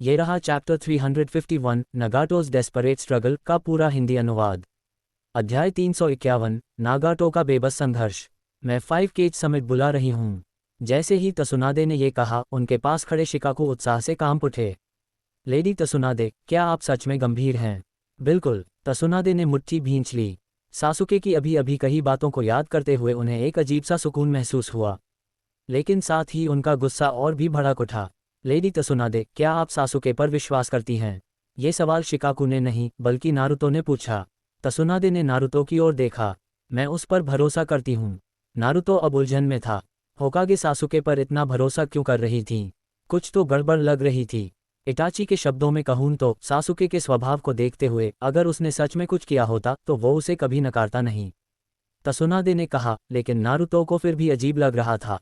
ये रहा chapter 351 नगाटोज desperate struggle का पूरा हिंदी अनुवाद। अध्याय 351 नागाटो का बेबस संघर्ष। मैं 5 केज समिट बुला रही हूँ। जैसे ही तसुनादे ने ये कहा, उनके पास खड़े शिकाकू उत्साह से कांप उठे। लेडी तसुनादे, क्या आप सच में गंभीर हैं? बिल्कुल, तसुनादे ने मुट्ठी भींच ली। सासुके की अभी अभी कही बातों को याद करते हुए उन्हें एक अजीब सा सुकून महसूस हुआ, लेकिन साथ ही उनका गुस्सा और भी भड़क उठा। लेडी तसुनादे, क्या आप सासुके पर विश्वास करती हैं? ये सवाल शिकाकू ने नहीं बल्कि नारुतो ने पूछा। तसुनादे ने नारुतो की ओर देखा। मैं उस पर भरोसा करती हूँ। नारुतो अब उलझन में था। होकागे सासुके पर इतना भरोसा क्यों कर रही थी? कुछ तो गड़बड़ लग रही थी। इटाची के शब्दों में कहूँ तो सासुके के स्वभाव को देखते हुए अगर उसने सच में कुछ किया होता तो वो उसे कभी नकारता नहीं, तसुनादे ने कहा। लेकिन नारुतो को फिर भी अजीब लग रहा था।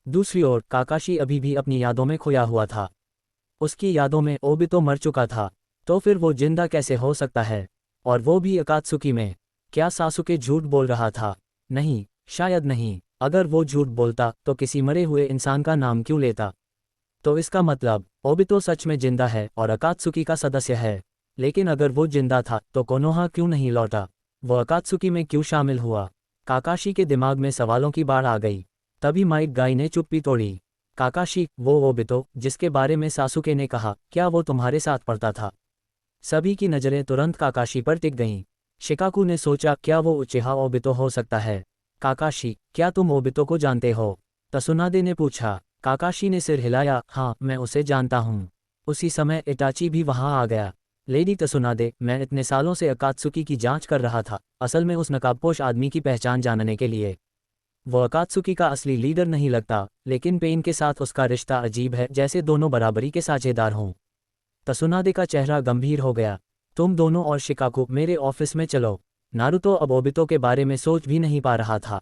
दूसरी ओर काकाशी अभी भी अपनी यादों में खोया हुआ था। उसकी यादों में ओबितो मर चुका था, तो फिर वो जिंदा कैसे हो सकता है? और वो भी अकात्सुकी में। क्या सासुके झूठ बोल रहा था? नहीं, शायद नहीं। अगर वो झूठ बोलता तो किसी मरे हुए इंसान का नाम क्यों लेता? तो इसका मतलब ओबितो सच में जिंदा है और अकात्सुकी का सदस्य है। लेकिन अगर वो जिंदा था तो कोनोहा क्यों नहीं लौटा? वो अकात्सुकी में क्यों शामिल हुआ? काकाशी के दिमाग में सवालों की बाढ़ आ गई। तभी माइक गाई ने चुप्पी तोड़ी। काकाशी, वो ओबितो जिसके बारे में सासुके ने कहा, क्या वो तुम्हारे साथ पढ़ता था? सभी की नज़रें तुरंत काकाशी पर टिक गईं। शिकाकू ने सोचा, क्या वो उचिहा ओबितो हो सकता है? काकाशी, क्या तुम ओबितो को जानते हो? तसुनादे ने पूछा। काकाशी ने सिर हिलाया। हाँ, मैं उसे जानता हूँ। उसी समय इटाची भी वहाँ आ गया। लेडी तसुनादे, मैं इतने सालों से अकात्सुकी की जांच कर रहा था, असल में उस नकाबपोश आदमी की पहचान जानने के लिए। वो अकात्सुकी का असली लीडर नहीं लगता, लेकिन पेन के साथ उसका रिश्ता अजीब है, जैसे दोनों बराबरी के साझेदार हों। तसुनादे का चेहरा गंभीर हो गया। तुम दोनों और शिकाकू मेरे ऑफिस में चलो। नारुतो अब ओबितो के बारे में सोच भी नहीं पा रहा था।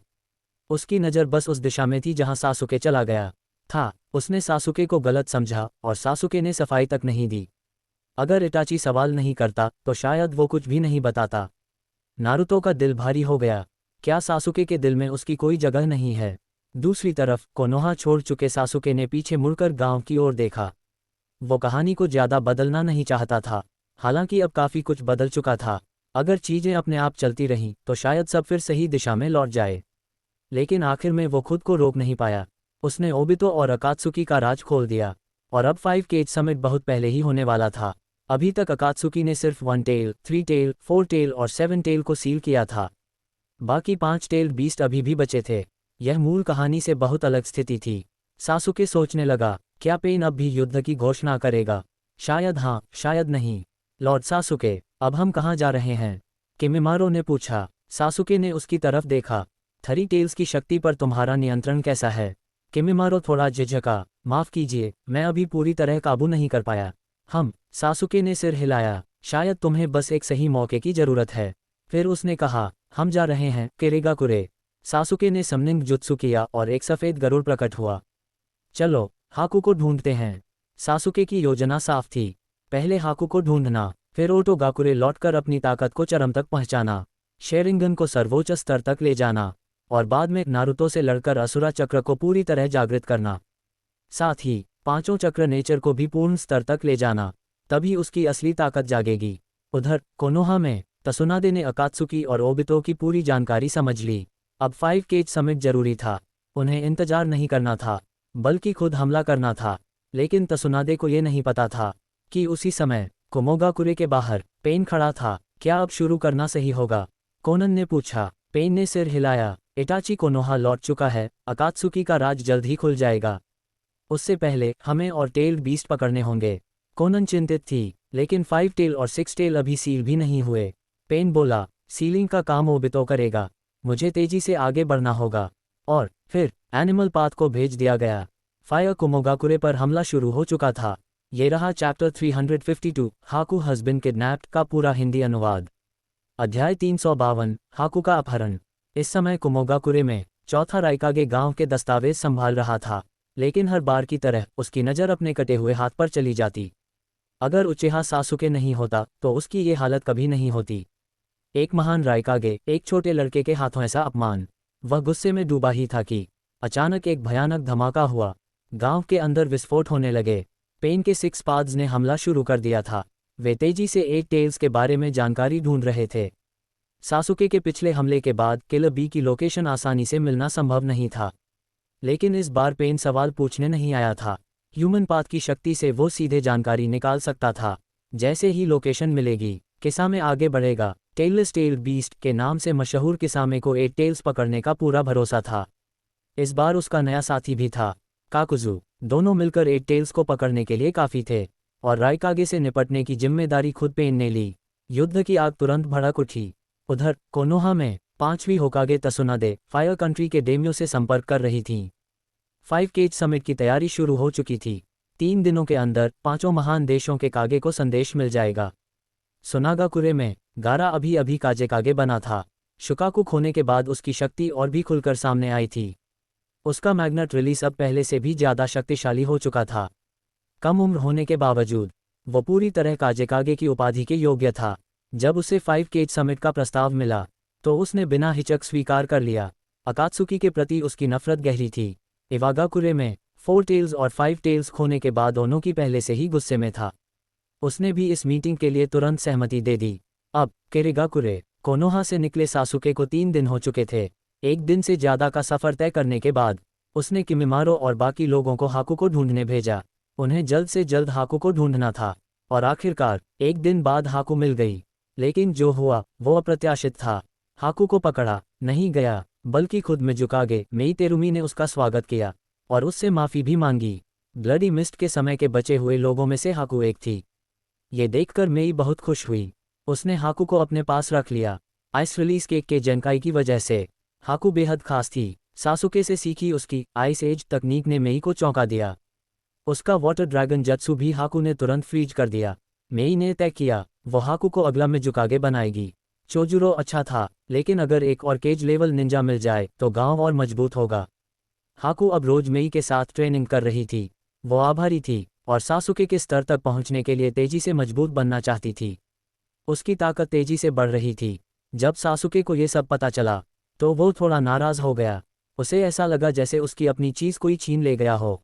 उसकी नज़र बस उस दिशा में थी जहां सासुके चला गया था। उसने सासुके को गलत समझा और सासुके ने सफाई तक नहीं दी। अगर इटाची सवाल नहीं करता तो शायद वो कुछ भी नहीं बताता। नारुतो का दिल भारी हो गया। क्या सासुके के दिल में उसकी कोई जगह नहीं है? दूसरी तरफ कोनोहा छोड़ चुके सासुके ने पीछे मुड़कर गांव की ओर देखा। वो कहानी को ज्यादा बदलना नहीं चाहता था, हालांकि अब काफी कुछ बदल चुका था। अगर चीजें अपने आप चलती रहीं तो शायद सब फिर सही दिशा में लौट जाए। लेकिन आखिर में वो खुद को रोक नहीं पाया। उसने ओबितो और अकात्सुकी का राज खोल दिया। और अब 5 केज समिट बहुत पहले ही होने वाला था। अभी तक अकात्सुकी ने सिर्फ 1 टेल, 3 टेल, 4 टेल और 7 टेल को सील किया था। बाकी 5 टेल बीस्ट अभी भी बचे थे। यह मूल कहानी से बहुत अलग स्थिति थी। सासुके सोचने लगा, क्या पेन अब भी युद्ध की घोषणा करेगा? शायद हाँ, शायद नहीं। लॉर्ड सासुके, अब हम कहाँ जा रहे हैं? किमिमारो ने पूछा। सासुके ने उसकी तरफ देखा। 3 टेल्स की शक्ति पर तुम्हारा नियंत्रण कैसा है? किमिमारो थोड़ा झिझका। माफ कीजिए, मैं अभी पूरी तरह काबू नहीं कर पाया। सासुके ने सिर हिलाया। शायद तुम्हें बस एक सही मौके की जरूरत है। फिर उसने कहा, हम जा रहे हैं किरेगाकुरे। सासुके ने समनिंग जुत्सु किया और एक सफ़ेद गरुड़ प्रकट हुआ। चलो, हाकू को ढूंढते हैं। सासुके की योजना साफ थी। पहले हाकू को ढूंढना, फिर ओटोगाकुरे लौटकर अपनी ताकत को चरम तक पहुंचाना, शेरिंगन को सर्वोच्च स्तर तक ले जाना, और बाद में नारुतो से लड़कर असुरा चक्र को पूरी तरह जागृत करना। साथ ही 5 चक्र नेचर को भी पूर्ण स्तर तक ले जाना। तभी उसकी असली ताकत जागेगी। उधर कोनोहा में तसुनादे ने अकात्सुकी और ओबितो की पूरी जानकारी समझ ली। अब 5 केज समिट जरूरी था। उन्हें इंतजार नहीं करना था, बल्कि खुद हमला करना था। लेकिन तसुनादे को ये नहीं पता था कि उसी समय कुमोगाकुरे के बाहर पेन खड़ा था। क्या अब शुरू करना सही होगा? कोनन ने पूछा। पेन ने सिर हिलाया। इटाची कोनोहा लौट चुका है, अकात्सुकी का राज जल्द ही खुल जाएगा। उससे पहले हमें और टेल बीस्ट पकड़ने होंगे। कोनन चिंतित थी, लेकिन 5 टेल और 6 टेल अभी सील भी नहीं हुए। पेन बोला, सीलिंग का काम ओबितो करेगा, मुझे तेजी से आगे बढ़ना होगा। और फिर एनिमल पाथ को भेज दिया गया। फायर कुमोगाकुरे पर हमला शुरू हो चुका था। ये रहा chapter 352 Haku has been kidnapped का पूरा हिंदी अनुवाद। अध्याय 352 हाकू का अपहरण। इस समय कुमोगाकुरे में चौथा राइकागे गांव के दस्तावेज संभाल रहा था, लेकिन हर बार की तरह उसकी नज़र अपने कटे हुए हाथ पर चली जाती। अगर उचिहा सासुके नहीं होता तो उसकी ये हालत कभी नहीं होती। एक महान राइकागे, एक छोटे लड़के के हाथों ऐसा अपमान। वह गुस्से में डूबा ही था कि अचानक एक भयानक धमाका हुआ। गांव के अंदर विस्फोट होने लगे। पेन के सिक्स पाथ्स ने हमला शुरू कर दिया था। वे तेजी से एट टेल्स के बारे में जानकारी ढूंढ रहे थे। सासुके के पिछले हमले के बाद किलर बी की लोकेशन आसानी से मिलना संभव नहीं था। लेकिन इस बार पेन सवाल पूछने नहीं आया था। ह्यूमन पाथ की शक्ति से वो सीधे जानकारी निकाल सकता था। जैसे ही लोकेशन मिलेगी, किसामे आगे बढ़ेगा। टेललेस टेल्ड बीस्ट के नाम से मशहूर किसामे को एट टेल्स पकड़ने का पूरा भरोसा था। इस बार उसका नया साथी भी था, काकुजू। दोनों मिलकर एट टेल्स को पकड़ने के लिए काफ़ी थे, और राइकागे से निपटने की जिम्मेदारी खुद पेन ने ली। युद्ध की आग तुरंत भड़क उठी। उधर कोनोहा में 5वीं होकागे तसुनादे फायर कंट्री के डेम्यो से संपर्क कर रही थीं। 5 केज समिट की तैयारी शुरू हो चुकी थी। 3 दिनों के अंदर 5 महान देशों के कागे को संदेश मिल जाएगा। सुनागाकुरे में गारा अभी अभी काजे बना था। शुकाकु खोने के बाद उसकी शक्ति और भी खुलकर सामने आई थी। उसका मैग्नेट रिलीज अब पहले से भी ज़्यादा शक्तिशाली हो चुका था। कम उम्र होने के बावजूद वो पूरी तरह काजे की उपाधि के योग्य था। जब उसे 5 केज समिट का प्रस्ताव मिला तो उसने बिना हिचक स्वीकार कर लिया। अकात्सुकी के प्रति उसकी नफरत गहरी थी। इवागाकुरे में 4 टेल्स और 5 टेल्स खोने के बाद दोनों की पहले से ही गुस्से में था। उसने भी इस मीटिंग के लिए तुरंत सहमति दे दी। अब किरिगाकुरे कोनोहा से निकले सासुके को 3 दिन हो चुके थे। एक दिन से ज़्यादा का सफ़र तय करने के बाद उसने किमिमारो और बाकी लोगों को हाकू को ढूंढने भेजा। उन्हें जल्द से जल्द हाकू को ढूंढना था, और आखिरकार एक दिन बाद हाकू मिल गई। लेकिन जो हुआ वो अप्रत्याशित था। हाकू को पकड़ा नहीं गया, बल्कि खुद में झुकागे मेईतेरुमी ने उसका स्वागत किया और उससे माफ़ी भी मांगी। ब्लडी मिस्ट के समय के बचे हुए लोगों में से हाकू एक थी। ये देखकर मेई बहुत खुश हुई। उसने हाकू को अपने पास रख लिया। आइस रिलीज केक के जनकाई की वजह से हाकू बेहद खास थी। सासुके से सीखी उसकी आइस एज तकनीक ने मेई को चौंका दिया। उसका वाटर ड्रैगन जत्सु भी हाकू ने तुरंत फ्रीज कर दिया। मेई ने तय किया वो हाकू को अगला में झुकागे बनाएगी। चोजुरो अच्छा था, लेकिन अगर एक और केज लेवल निंजा मिल जाए तो गांव और मजबूत होगा। हाकू अब रोज मेई के साथ ट्रेनिंग कर रही थी। वो आभारी थी और सासुके के स्तर तक पहुंचने के लिए तेजी से मजबूत बनना चाहती थी। उसकी ताकत तेजी से बढ़ रही थी। जब सासुके को ये सब पता चला तो वो थोड़ा नाराज हो गया। उसे ऐसा लगा जैसे उसकी अपनी चीज़ कोई छीन ले गया हो।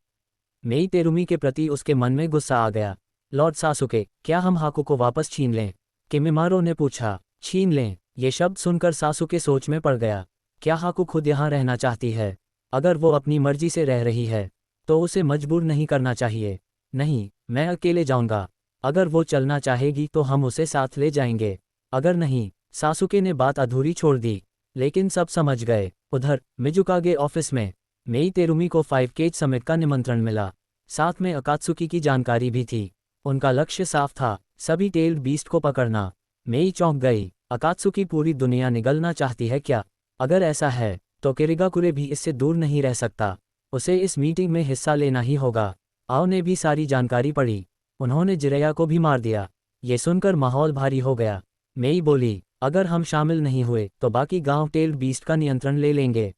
मेईतेरुमी के प्रति उसके मन में गुस्सा आ गया। लॉर्ड सासुके, क्या हम हाकू को वापस छीन लें? किमिमारो ने पूछा। छीन लें? ये शब्द सुनकर सासुके सोच में पड़ गया। क्या हाकू खुद यहाँ रहना चाहती है? अगर वो अपनी मर्जी से रह रही है तो उसे मजबूर नहीं करना चाहिए। नहीं, मैं अकेले जाऊंगा। अगर वो चलना चाहेगी तो हम उसे साथ ले जाएंगे। अगर नहीं, सासुके ने बात अधूरी छोड़ दी। लेकिन सब समझ गए। उधर मिजुकागे ऑफिस में मेईतेरुमी को 5 केज समिट का निमंत्रण मिला। साथ में अकात्सुकी की जानकारी भी थी। उनका लक्ष्य साफ था, सभी टेल्ड बीस्ट को पकड़ना। मेई चौंक गई। अकात्सुकी पूरी दुनिया निगलना चाहती है क्या? अगर ऐसा है तो किरिगाकुरे भी इससे दूर नहीं रह सकता। उसे इस मीटिंग में हिस्सा लेना ही होगा। आओ ने भी सारी जानकारी पढ़ी। उन्होंने जिरैया को भी मार दिया। ये सुनकर माहौल भारी हो गया। मेई बोली, अगर हम शामिल नहीं हुए तो बाकी गांव टेल्ड बीस्ट का नियंत्रण ले लेंगे।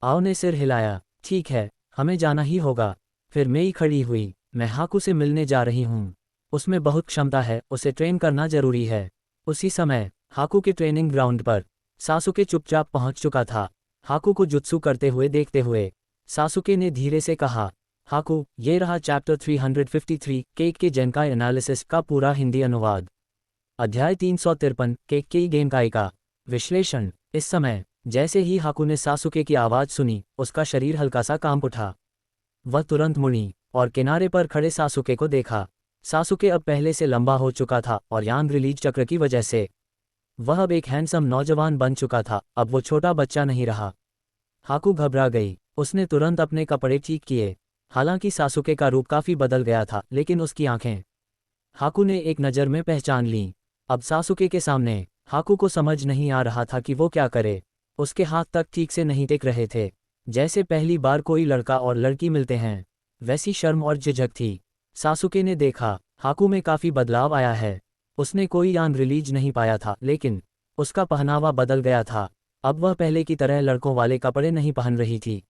आओ ने सिर हिलाया। ठीक है, हमें जाना ही होगा। फिर मेई खड़ी हुई। मैं हाकू से मिलने जा रही हूँ। उसमें बहुत क्षमता है, उसे ट्रेन करना जरूरी है। उसी समय हाकू के ट्रेनिंग ग्राउंड पर सासुके चुपचाप पहुंच चुका था। हाकू को जुत्सु करते हुए देखते हुए सासुके ने धीरे से कहा, हाकू, ये रहा चैप्टर 353 केक के जेनकाई एनालिसिस का पूरा हिंदी अनुवाद। अध्याय 353 केक के गेमकाई का विश्लेषण। इस समय जैसे ही हाकू ने सासुके की आवाज़ सुनी, उसका शरीर हल्का सा कांप उठा। वह तुरंत मुड़ी और किनारे पर खड़े सासुके को देखा। सासुके अब पहले से लंबा हो चुका था और यांग रिलीज चक्र की वजह से वह अब एक हैंडसम नौजवान बन चुका था। अब वो छोटा बच्चा नहीं रहा। हाकू घबरा गई। उसने तुरंत अपने कपड़े ठीक किए। हालांकि सासुके का रूप काफ़ी बदल गया था, लेकिन उसकी आंखें हाकू ने एक नज़र में पहचान लीं। अब सासुके के सामने हाकू को समझ नहीं आ रहा था कि वो क्या करे। उसके हाथ तक ठीक से नहीं टिक रहे थे। जैसे पहली बार कोई लड़का और लड़की मिलते हैं, वैसी शर्म और झिझक थी। सासुके ने देखा हाकू में काफ़ी बदलाव आया है। उसने कोई यान रिलीज नहीं पाया था, लेकिन उसका पहनावा बदल गया था। अब वह पहले की तरह लड़कों वाले कपड़े नहीं पहन रही थी।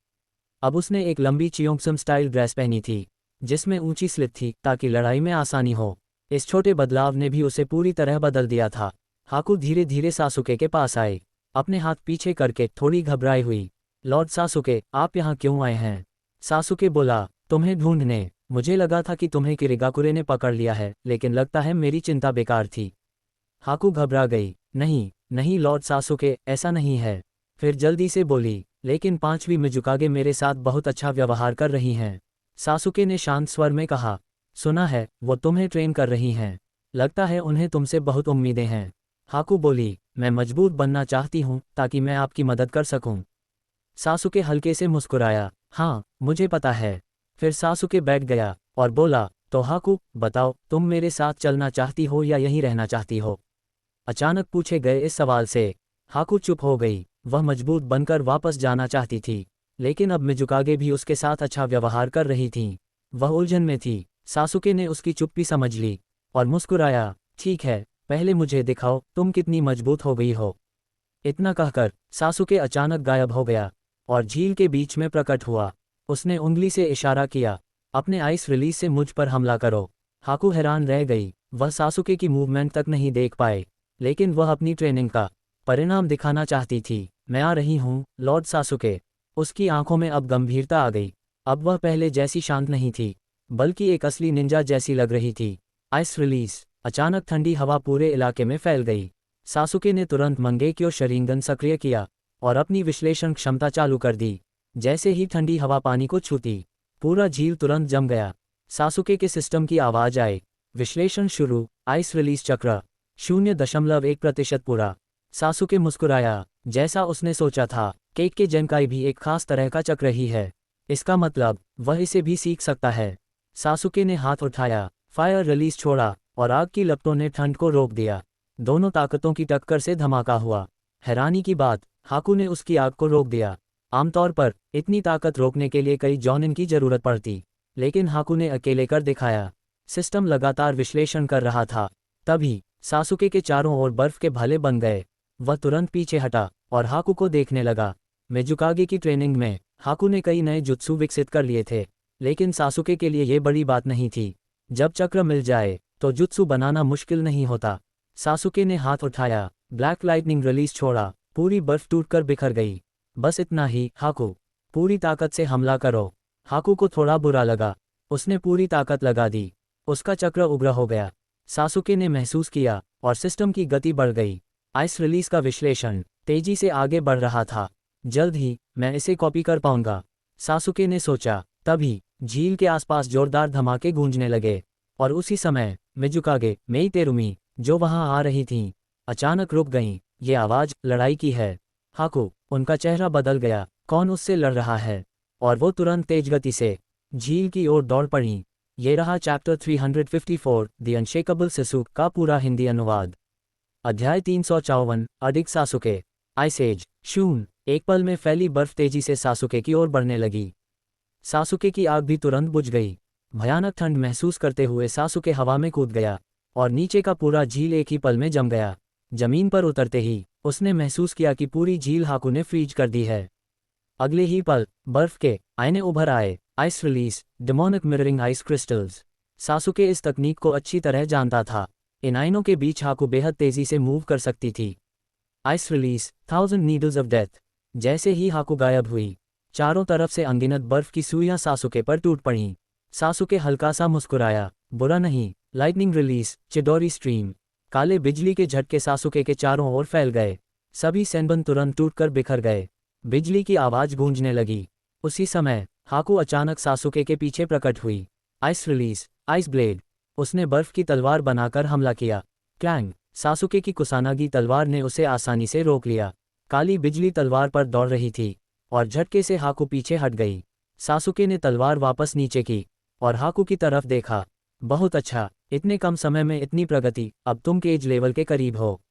अब उसने एक लंबी चियोंगसम स्टाइल ड्रेस पहनी थी, जिसमें ऊंची स्लिट थी ताकि लड़ाई में आसानी हो। इस छोटे बदलाव ने भी उसे पूरी तरह बदल दिया था। हाकू धीरे धीरे सासुके के पास आई, अपने हाथ पीछे करके थोड़ी घबराई हुई। लॉर्ड सासुके, आप यहाँ क्यों आए हैं? सासुके बोला, तुम्हें ढूंढने। मुझे लगा था कि तुम्हें किरिगाकुरे ने पकड़ लिया है, लेकिन लगता है मेरी चिंता बेकार थी। हाकू घबरा गई। नहीं नहीं लॉर्ड सासुके, ऐसा नहीं है। फिर जल्दी से बोली, लेकिन 5वीं मिजुकागे मेरे साथ बहुत अच्छा व्यवहार कर रही हैं। सासुके ने शांत स्वर में कहा। सुना है, वो तुम्हें ट्रेन कर रही हैं। लगता है उन्हें तुमसे बहुत उम्मीदें हैं। हाकू बोली, मैं मजबूत बनना चाहती हूँ ताकि मैं आपकी मदद कर सकूं। सासुके हल्के से मुस्कुराया। हाँ, मुझे पता है। फिर सासुके बैठ गया और बोला, तो हाकू, बताओ, तुम मेरे साथ चलना चाहती हो या यहीं रहना चाहती हो? अचानक पूछे गए इस सवाल से हाकू चुप हो गई। वह मजबूत बनकर वापस जाना चाहती थी, लेकिन अब मिजुकागे भी उसके साथ अच्छा व्यवहार कर रही थीं। वह उलझन में थी। सासुके ने उसकी चुप्पी समझ ली और मुस्कुराया। ठीक है, पहले मुझे दिखाओ तुम कितनी मजबूत हो गई हो। इतना कहकर सासुके अचानक गायब हो गया और झील के बीच में प्रकट हुआ। उसने उंगली से इशारा किया, अपने आइस रिलीज से मुझ पर हमला करो। हाकू हैरान रह गई। वह सासुके की मूवमेंट तक नहीं देख पाए, लेकिन वह अपनी ट्रेनिंग का परिणाम दिखाना चाहती थी। मैं आ रही हूँ, लॉर्ड सासुके। उसकी आंखों में अब गंभीरता आ गई। अब वह पहले जैसी शांत नहीं थी, बल्कि एक असली निंजा जैसी लग रही थी। Ice release. अचानक ठंडी हवा पूरे इलाके में फैल गई। सासुके ने तुरंत मंगेक्यो शरींगन सक्रिय किया और अपनी विश्लेषण क्षमता चालू कर दी। जैसे ही ठंडी हवा पानी को छूती, पूरा झील तुरंत जम गया। सासुके के सिस्टम की आवाज आए, विश्लेषण शुरू, आइस रिलीज चक्र 0.1% पूरा। सासुके मुस्कुराया, जैसा उसने सोचा था। केक के जेनकाई भी एक खास तरह का चक्र ही है। इसका मतलब वह इसे भी सीख सकता है। सासुके ने हाथ उठाया, फायर रिलीज छोड़ा और आग की लपटों ने ठंड को रोक दिया। दोनों ताकतों की टक्कर से धमाका हुआ। हैरानी की बात, हाकू ने उसकी आग को रोक दिया। आमतौर पर इतनी ताकत रोकने के लिए कई जॉनिन की जरूरत पड़ती, लेकिन हाकू ने अकेले कर दिखाया। सिस्टम लगातार विश्लेषण कर रहा था। तभी सासुके के चारों ओर बर्फ के भाले बन गए। वह तुरंत पीछे हटा और हाकू को देखने लगा। मिजुकागे की ट्रेनिंग में हाकू ने कई नए जुत्सु विकसित कर लिए थे, लेकिन सासुके के लिए ये बड़ी बात नहीं थी। जब चक्र मिल जाए तो जुत्सु बनाना मुश्किल नहीं होता। सासुके ने हाथ उठाया, ब्लैक लाइटनिंग रिलीज छोड़ा, पूरी बर्फ टूटकर बिखर गई। बस इतना ही, हाकू, पूरी ताकत से हमला करो। हाकू को थोड़ा बुरा लगा। उसने पूरी ताकत लगा दी। उसका चक्र उग्र हो गया। सासुके ने महसूस किया और सिस्टम की गति बढ़ गई। आइस रिलीज का विश्लेषण तेजी से आगे बढ़ रहा था। जल्द ही मैं इसे कॉपी कर पाऊंगा, सासुके ने सोचा। तभी झील के आसपास जोरदार धमाके गूंजने लगे और उसी समय मिजुकागे मेइतेरुमी, जो वहां आ रही थीं, अचानक रुक गईं। ये आवाज लड़ाई की है। हाकू, उनका चेहरा बदल गया। कौन उससे लड़ रहा है? और वो तुरंत तेज गति से झील की ओर दौड़ पड़ी। ये रहा चैप्टर 354 द अनशेकेबल सेसुके का पूरा हिंदी अनुवाद। अध्याय 354 अधिक सासुके। Ice as. शून्य। एक पल में फैली बर्फ तेजी से सासुके की ओर बढ़ने लगी। सासुके की आग भी तुरंत बुझ गई। भयानक ठंड महसूस करते हुए सासुके हवा में कूद गया और नीचे का पूरा झील एक ही पल में जम गया। जमीन पर उतरते ही उसने महसूस किया कि पूरी झील हाकू ने फ्रीज कर दी है। अगले ही पल बर्फ के आईने उभर आए। Ice release, demonic mirroring ice crystals. Sasuke इस तकनीक को अच्छी तरह जानता था। इन आइनों के बीच हाकू बेहद तेजी से मूव कर सकती थी। Ice release, 1000 needles of death. जैसे ही हाकू गायब हुई, चारों तरफ से अनगिनत बर्फ की सुइयां सासुके पर टूट पड़ीं। सासुके हल्का सा मुस्कुराया, बुरा नहीं। Lightning release, Chidori stream. काले बिजली के झटके सासुके के चारों ओर फैल गए। सभी सेनबन तुरंत टूटकर बिखर गए। बिजली की आवाज गूंजने लगी। उसी समय हाकू अचानक सासुके के पीछे प्रकट हुई। Ice release, ice blade. उसने बर्फ की तलवार बनाकर हमला किया। क्लैंग। सासुके की कुसानागी तलवार ने उसे आसानी से रोक लिया। काली बिजली तलवार पर दौड़ रही थी और झटके से हाकू पीछे हट गई। सासुके ने तलवार वापस नीचे की और हाकू की तरफ देखा। बहुत अच्छा, इतने कम समय में इतनी प्रगति, अब तुम केज लेवल के करीब हो।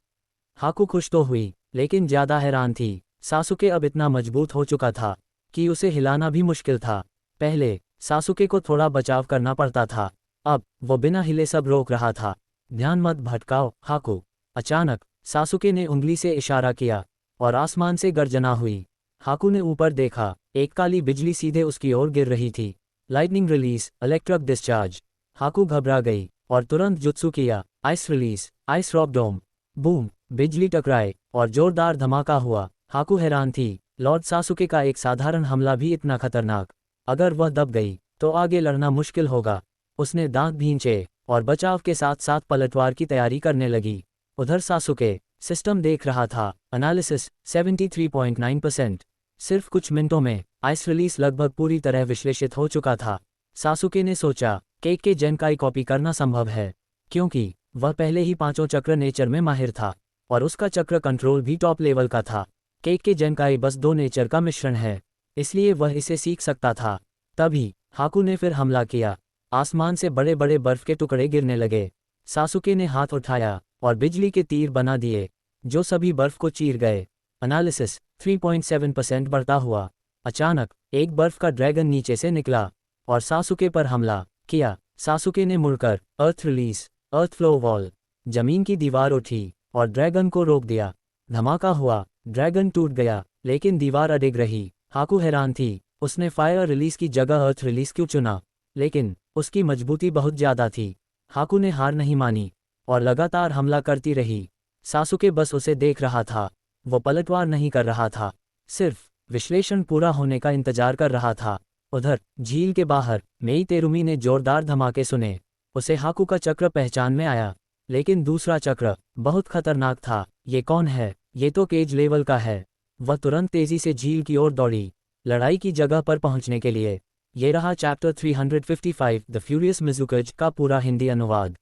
हाकू खुश तो हुई, लेकिन ज्यादा हैरान थी। सासुके अब इतना मजबूत हो चुका था कि उसे हिलाना भी मुश्किल था। पहले सासुके को थोड़ा बचाव करना पड़ता था, अब वो बिना हिले सब रोक रहा था। ध्यान मत भटकाओ, हाकू। अचानक सासुके ने उंगली से इशारा किया और आसमान से गर्जना हुई। हाकू ने ऊपर देखा, एक काली बिजली सीधे उसकी ओर गिर रही थी। Lightning release, electric discharge. Haku घबरा गई और तुरंत जुत्सु किया। आइस रिलीज, आइस रॉक डोम। बूम। बिजली टकराए और जोरदार धमाका हुआ। हाकू हैरान थी, लॉर्ड सासुके का एक साधारण हमला भी इतना खतरनाक। अगर वह दब गई तो आगे लड़ना मुश्किल होगा। उसने दांत भींचे और बचाव के साथ साथ पलटवार की तैयारी करने लगी। उधर सासुके सिस्टम देख रहा था। एनालिसिस 73.9%। सिर्फ कुछ मिनटों में आइस रिलीज लगभग पूरी तरह विश्लेषित हो चुका था। सासुके ने सोचा के जेनकाई कॉपी करना संभव है, क्योंकि वह पहले ही 5 चक्र नेचर में माहिर था और उसका चक्र कंट्रोल भी टॉप लेवल का था। के जेनकाई बस 2 नेचर का मिश्रण है, इसलिए वह इसे सीख सकता था। तभी हाकू ने फिर हमला किया। आसमान से बड़े बड़े बर्फ के टुकड़े गिरने लगे। सासुके ने हाथ उठाया और बिजली के तीर बना दिए, जो सभी बर्फ को चीर गए। एनालिसिस 3.7% बढ़ता हुआ। अचानक एक बर्फ का ड्रैगन नीचे से निकला और सासुके पर हमला किया। सासुके ने मुड़कर अर्थ रिलीज, अर्थ फ्लो वॉल, जमीन की दीवार उठी और ड्रैगन को रोक दिया। धमाका हुआ, ड्रैगन टूट गया, लेकिन दीवार अडिग रही। हाकू हैरान थी, उसने फायर रिलीज की जगह अर्थ रिलीज क्यों चुना, लेकिन उसकी मजबूती बहुत ज्यादा थी। हाकू ने हार नहीं मानी और लगातार हमला करती रही। सासुके बस उसे देख रहा था, वो पलटवार नहीं कर रहा था, सिर्फ विश्लेषण पूरा होने का इंतजार कर रहा था। उधर झील के बाहर मेई तेरुमी ने जोरदार धमाके सुने। उसे हाकू का चक्र पहचान में आया, लेकिन दूसरा चक्र बहुत खतरनाक था। ये कौन है? ये तो केज लेवल का है। वह तुरंत तेजी से झील की ओर दौड़ी, लड़ाई की जगह पर पहुंचने के लिए। ये रहा चैप्टर 355 द फ्यूरियस मिजुकज का पूरा हिंदी अनुवाद।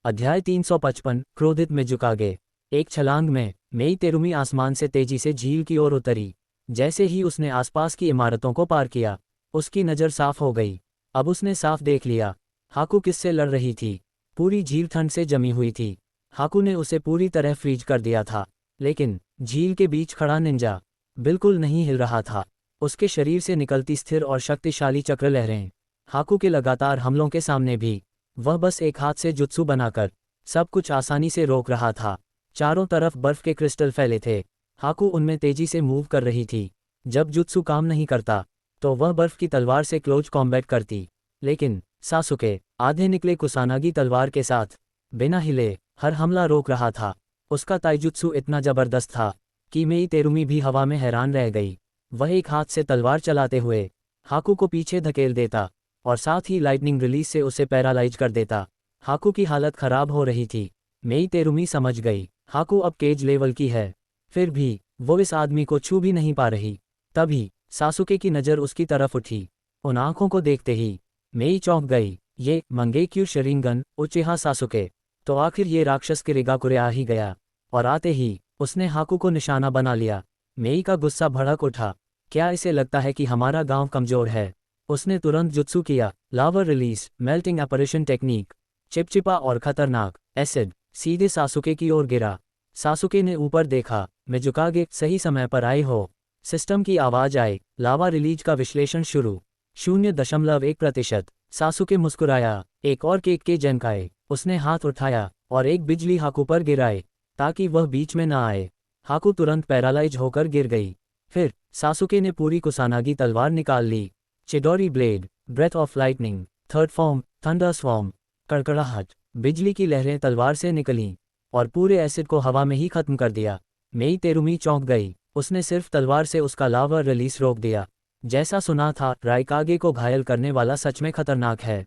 अध्याय 355 क्रोधित मिजुकागे। एक छलांग में मेई तेरुमी आसमान से तेजी से झील की ओर उतरी। जैसे ही उसने आसपास की इमारतों को पार किया, उसकी नज़र साफ हो गई। अब उसने साफ देख लिया हाकू किससे लड़ रही थी। पूरी झील ठंड से जमी हुई थी। हाकू ने उसे पूरी तरह फ्रीज कर दिया था, लेकिन झील के बीच खड़ा निंजा बिल्कुल नहीं हिल रहा था। उसके शरीर से निकलती स्थिर और शक्तिशाली चक्र लहरें हाकू के लगातार हमलों के सामने भी वह बस एक हाथ से जुत्सु बनाकर सब कुछ आसानी से रोक रहा था। चारों तरफ बर्फ के क्रिस्टल फैले थे। हाकू उनमें तेजी से मूव कर रही थी। जब जुत्सु काम नहीं करता तो वह बर्फ की तलवार से क्लोज कॉम्बैट करती, लेकिन सासुके आधे निकले कुसानागी तलवार के साथ बिना हिले हर हमला रोक रहा था। उसका ताइजुत्सु इतना जबरदस्त था कि मेई तेरुमी भी हवा में हैरान रह गई। वह एक हाथ से तलवार चलाते हुए हाकू को पीछे धकेल देता और साथ ही लाइटनिंग रिलीज से उसे पैरालाइज कर देता। हाकू की हालत खराब हो रही थी। मेई तेरुमी समझ गई हाकू अब केज लेवल की है, फिर भी वो इस आदमी को छू भी नहीं पा रही। तभी सासुके की नज़र उसकी तरफ उठी। उन आंखों को देखते ही मेई चौंक गई। ये मंगेक्यू शरिंगन उचिहा सासुके, तो आखिर ये राक्षस किरिगाकुरे आ ही गया। और आते ही उसने हाकू को निशाना बना लिया। मेई का गुस्सा भड़क उठा। क्या इसे लगता है कि हमारा गांव कमजोर है? उसने तुरंत जुत्सु किया। लावा रिलीज, मेल्टिंग ऑपरेशन टेक्निक, चिपचिपा और खतरनाक एसिड सीधे सासुके की ओर गिरा। सासुके ने ऊपर देखा। मिजुकागे, सही समय पर आए हो। सिस्टम की आवाज आई। लावा रिलीज का विश्लेषण शुरू। 0.1%। सासुके मुस्कुराया। एक और के जेनकाई। उसने हाथ उठाया और एक बिजली हाकू पर गिराए ताकि वह बीच में न आए। हाकू तुरंत पैरालाइज होकर गिर गई। फिर सासुके ने पूरी कुसानागी तलवार निकाल ली। Chidori blade, breath of lightning, third form, thunder swarm. कड़कड़ाहट, बिजली की लहरें तलवार से निकलीं और पूरे एसिड को हवा में ही खत्म कर दिया। मेई तेरुमी चौंक गई। उसने सिर्फ तलवार से उसका लावा रिलीज रोक दिया। जैसा सुना था, राइकागे को घायल करने वाला सच में खतरनाक है।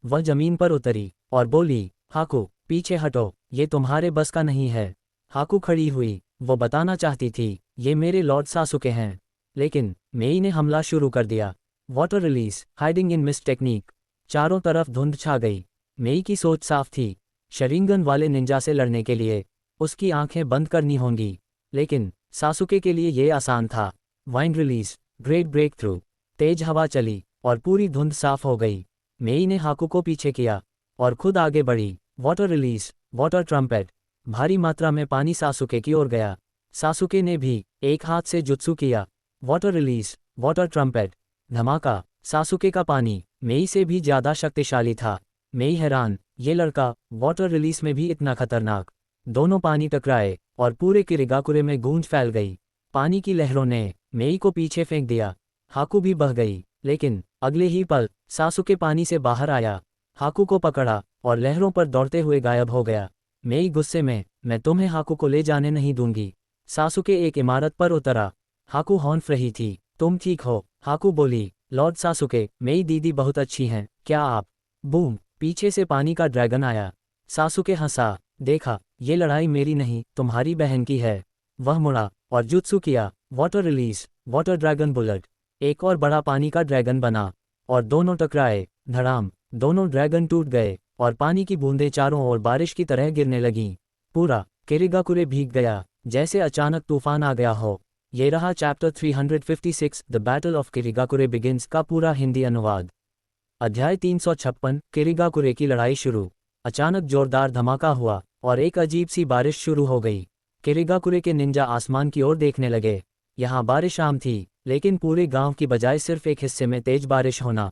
वह जमीन पर उतरी और बोली, हाकू पीछे हटो, ये तुम्हारे बस का नहीं है। हाकू खड़ी हुई। वो बताना चाहती थी, ये मेरे लॉर्ड सासुके हैं, लेकिन मेई ने हमला शुरू कर दिया। Water release, hiding in mist technique. चारों तरफ धुंध छा गई। मेई की सोच साफ थी, शरिंगन वाले निंजा से लड़ने के लिए उसकी आंखें बंद करनी होंगी, लेकिन सासुके के लिए ये आसान था। Wind release, great breakthrough. तेज हवा चली और पूरी धुंध साफ हो गई। मेई ने हाकू को पीछे किया और खुद आगे बढ़ी। Water release, water trumpet. भारी मात्रा में पानी सासुके की ओर गया। सासुके ने भी एक हाथ से जुत्सु किया। Water release, water trumpet. धमाका। सासुके का पानी मेई से भी ज्यादा शक्तिशाली था। मेई हैरान, ये लड़का वाटर रिलीज में भी इतना खतरनाक। दोनों पानी टकराए और पूरे किरिगाकुरे में गूंज फैल गई। पानी की लहरों ने मेई को पीछे फेंक दिया। हाकू भी बह गई, लेकिन अगले ही पल सासुके पानी से बाहर आया, हाकू को पकड़ा और लहरों पर दौड़ते हुए गायब हो गया। मेई गुस्से में, मैं तुम्हें हाकू को ले जाने नहीं दूंगी। सासुके एक इमारत पर उतरा। हाकू हॉन्फ रही थी। तुम ठीक हो? हाकू बोली। लॉर्ड सासुके, मेरी दीदी बहुत अच्छी हैं, क्या आप? बूम, पीछे से पानी का ड्रैगन आया। सासुके हंसा, देखा, ये लड़ाई मेरी नहीं, तुम्हारी बहन की है। वह मुड़ा और जुत्सु किया, water release, water dragon bullet. एक और बड़ा पानी का ड्रैगन बना और दोनों टकराए, धड़ाम, दोनों ड्रैगन टूट गए और पानी की बूंदें चारों ओर बारिश की तरह गिरने लगीं। पूरा किरिगाकुरे भीग गया, जैसे अचानक तूफान आ गया हो। ये रहा chapter 356 the battle of Kirigakure begins का पूरा हिंदी अनुवाद। अध्याय 356 किरिगाकुरे की लड़ाई शुरू। अचानक जोरदार धमाका हुआ और एक अजीब सी बारिश शुरू हो गई। किरिगाकुरे के निंजा आसमान की ओर देखने लगे। यहाँ बारिश आम थी, लेकिन पूरे गांव की बजाय सिर्फ एक हिस्से में तेज बारिश होना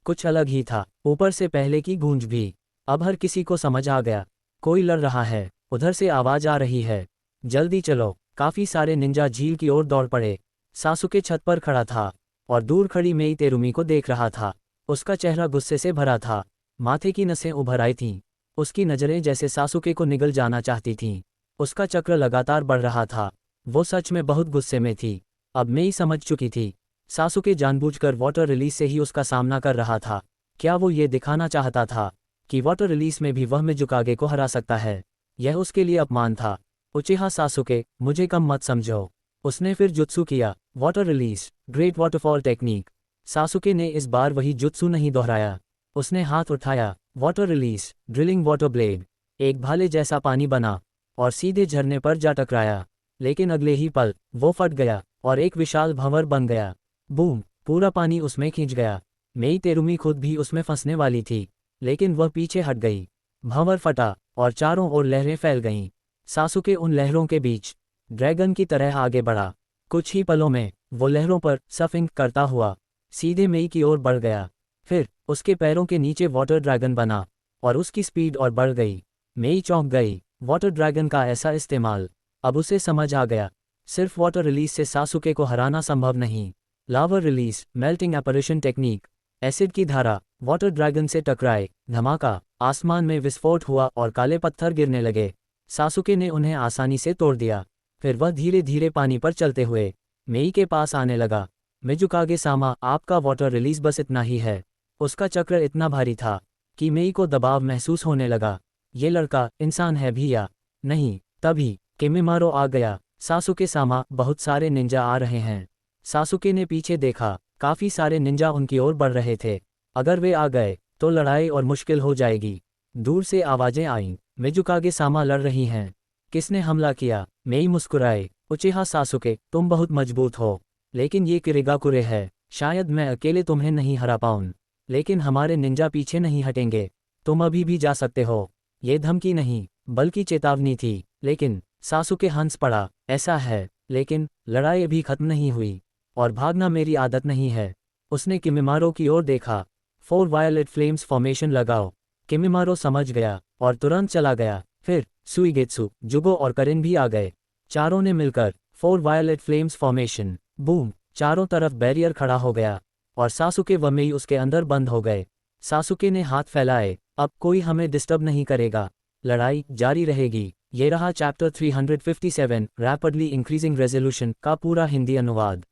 कुछ अलग ही था। ऊपर से पहले की गूंज भी। अब हर किसी को समझ आ गया, कोई लड़ रहा है, उधर से आवाज आ रही है, जल्दी चलो। काफी सारे निंजा झील की ओर दौड़ पड़े। सासुके छत पर खड़ा था और दूर खड़ी मेई तेरुमी को देख रहा था। उसका चेहरा गुस्से से भरा था, माथे की नसें उभर आई थीं। उसकी नजरें जैसे सासुके को निगल जाना चाहती थीं। उसका चक्र लगातार बढ़ रहा था। वो सच में बहुत गुस्से में थी। अब मेई समझ चुकी थी, सासुके जानबूझकर वाटर रिलीज से ही उसका सामना कर रहा था। क्या वो ये दिखाना चाहता था कि वाटर रिलीज में भी वह मिजुकागे को हरा सकता है? यह उसके लिए अपमान था। उचिहा सासुके, मुझे कम मत समझो। उसने फिर जुत्सु किया, water release, great waterfall technique. Sasuke ने इस बार वही जुत्सु नहीं दोहराया। उसने हाथ उठाया, water release, drilling water blade. एक भाले जैसा पानी बना और सीधे झरने पर जा टकराया। लेकिन अगले ही पल वो फट गया और एक विशाल भंवर बन गया। बूम, पूरा पानी उसमें खींच गया। मेई तेरुमी खुद भी उसमें फंसने वाली थी, लेकिन वह पीछे हट गई। भंवर फटा और चारों ओर लहरें फैल गईं। सासुके उन लहरों के बीच ड्रैगन की तरह आगे बढ़ा। कुछ ही पलों में वो लहरों पर सफिंग करता हुआ सीधे मेई की ओर बढ़ गया। फिर उसके पैरों के नीचे वाटर ड्रैगन बना और उसकी स्पीड और बढ़ गई। मेई चौंक गई। वाटर ड्रैगन का ऐसा इस्तेमाल। अब उसे समझ आ गया, सिर्फ वाटर रिलीज से सासुके को हराना संभव नहीं। लावर रिलीज, मेल्टिंग एपरेशन टेक्निक। एसिड की धारा वाटर ड्रैगन से टकराए, धमाका, आसमान में विस्फोट हुआ और काले पत्थर गिरने लगे। सासुके ने उन्हें आसानी से तोड़ दिया। फिर वह धीरे धीरे पानी पर चलते हुए मेई के पास आने लगा। मिजुकागे सामा, आपका वाटर रिलीज बस इतना ही है। उसका चक्र इतना भारी था कि मेई को दबाव महसूस होने लगा। ये लड़का इंसान है भी या नहीं? तभी किमिमारो आ गया। सासुके सामा, बहुत सारे निंजा आ रहे हैं। सासुके ने पीछे देखा, काफी सारे निंजा उनकी ओर बढ़ रहे थे। अगर वे आ गए तो लड़ाई और मुश्किल हो जाएगी। दूर से आवाजें आईं, मिजुकागे सामा लड़ रही हैं। किसने हमला किया? मेई मुस्कुराए, उचिहा सासुके, तुम बहुत मजबूत हो, लेकिन ये किरिगाकुरे है। शायद मैं अकेले तुम्हें नहीं हरा पाऊं, लेकिन हमारे निंजा पीछे नहीं हटेंगे। तुम अभी भी जा सकते हो। ये धमकी नहीं, बल्कि चेतावनी थी। लेकिन सासुके हंस पड़ा, ऐसा है, लेकिन लड़ाई अभी खत्म नहीं हुई और भागना मेरी आदत नहीं है। उसने किमिमारो की ओर देखा। 4 वायलेट फ्लेम्स फॉर्मेशन लगाओ। किमिमारो समझ गया और तुरंत चला गया। फिर सुइगेत्सु, जुगो और करिन भी आ गए। चारों ने मिलकर 4 वायलेट फ्लेम्स फॉर्मेशन। बूम, चारों तरफ बैरियर खड़ा हो गया और सासुके व मेई उसके अंदर बंद हो गए। सासुके ने हाथ फैलाए, अब कोई हमें डिस्टर्ब नहीं करेगा, लड़ाई जारी रहेगी। ये रहा चैप्टर 357 रैपिडली इंक्रीजिंग रेजोल्यूशन का पूरा हिंदी अनुवाद।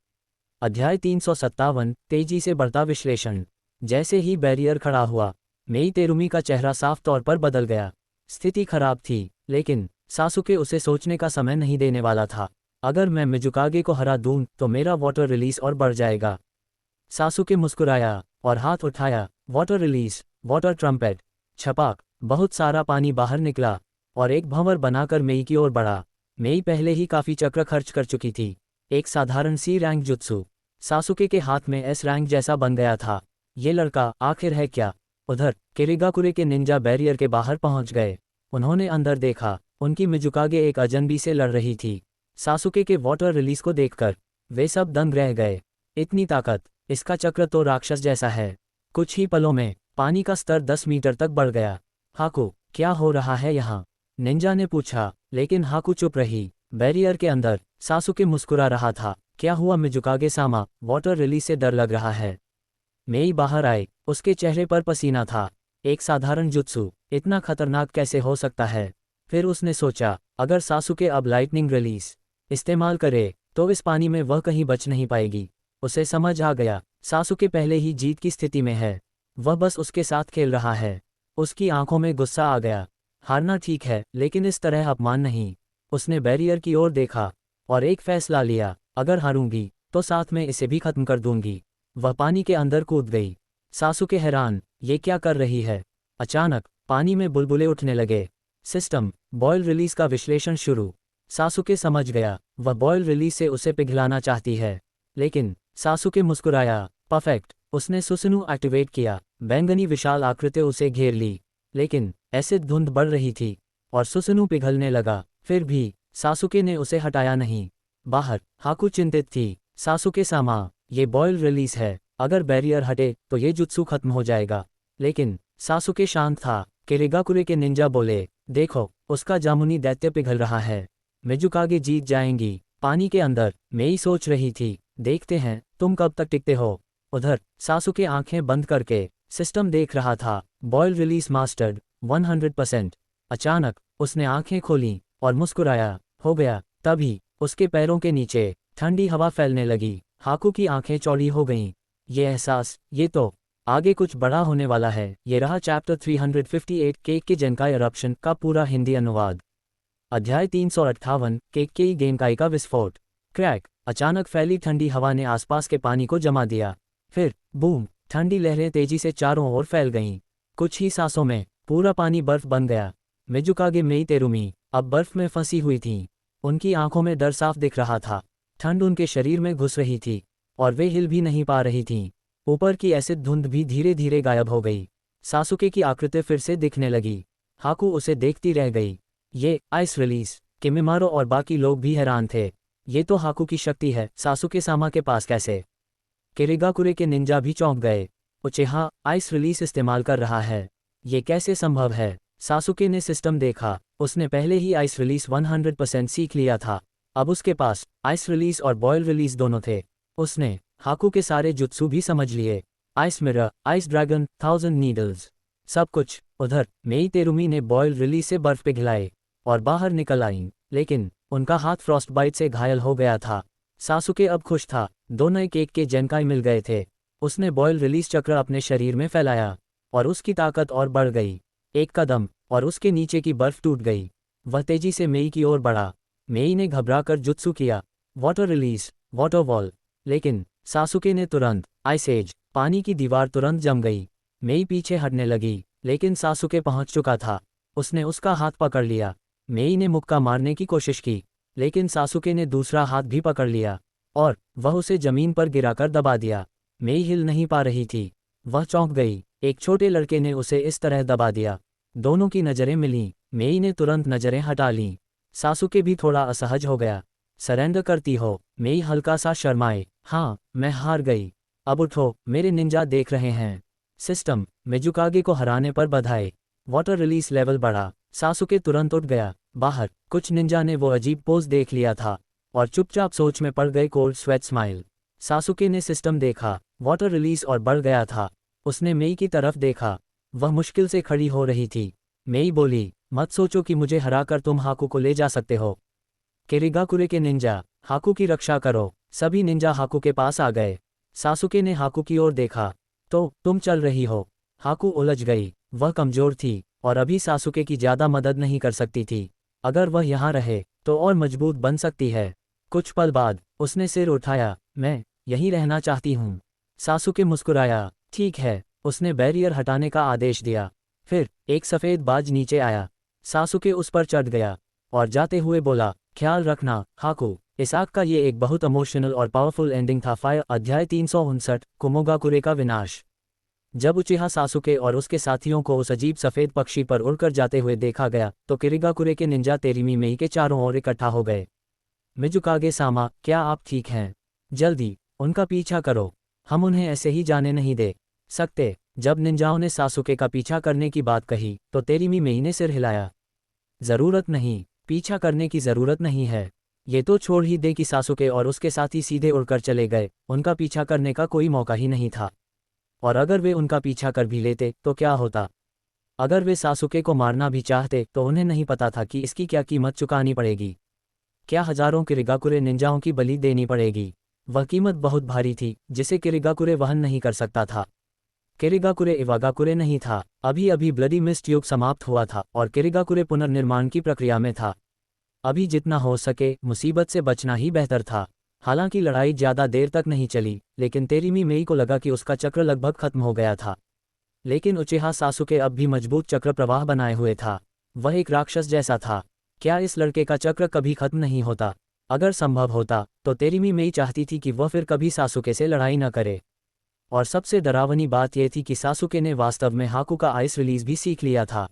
अध्याय 357 तेजी से बढ़ता विश्लेषण। जैसे ही बैरियर खड़ा हुआ, मेई तेरुमी का चेहरा साफ तौर पर बदल गया। स्थिति खराब थी, लेकिन सासुके उसे सोचने का समय नहीं देने वाला था। अगर मैं मिजुकागे को हरा दूं तो मेरा वाटर रिलीज और बढ़ जाएगा। सासुके मुस्कुराया और हाथ उठाया, वाटर रिलीज, वाटर ट्रम्पेट। छपाक, बहुत सारा पानी बाहर निकला और एक भंवर बनाकर मेई की ओर बढ़ा। मेई पहले ही काफी चक्र खर्च कर चुकी थी। एक साधारण सी रैंक जुत्सु सासुके के हाथ में एस रैंक जैसा बन गया था। ये लड़का आखिर है क्या? उधर किरिगाकुरे के निंजा बैरियर के बाहर पहुंच गए। उन्होंने अंदर देखा, उनकी मिजुकागे एक अजनबी से लड़ रही थी। सासुके के वाटर रिलीज को देखकर वे सब दंग रह गए। इतनी ताकत, इसका चक्र तो राक्षस जैसा है। कुछ ही पलों में पानी का स्तर 10 मीटर तक बढ़ गया। हाकू, क्या हो रहा है यहाँ? निंजा ने पूछा, लेकिन हाकू चुप रही। बैरियर के अंदर सासुके मुस्कुरा रहा था। क्या हुआ मिजुकागे सामा, वाटर रिलीज से डर लग रहा है? मेई बाहर आए, उसके चेहरे पर पसीना था। एक साधारण जुत्सु इतना खतरनाक कैसे हो सकता है? फिर उसने सोचा, अगर सासुके अब लाइटनिंग रिलीज इस्तेमाल करे तो इस पानी में वह कहीं बच नहीं पाएगी। उसे समझ आ गया, सासुके पहले ही जीत की स्थिति में है। वह बस उसके साथ खेल रहा है। उसकी आंखों में गुस्सा आ गया। हारना ठीक है, लेकिन इस तरह अपमान नहीं। उसने बैरियर की ओर देखा और एक फैसला लिया, अगर हारूंगी तो साथ में इसे भी खत्म कर दूंगी। वह पानी के अंदर कूद गई। सासुके हैरान, ये क्या कर रही है। अचानक पानी में बुलबुले उठने लगे। सिस्टम बॉयल रिलीज का विश्लेषण शुरू। सासुके समझ गया, वह बॉयल रिलीज से उसे पिघलाना चाहती है। लेकिन सासुके मुस्कुराया। परफेक्ट। उसने सुसुनु एक्टिवेट किया। बैंगनी विशाल आकृति उसे घेर ली। लेकिन एसिड धुंध बढ़ रही थी और सुसुनु पिघलने लगा। फिर भी सासुके ने उसे हटाया नहीं। बाहर हाकू चिंतित थी। सासुके सामा, ये बॉयल रिलीज है, अगर बैरियर हटे तो ये जुत्सु खत्म हो जाएगा। लेकिन सासुके शांत था। किरिगाकुरे के निंजा बोले, देखो, उसका जामुनी दैत्य पिघल रहा है। मिजुकागे जीत जाएंगी। पानी के अंदर मेई सोच रही थी, देखते हैं तुम कब तक टिकते हो। उधर सासुके आंखें बंद करके सिस्टम देख रहा था। Boil release mastered 100%। अचानक उसने आंखें खोलीं और मुस्कुराया। हो गया। तभी उसके पैरों के नीचे ठंडी हवा फैलने लगी। हाकू की आंखें चौड़ी हो गईं। ये एहसास, ये तो आगे कुछ बड़ा होने वाला है। ये रहा चैप्टर 358 केक के जेनकाई एरप्शन का पूरा हिंदी अनुवाद। अध्याय 358 केक के गेनकाई का विस्फोट। क्रैक। अचानक फैली ठंडी हवा ने आसपास के पानी को जमा दिया। फिर बूम, ठंडी लहरें तेजी से चारों ओर फैल गईं। कुछ ही सांसों में पूरा पानी बर्फ बन गया। मिजुकागे मेई तेरुमी अब बर्फ में फंसी हुई थीं। उनकी आंखों में डर साफ दिख रहा था। ठंड उनके शरीर में घुस रही थी और वे हिल भी नहीं पा रही थीं। ऊपर की एसिड धुंध भी धीरे धीरे गायब हो गई। सासुके की आकृति फिर से दिखने लगी। हाकू उसे देखती रह गई। ये आइस रिलीज। किमिमारो और बाकी लोग भी हैरान थे। ये तो हाकू की शक्ति है, सासुके सामा के पास कैसे। किरिगाकुरे के निंजा भी चौंक गए। उचेहा आइस रिलीज इस्तेमाल कर रहा है, ये कैसे संभव है। सासुके ने सिस्टम देखा। उसने पहले ही आइस रिलीज 100% सीख लिया था। अब उसके पास आइस रिलीज और बॉयल रिलीज दोनों थे। उसने हाकू के सारे जुत्सु भी समझ लिए। Ice mirror, ice dragon, 1000 needles, सब कुछ। उधर मेई तेरुमी ने बॉयल रिलीज से बर्फ पिघलाए और बाहर निकल आईं, लेकिन उनका हाथ फ्रॉस्ट बाइट से घायल हो गया था। सासुके अब खुश था, दोनों एक एक के जेनकाई मिल गए थे। उसने बॉयल रिलीज चक्र अपने शरीर में फैलाया और उसकी ताकत और बढ़ गई। एक कदम और उसके नीचे की बर्फ टूट गई। वह तेजी से मेई की ओर बढ़ा। मेई ने घबराकर जुत्सु किया, वाटर रिलीज, वाटर वॉल। लेकिन सासुके ने तुरंत आइस एज। पानी की दीवार तुरंत जम गई। मेई पीछे हटने लगी, लेकिन सासुके पहुंच चुका था। उसने उसका हाथ पकड़ लिया। मेई ने मुक्का मारने की कोशिश की, लेकिन सासुके ने दूसरा हाथ भी पकड़ लिया और वह उसे जमीन पर गिराकर दबा दिया। मेई हिल नहीं पा रही थी। वह चौंक गई। एक छोटे लड़के ने उसे इस तरह दबा दिया। दोनों की नज़रें मिलीं। मेई ने तुरंत नज़रें हटा लीं। सासुके भी थोड़ा असहज हो गया। सरेंडर करती हो। मेई हल्का सा शर्माए। हाँ, मैं हार गई। अब उठो, मेरे निंजा देख रहे हैं। सिस्टम मिजुकागे को हराने पर बधाई। वाटर रिलीज लेवल बढ़ा। सासुके तुरंत उठ गया। बाहर कुछ निंजा ने वो अजीब पोज देख लिया था और चुपचाप सोच में पड़ गए। Cold sweat smile. सासुके ने सिस्टम देखा। वाटर रिलीज और बढ़ गया था। उसने मेई की तरफ देखा। वह मुश्किल से खड़ी हो रही थी। मेई बोली, मत सोचो कि मुझे हराकर तुम हाकू को ले जा सकते हो। किरिगाकुरे के निंजा, हाकू की रक्षा करो। सभी निंजा हाकू के पास आ गए। सासुके ने हाकू की ओर देखा। तो तुम चल रही हो। हाकू उलझ गई। वह कमजोर थी और अभी सासुके की ज़्यादा मदद नहीं कर सकती थी। अगर वह यहाँ रहे तो और मजबूत बन सकती है। कुछ पल बाद उसने सिर उठाया। मैं यहीं रहना चाहती हूँ। सासुके मुस्कुराया। ठीक है। उसने बैरियर हटाने का आदेश दिया। फिर एक सफ़ेद बाज नीचे आया। सासुके उस पर चढ़ गया और जाते हुए बोला, ख्याल रखना हाकू। इस आग का ये एक बहुत इमोशनल और पावरफुल एंडिंग था। फायर। अध्याय 359 कुमोगाकुरे का विनाश। जब उचिहा सासुके और उसके साथियों को उस अजीब सफ़ेद पक्षी पर उड़कर जाते हुए देखा गया तो किरिगाकुरे के निंजा तेरिमी मेई के चारों ओर इकट्ठा हो गए। मिजुकागे सामा, क्या आप ठीक हैं? जल्दी उनका पीछा करो, हम उन्हें ऐसे ही जाने नहीं दे सकते। जब निंजाओं ने सासुके का पीछा करने की बात कही तो तेरिमी मेई ने सिर हिलाया। ज़रूरत नहीं, पीछा करने की ज़रूरत नहीं है। ये तो छोड़ ही दे कि सासुके और उसके साथी सीधे उड़कर चले गए। उनका पीछा करने का कोई मौका ही नहीं था। और अगर वे उनका पीछा कर भी लेते तो क्या होता? अगर वे सासुके को मारना भी चाहते तो उन्हें नहीं पता था कि इसकी क्या कीमत चुकानी पड़ेगी। क्या हजारों किरिगाकुरे निंजाओं की बलि देनी पड़ेगी? वह कीमत बहुत भारी थी जिसे किरिगाकुरे वहन नहीं कर सकता था। किरिगाकुरे इवागाकुरे नहीं था। अभी अभी ब्लडी मिस्ट युग समाप्त हुआ था और किरिगाकुरे पुनर्निर्माण की प्रक्रिया में था। अभी जितना हो सके मुसीबत से बचना ही बेहतर था। हालांकि लड़ाई ज़्यादा देर तक नहीं चली, लेकिन तेरीमी मेई को लगा कि उसका चक्र लगभग खत्म हो गया था। लेकिन उचिहा सासुके अब भी मजबूत चक्र प्रवाह बनाए हुए था। वह एक राक्षस जैसा था। क्या इस लड़के का चक्र कभी खत्म नहीं होता? अगर संभव होता तो तेरीमी मेई चाहती थी कि वह फिर कभी सासुके से लड़ाई न करे। और सबसे डरावनी बात यह थी कि सासुके ने वास्तव में हाकू का आइस रिलीज भी सीख लिया था।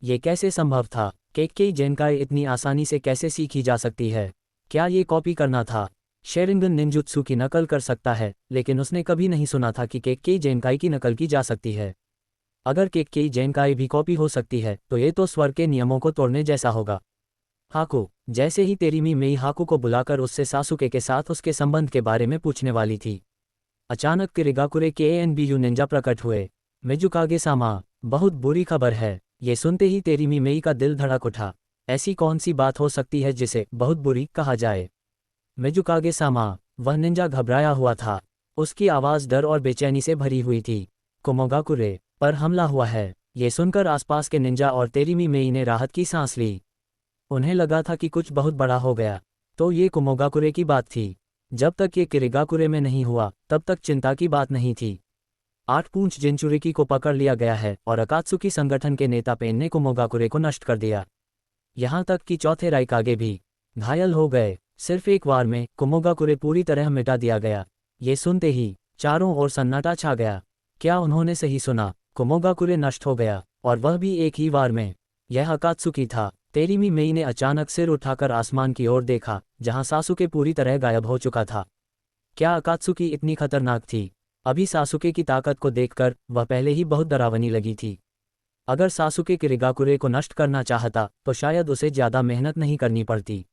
ये कैसे संभव था? केक्केई जेनकाई इतनी आसानी से कैसे सीखी जा सकती है? क्या ये कॉपी करना था? शेरिंगन निंजुत्सु की नकल कर सकता है, लेकिन उसने कभी नहीं सुना था कि केक्केई जेनकाई की नकल की जा सकती है। अगर केक्केई जेनकाई भी कॉपी हो सकती है तो ये तो स्वर के नियमों को तोड़ने जैसा होगा। हाकू, जैसे ही तेरीमी मेई हाकू को बुलाकर उससे सासुके के साथ उसके संबंध के बारे में पूछने वाली थी, अचानक किरिगाकुरे के एएनबीयू निंजा प्रकट हुए। मिजुकागे सामा, बहुत बुरी खबर है। ये सुनते ही तेरीमी मेई का दिल धड़क उठा। ऐसी कौन सी बात हो सकती है जिसे बहुत बुरी कहा जाए? मिजुकागे सामा, वह निंजा घबराया हुआ था। उसकी आवाज़ डर और बेचैनी से भरी हुई थी। कुमोगाकुरे पर हमला हुआ है। ये सुनकर आसपास के निंजा और तेरीमी मेई ने राहत की सांस ली। उन्हें लगा था कि कुछ बहुत बड़ा हो गया। तो ये कुमोगाकुरे की बात थी। जब तक ये किरिगाकुरे में नहीं हुआ तब तक चिंता की बात नहीं थी। 8 पूंछ जिनचुरिकी को पकड़ लिया गया है और अकात्सुकी संगठन के नेता पेन ने कुमोगाकुरे को नष्ट कर दिया। यहाँ तक कि चौथे राइकागे भी घायल हो गए। सिर्फ एक वार में कुमोगाकुरे पूरी तरह मिटा दिया गया। ये सुनते ही चारों ओर सन्नाटा छा गया। क्या उन्होंने सही सुना? कुमोगाकुरे नष्ट हो गया, और वह भी एक ही वार में। यह अकात्सुकी था। तेरीमी मेई ने अचानक सिर उठाकर आसमान की ओर देखा, जहां सासुके पूरी तरह गायब हो चुका था। क्या अकात्सुकी इतनी खतरनाक थी? अभी सासुके की ताकत को देखकर वह पहले ही बहुत डरावनी लगी थी। अगर सासुके किरिगाकुरे को नष्ट करना चाहता तो शायद उसे ज़्यादा मेहनत नहीं करनी पड़ती।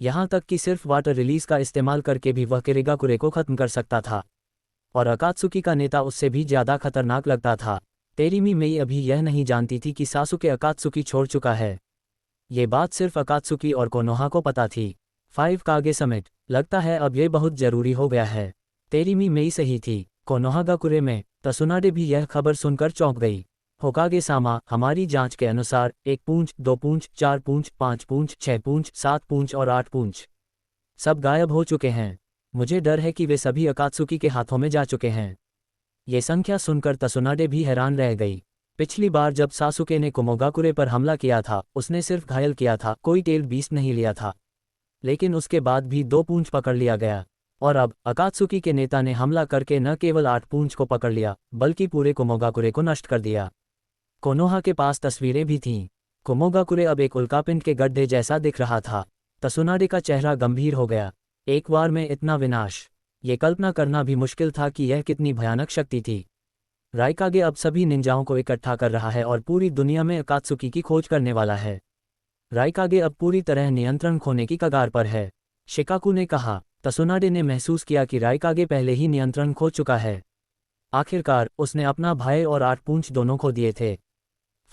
यहाँ तक कि सिर्फ वाटर रिलीज का इस्तेमाल करके भी वह किरिगाकुरे को खत्म कर सकता था। और अकात्सुकी का नेता उससे भी ज़्यादा खतरनाक लगता था। तेरीमी मेई अभी यह नहीं जानती थी कि सासुके अकात्सुकी छोड़ चुका है। ये बात सिर्फ अकात्सुकी और कोनोहा को पता थी। 5 कागे समिट, लगता है अब ये बहुत जरूरी हो गया है। तेरीमी मेई सही थी। कोनोहागाकुरे में तसुनाडे भी यह खबर सुनकर चौंक गई। होकागे सामा, हमारी जांच के अनुसार 1 पूंछ, 2 पूंछ, 4 पूंछ, 5 पूंछ, 6 पूंछ, 7 पूंछ और 8 पूंछ सब गायब हो चुके हैं। मुझे डर है कि वे सभी अकात्सुकी के हाथों में जा चुके हैं। ये संख्या सुनकर तसुनाडे भी हैरान रह गई। पिछली बार जब सासुके ने कुमोगाकुरे पर हमला किया था उसने सिर्फ घायल किया था, कोई टेल बीस्ट नहीं लिया था। लेकिन उसके बाद भी 2 पूंछ पकड़ लिया गया। और अब अकात्सुकी के नेता ने हमला करके न केवल 8 पूंछ को पकड़ लिया बल्कि पूरे कुमोगाकुरे को नष्ट कर दिया। कोनोहा के पास तस्वीरें भी थीं। कुमोगाकुरे अब एक उल्कापिंड के गड्ढे जैसा दिख रहा था। तसुनाडे का चेहरा गंभीर हो गया। एक बार में इतना विनाश, ये कल्पना करना भी मुश्किल था कि यह कितनी भयानक शक्ति थी। राइकागे अब सभी निंजाओं को इकट्ठा कर रहा है और पूरी दुनिया में अकात्सुकी की खोज करने वाला है। राइकागे अब पूरी तरह नियंत्रण खोने की कगार पर है, शिकाकू ने कहा। तसुनाडे ने महसूस किया कि राइकागे पहले ही नियंत्रण खो चुका है। आखिरकार उसने अपना भाई और 8 पूंछ दोनों खो दिए थे।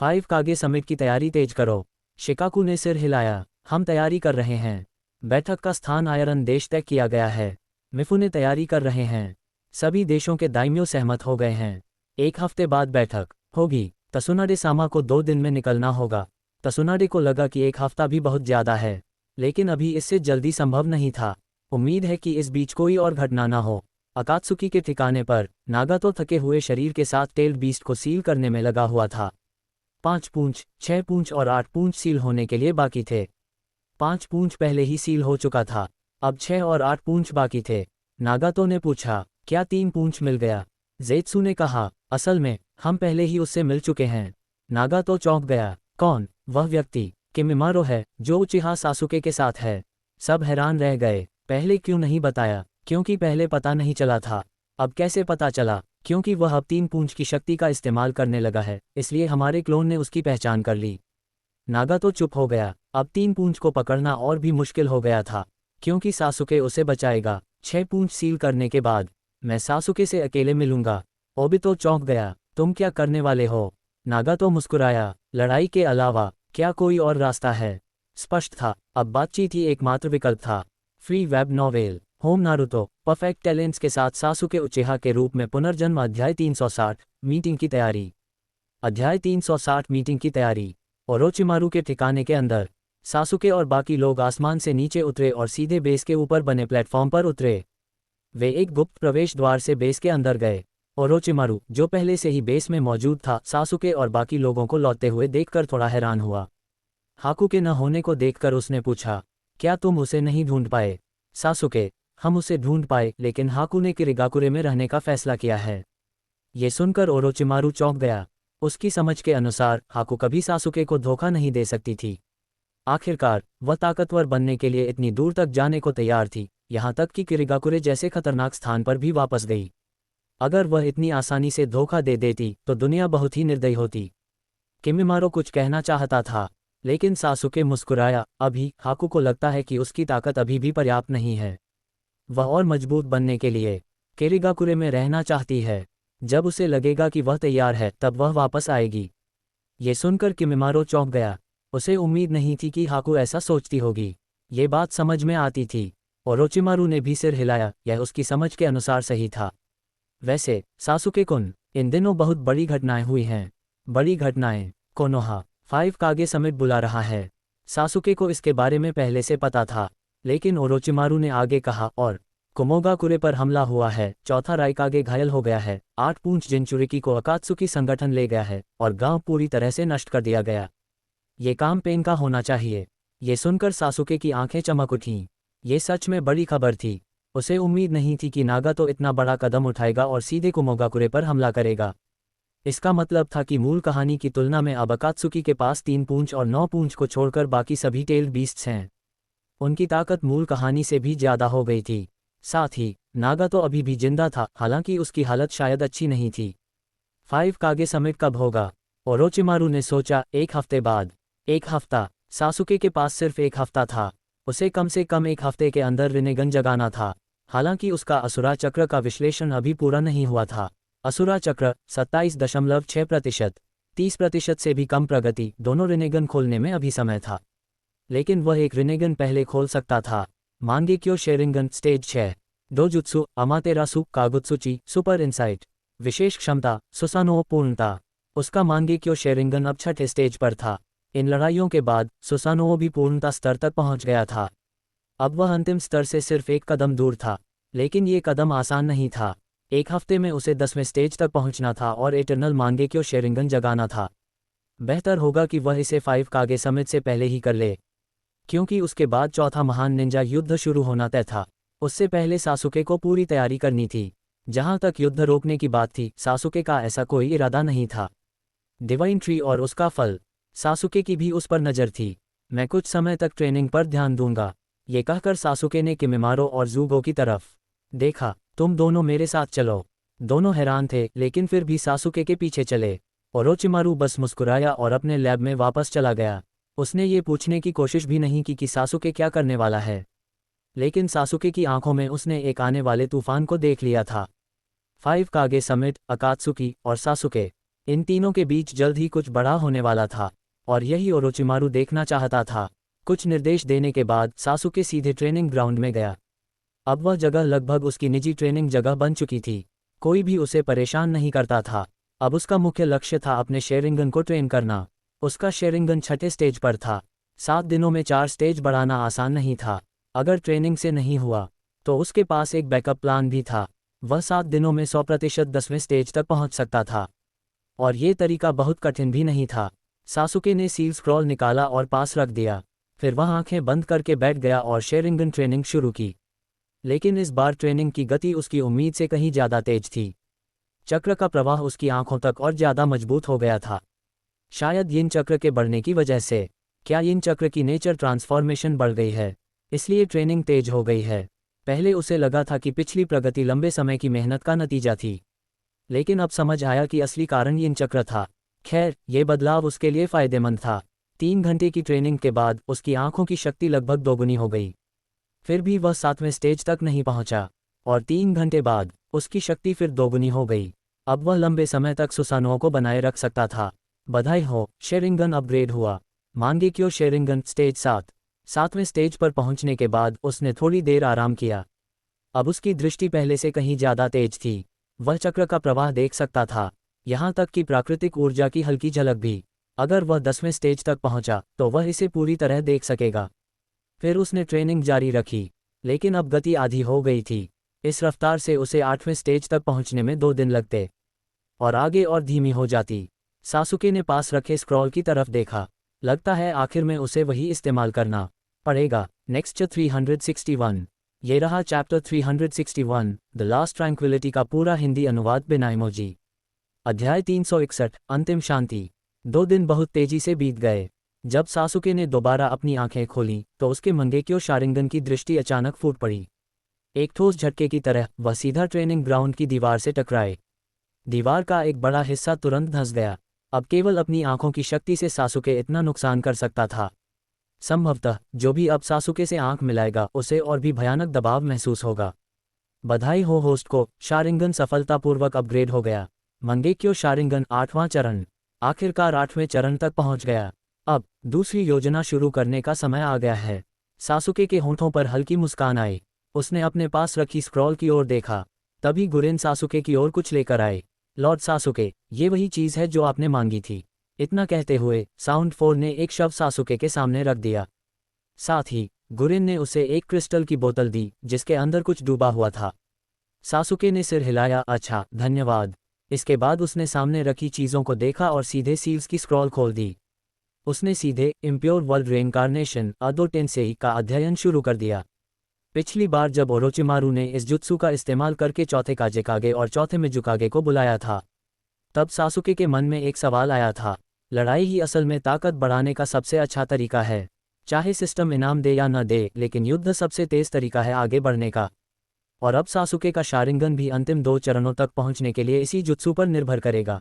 5 कागे समिट की तैयारी तेज करो, शिकाकू ने सिर हिलाया। हम तैयारी कर रहे हैं। बैठक का स्थान आयरन देश तय किया गया है। मिफुने तैयारी कर रहे हैं। सभी देशों के दाइम्यो सहमत हो गए हैं। 1 हफ्ते बाद बैठक होगी। तसुनाडे सामा को 2 दिन में निकलना होगा। तसुनाडे को लगा कि 1 हफ्ता भी बहुत ज़्यादा है, लेकिन अभी इससे जल्दी संभव नहीं था। उम्मीद है कि इस बीच कोई और घटना ना हो। अकात्सुकी के ठिकाने पर नागातो थके हुए शरीर के साथ टेल्ड बीस्ट को सील करने में लगा हुआ था। 5 पूंछ, 6 पूंछ और 8 पूंछ सील होने के लिए बाकी थे। 5 पूंछ पहले ही सील हो चुका था, अब 6 और 8 पूंछ बाकी थे। नागातो ने पूछा, क्या 3 पूंछ मिल गया? ज़ेत्सु ने कहा, असल में हम पहले ही उससे मिल चुके हैं। नागातो चौंक गया। कौन? वह व्यक्ति किमिमारो है जो उचिहा सासुके के साथ है। सब हैरान रह गए। पहले क्यों नहीं बताया? क्योंकि पहले पता नहीं चला था। अब कैसे पता चला? क्योंकि वह अब 3 पूंछ की शक्ति का इस्तेमाल करने लगा है, इसलिए हमारे क्लोन ने उसकी पहचान कर ली। नागातो चुप हो गया। अब 3 पूंछ को पकड़ना और भी मुश्किल हो गया था, क्योंकि सासुके उसे बचाएगा। 6 पूंछ सील करने के बाद मैं सासुके से अकेले मिलूंगा। ओबितो चौंक गया। तुम क्या करने वाले हो? नागातो मुस्कुराया। लड़ाई के अलावा क्या कोई और रास्ता है? स्पष्ट था, अब बातचीत ही एकमात्र विकल्प था। Free web novel home Naruto perfect talents के साथ सासुके उचिहा के रूप में पुनर्जन्म। अध्याय 360 मीटिंग की तैयारी। अध्याय 360 मीटिंग की तैयारी। ओरोचिमारू के ठिकाने के अंदर सासुके और बाकी लोग आसमान से नीचे उतरे और सीधे बेस के ऊपर बने प्लेटफॉर्म पर उतरे। वे एक गुप्त प्रवेश द्वार से बेस के अंदर गए। ओरोचिमारू, जो पहले से ही बेस में मौजूद था, सासुके और बाकी लोगों को लौटते हुए देखकर थोड़ा हैरान हुआ। हाकू के न होने को देखकर उसने पूछा, क्या तुम उसे नहीं ढूंढ पाए? सासुके, हम उसे ढूंढ पाए, लेकिन हाकू ने किरिगाकुरे में रहने का फैसला किया है। ये सुनकर ओरोचिमारू चौंक गया। उसकी समझ के अनुसार हाकू कभी सासुके को धोखा नहीं दे सकती थी। आखिरकार वह ताकतवर बनने के लिए इतनी दूर तक जाने को तैयार थी, यहाँ तक कि किरिगाकुरे जैसे खतरनाक स्थान पर भी वापस गई। अगर वह इतनी आसानी से धोखा दे देती तो दुनिया बहुत ही निर्दयी होती। किमिमारो कुछ कहना चाहता था, लेकिन सासुके मुस्कुराया। अभी हाकू को लगता है कि उसकी ताकत अभी भी पर्याप्त नहीं है। वह और मजबूत बनने के लिए किरिगाकुरे में रहना चाहती है। जब उसे लगेगा कि वह तैयार है, तब वह वापस आएगी। ये सुनकर किमिमारो चौंक गया। उसे उम्मीद नहीं थी कि हाकू ऐसा सोचती होगी। ये बात समझ में आती थी। ओरोचिमारू ने भी सिर हिलाया। यह उसकी समझ के अनुसार सही था। वैसे सासुके-कुन, इन दिनों बहुत बड़ी घटनाएं हुई हैं। बड़ी घटनाएं? कोनोहा 5 कागे समिट बुला रहा है। सासुके को इसके बारे में पहले से पता था, लेकिन ओरोचिमारू ने आगे कहा, और कुमोगाकुरे पर हमला हुआ है। चौथा राइकागे घायल हो गया है। 8 पूंछ जिनचुरिकी को अकात्सुकी संगठन ले गया है और गांव पूरी तरह से नष्ट कर दिया गया। ये काम पेन का होना चाहिए। ये सुनकर सासुके की आंखें चमक उठीं। ये सच में बड़ी खबर थी। उसे उम्मीद नहीं थी कि नागातो इतना बड़ा कदम उठाएगा और सीधे कुमोगाकुरे पर हमला करेगा। इसका मतलब था कि मूल कहानी की तुलना में अब अकात्सुकी के पास 3 पूंछ और 9 पूंछ को छोड़कर बाकी सभी टेल्ड बीस्ट्स हैं। उनकी ताकत मूल कहानी से भी ज्यादा हो गई थी। साथ ही नागातो अभी भी जिंदा था, हालांकि उसकी हालत शायद अच्छी नहीं थी। 5 कागे समिट कब होगा? ओरोचिमारू ने सोचा। 1 हफ्ते बाद। 1 हफ्ता? सासुके के पास सिर्फ 1 हफ्ता था। उसे कम से कम 1 हफ्ते के अंदर रिनेगन जगाना था। हालांकि उसका असुरा चक्र का विश्लेषण अभी पूरा नहीं हुआ था। असुरा चक्र 27.6%, 30% से भी कम प्रगति। दोनों रिनेगन खोलने में अभी समय था, लेकिन वह एक रिनेगन पहले खोल सकता था। Mangekyo Sharingan stage 6। Dojutsu Amaterasu Kagutsuchi super insight. विशेष क्षमता सुसानो पूर्णता। उसका मांगेक्यो शेरिंगन अब 6ठे स्टेज पर था। इन लड़ाइयों के बाद सुसानो भी पूर्णता स्तर तक पहुंच गया था। अब वह अंतिम स्तर से सिर्फ एक कदम दूर था, लेकिन ये कदम आसान नहीं था। 1 हफ्ते में उसे 10वें स्टेज तक पहुंचना था और एटर्नल मांगेक्यो शेरिंगन जगाना था। बेहतर होगा कि वह इसे 5 कागे समिट से पहले ही कर ले, क्योंकि उसके बाद चौथा महान निंजा युद्ध शुरू होना तय था। उससे पहले सासुके को पूरी तैयारी करनी थी। जहां तक युद्ध रोकने की बात थी, सासुके का ऐसा कोई इरादा नहीं था। डिवाइन ट्री और उसका फल, सासुके की भी उस पर नज़र थी। मैं कुछ समय तक ट्रेनिंग पर ध्यान दूंगा, ये कहकर सासुके ने किमिमारो और ज़ुगो की तरफ देखा। तुम दोनों मेरे साथ चलो। दोनों हैरान थे, लेकिन फिर भी सासुके के पीछे चले। ओरोचिमारू बस मुस्कुराया और अपने लैब में वापस चला गया। उसने ये पूछने की कोशिश भी नहीं की कि सासुके क्या करने वाला है, लेकिन सासुके की आंखों में उसने एक आने वाले तूफान को देख लिया था। 5 कागे समिट, अकात्सुकी और सासुके, इन तीनों के बीच जल्द ही कुछ बड़ा होने वाला था, और यही ओरोचिमारू देखना चाहता था। कुछ निर्देश देने के बाद सासुके सीधे ट्रेनिंग ग्राउंड में गया। अब वह जगह लगभग उसकी निजी ट्रेनिंग जगह बन चुकी थी। कोई भी उसे परेशान नहीं करता था। अब उसका मुख्य लक्ष्य था अपने शेरिंगन को ट्रेन करना। उसका शेरिंगन 6ठे स्टेज पर था। 7 दिनों में 4 स्टेज बढ़ाना आसान नहीं था। अगर ट्रेनिंग से नहीं हुआ तो उसके पास एक बैकअप प्लान भी था। वह 7 दिनों में 100% 10वें स्टेज तक पहुंच सकता था, और ये तरीका बहुत कठिन भी नहीं था। सासुके ने सील स्क्रॉल निकाला और पास रख दिया। फिर वह आंखें बंद करके बैठ गया और शेरिंगन ट्रेनिंग शुरू की। लेकिन इस बार ट्रेनिंग की गति उसकी उम्मीद से कहीं ज़्यादा तेज थी। चक्र का प्रवाह उसकी आंखों तक और ज़्यादा मजबूत हो गया था। शायद यिन चक्र के बढ़ने की वजह से। क्या यिन चक्र की नेचर ट्रांसफॉर्मेशन बढ़ गई है, इसलिए ट्रेनिंग तेज हो गई है? पहले उसे लगा था कि पिछली प्रगति लंबे समय की मेहनत का नतीजा थी, लेकिन अब समझ आया कि असली कारण यिन चक्र था। खैर, ये बदलाव उसके लिए फ़ायदेमंद था। 3 घंटे की ट्रेनिंग के बाद उसकी आंखों की शक्ति लगभग दोगुनी हो गई। फिर भी वह 7वें स्टेज तक नहीं पहुंचा, और 3 घंटे बाद उसकी शक्ति फिर दोगुनी हो गई। अब वह लंबे समय तक सुसानो को बनाए रख सकता था। बधाई हो, शेरिंगन अपग्रेड हुआ। मांगेक्यो शेरिंगन स्टेज 7। 7वें स्टेज पर पहुंचने के बाद उसने थोड़ी देर आराम किया। अब उसकी दृष्टि पहले से कहीं ज्यादा तेज थी। वह चक्र का प्रवाह देख सकता था, यहाँ तक कि प्राकृतिक ऊर्जा की हल्की झलक भी। अगर वह 10वें स्टेज तक पहुंचा तो वह इसे पूरी तरह देख सकेगा। फिर उसने ट्रेनिंग जारी रखी, लेकिन अब गति आधी हो गई थी। इस रफ्तार से उसे 8वें स्टेज तक पहुंचने में 2 दिन लगते और आगे और धीमी हो जाती। सासुके ने पास रखे स्क्रॉल की तरफ देखा। लगता है आखिर में उसे वही इस्तेमाल करना पड़ेगा। नेक्स्ट 361। ये रहा चैप्टर 361 द लास्ट ट्रैंक्विलिटी का पूरा हिंदी अनुवाद बिना इमोजी। अध्याय 361 अंतिम शांति। 2 दिन बहुत तेजी से बीत गए। जब सासुके ने दोबारा अपनी आंखें खोलीं तो उसके मंगेक्यो शारिंगन की दृष्टि अचानक फूट पड़ी। एक ठोस झटके की तरह वह सीधा ट्रेनिंग ग्राउंड की दीवार से टकराए। दीवार का एक बड़ा हिस्सा तुरंत धंस गया। अब केवल अपनी आंखों की शक्ति से सासुके इतना नुकसान कर सकता था। संभवतः जो भी अब सासुके से आंख मिलाएगा उसे और भी भयानक दबाव महसूस होगा। बधाई हो होस्ट को, शारिंगन सफलतापूर्वक अपग्रेड हो गया। मंगेक्यो शारिंगन 8वां चरण। आखिरकार 8वें चरण तक पहुंच गया। अब दूसरी योजना शुरू करने का समय आ गया है। सासुके के होंठों पर हल्की मुस्कान आई। उसने अपने पास रखी स्क्रॉल की ओर देखा। तभी गुरेन सासुके की ओर कुछ लेकर आए। लॉर्ड सासुके, ये वही चीज है जो आपने मांगी थी। इतना कहते हुए साउंड 4 ने एक शव सासुके के सामने रख दिया। साथ ही गुरेन ने उसे एक क्रिस्टल की बोतल दी जिसके अंदर कुछ डूबा हुआ था। सासुके ने सिर हिलाया, अच्छा धन्यवाद। इसके बाद उसने सामने रखी चीज़ों को देखा और सीधे सील्स की स्क्रॉल खोल दी। उसने सीधे इम्प्योर वर्ल्ड रेइनकार्नेशन अदो टेंसेई का अध्ययन शुरू कर दिया। पिछली बार जब ओरोचिमारू ने इस जुत्सु का इस्तेमाल करके चौथे काजेकागे और चौथे मिजुकागे को बुलाया था, तब सासुके के मन में एक सवाल आया था, लड़ाई ही असल में ताकत बढ़ाने का सबसे अच्छा तरीका है। चाहे सिस्टम इनाम दे या न दे, लेकिन युद्ध सबसे तेज तरीका है आगे बढ़ने का। और अब सासुके का शारिंगन भी अंतिम 2 चरणों तक पहुंचने के लिए इसी जुत्सु पर निर्भर करेगा।